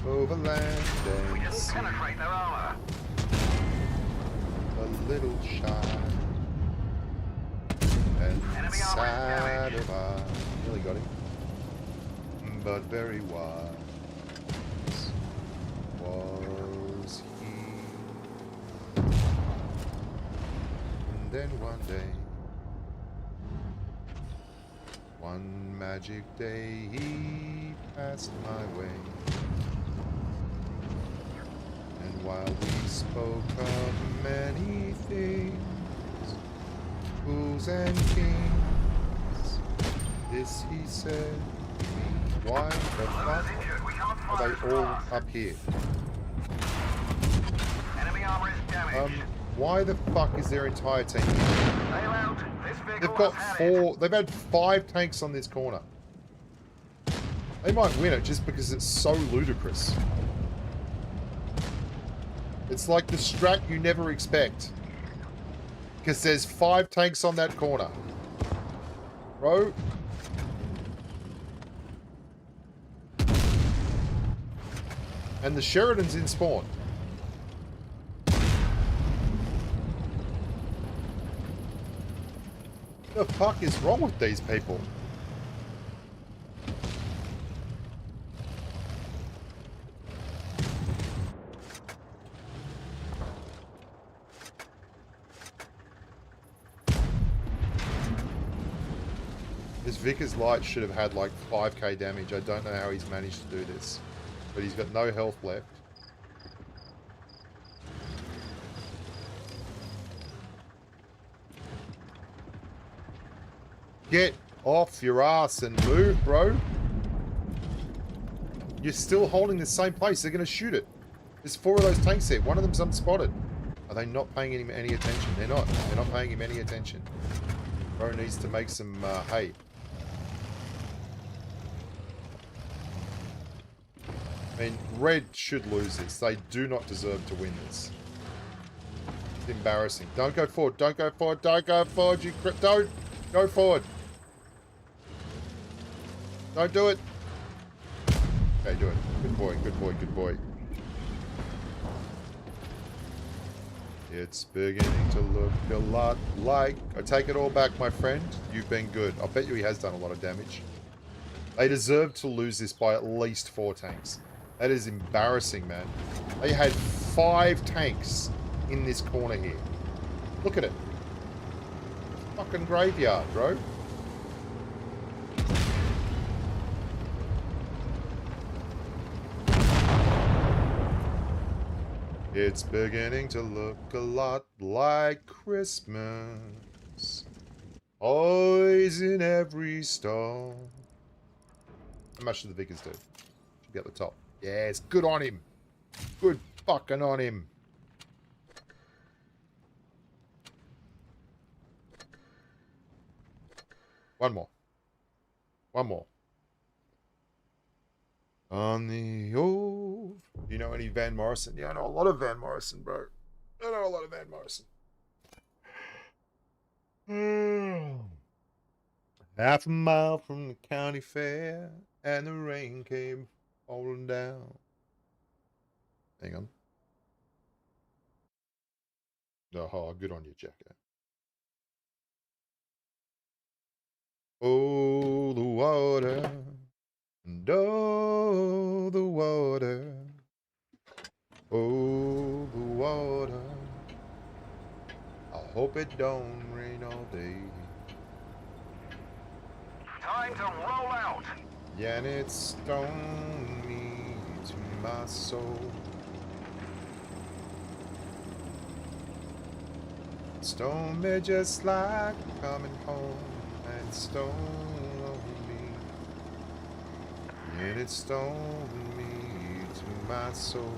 over land We and didn't sea. penetrate their armor. A little shy and Enemy armor is sad damaged. of eye. Nearly got him. But very wise was he. And then one day, one magic day, he passed my way. And while we spoke of many things, fools and kings, this he said, why the fuck Injured. We can't are fire they as all fast. up here? Enemy armor is damaged. Why the fuck is their entire team here? Bail out. This vehicle They've got has had it. they've had 5 tanks on this corner. They might win it just because it's so ludicrous. It's like the strat you never expect. Because there's 5 tanks on that corner. Bro. And the Sheridan's in spawn. What the fuck is wrong with these people? This Vickers light should have had like 5k damage. I don't know how he's managed to do this. But he's got no health left. Get off your ass and move, bro. You're still holding the same place. They're going to shoot it. There's 4 of those tanks there. One of them's unspotted. Are they not paying him any attention? They're not. They're not paying him any attention. Bro needs to make some hay. I mean, Red should lose this. They do not deserve to win this. It's embarrassing. Don't go forward. Don't go forward. Don't go forward. You don't go forward. Don't do it. Okay, do it. Good boy. Good boy. Good boy. It's beginning to look a lot like... I take it all back, my friend. You've been good. I bet you he has done a lot of damage. They deserve to lose this by at least 4 tanks. That is embarrassing, man. They had 5 tanks in this corner here. Look at it. Fucking graveyard, bro. It's beginning to look a lot like Christmas. Toys in every stall. How much do the Vickers do? Should be at the top. Yes, good on him. Good fucking on him. One more. One more. On the old... Do you know any Van Morrison? Yeah, I know a lot of Van Morrison, bro. I know a lot of Van Morrison. Half a mile from the county fair, and the rain came falling down. Hang on. Oh, good on you, Jacko. Oh, the water, and oh, the water, oh, the water. I hope it don't rain all day. Time to roll out. Yeah, and it stoned me to my soul. Stone me just like coming home, and stone me, and it stoned me to my soul.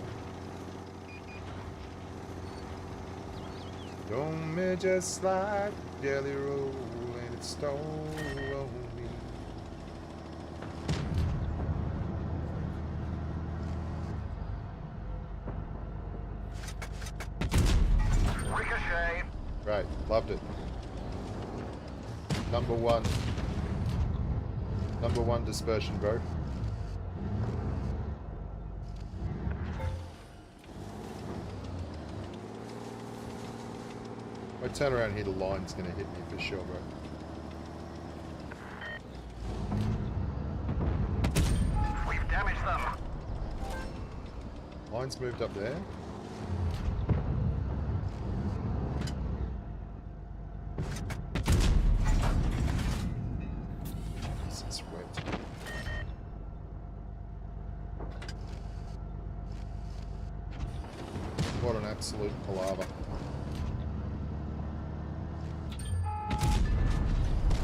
Stone me just like jelly roll, and it stoned me. Great. Loved it. Number one. Number one dispersion, bro. If I turn around here, the line's going to hit me for sure, bro. We've damaged them. Line's moved up there. This is wet. What an absolute palaver.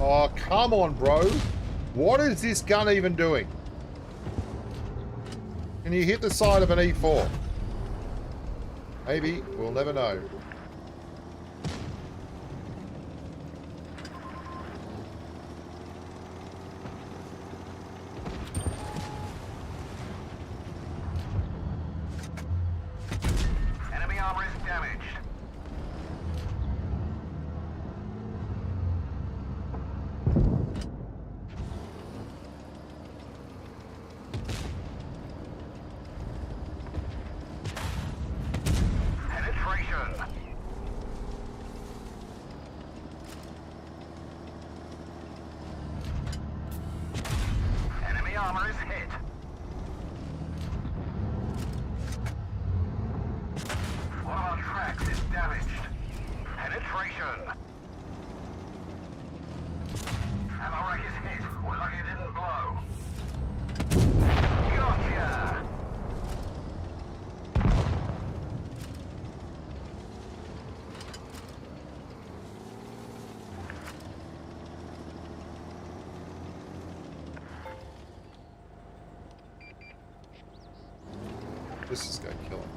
Oh, come on, bro. What is this gun even doing? Can you hit the side of an E4? Maybe. We'll never know. Enemy armor is damaged. Penetration. Enemy armor is hit. One of our tracks is damaged. Penetration. Ammo rack is hit. We're lucky it didn't blow. Gotcha! This is going to kill him.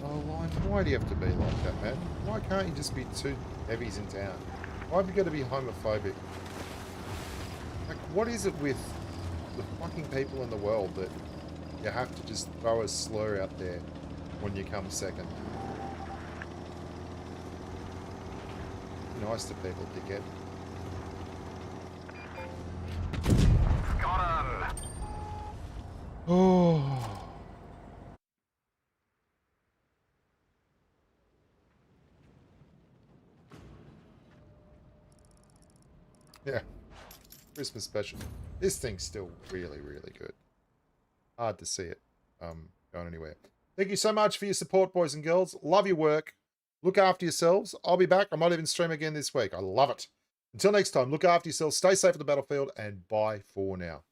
Oh, Line, why do you have to be like that, man? Why can't you just be two heavies in town? Why have you got to be homophobic? Like, what is it with the fucking people in the world that you have to just throw a slur out there when you come second? Be nice to people, dickhead. Got him! Oh. Yeah. Christmas special. This thing's still really, really good. Hard to see it going anywhere. Thank you so much for your support, boys and girls. Love your work. Look after yourselves. I'll be back. I might even stream again this week. I love it. Until next time, look after yourselves. Stay safe on the battlefield, and bye for now.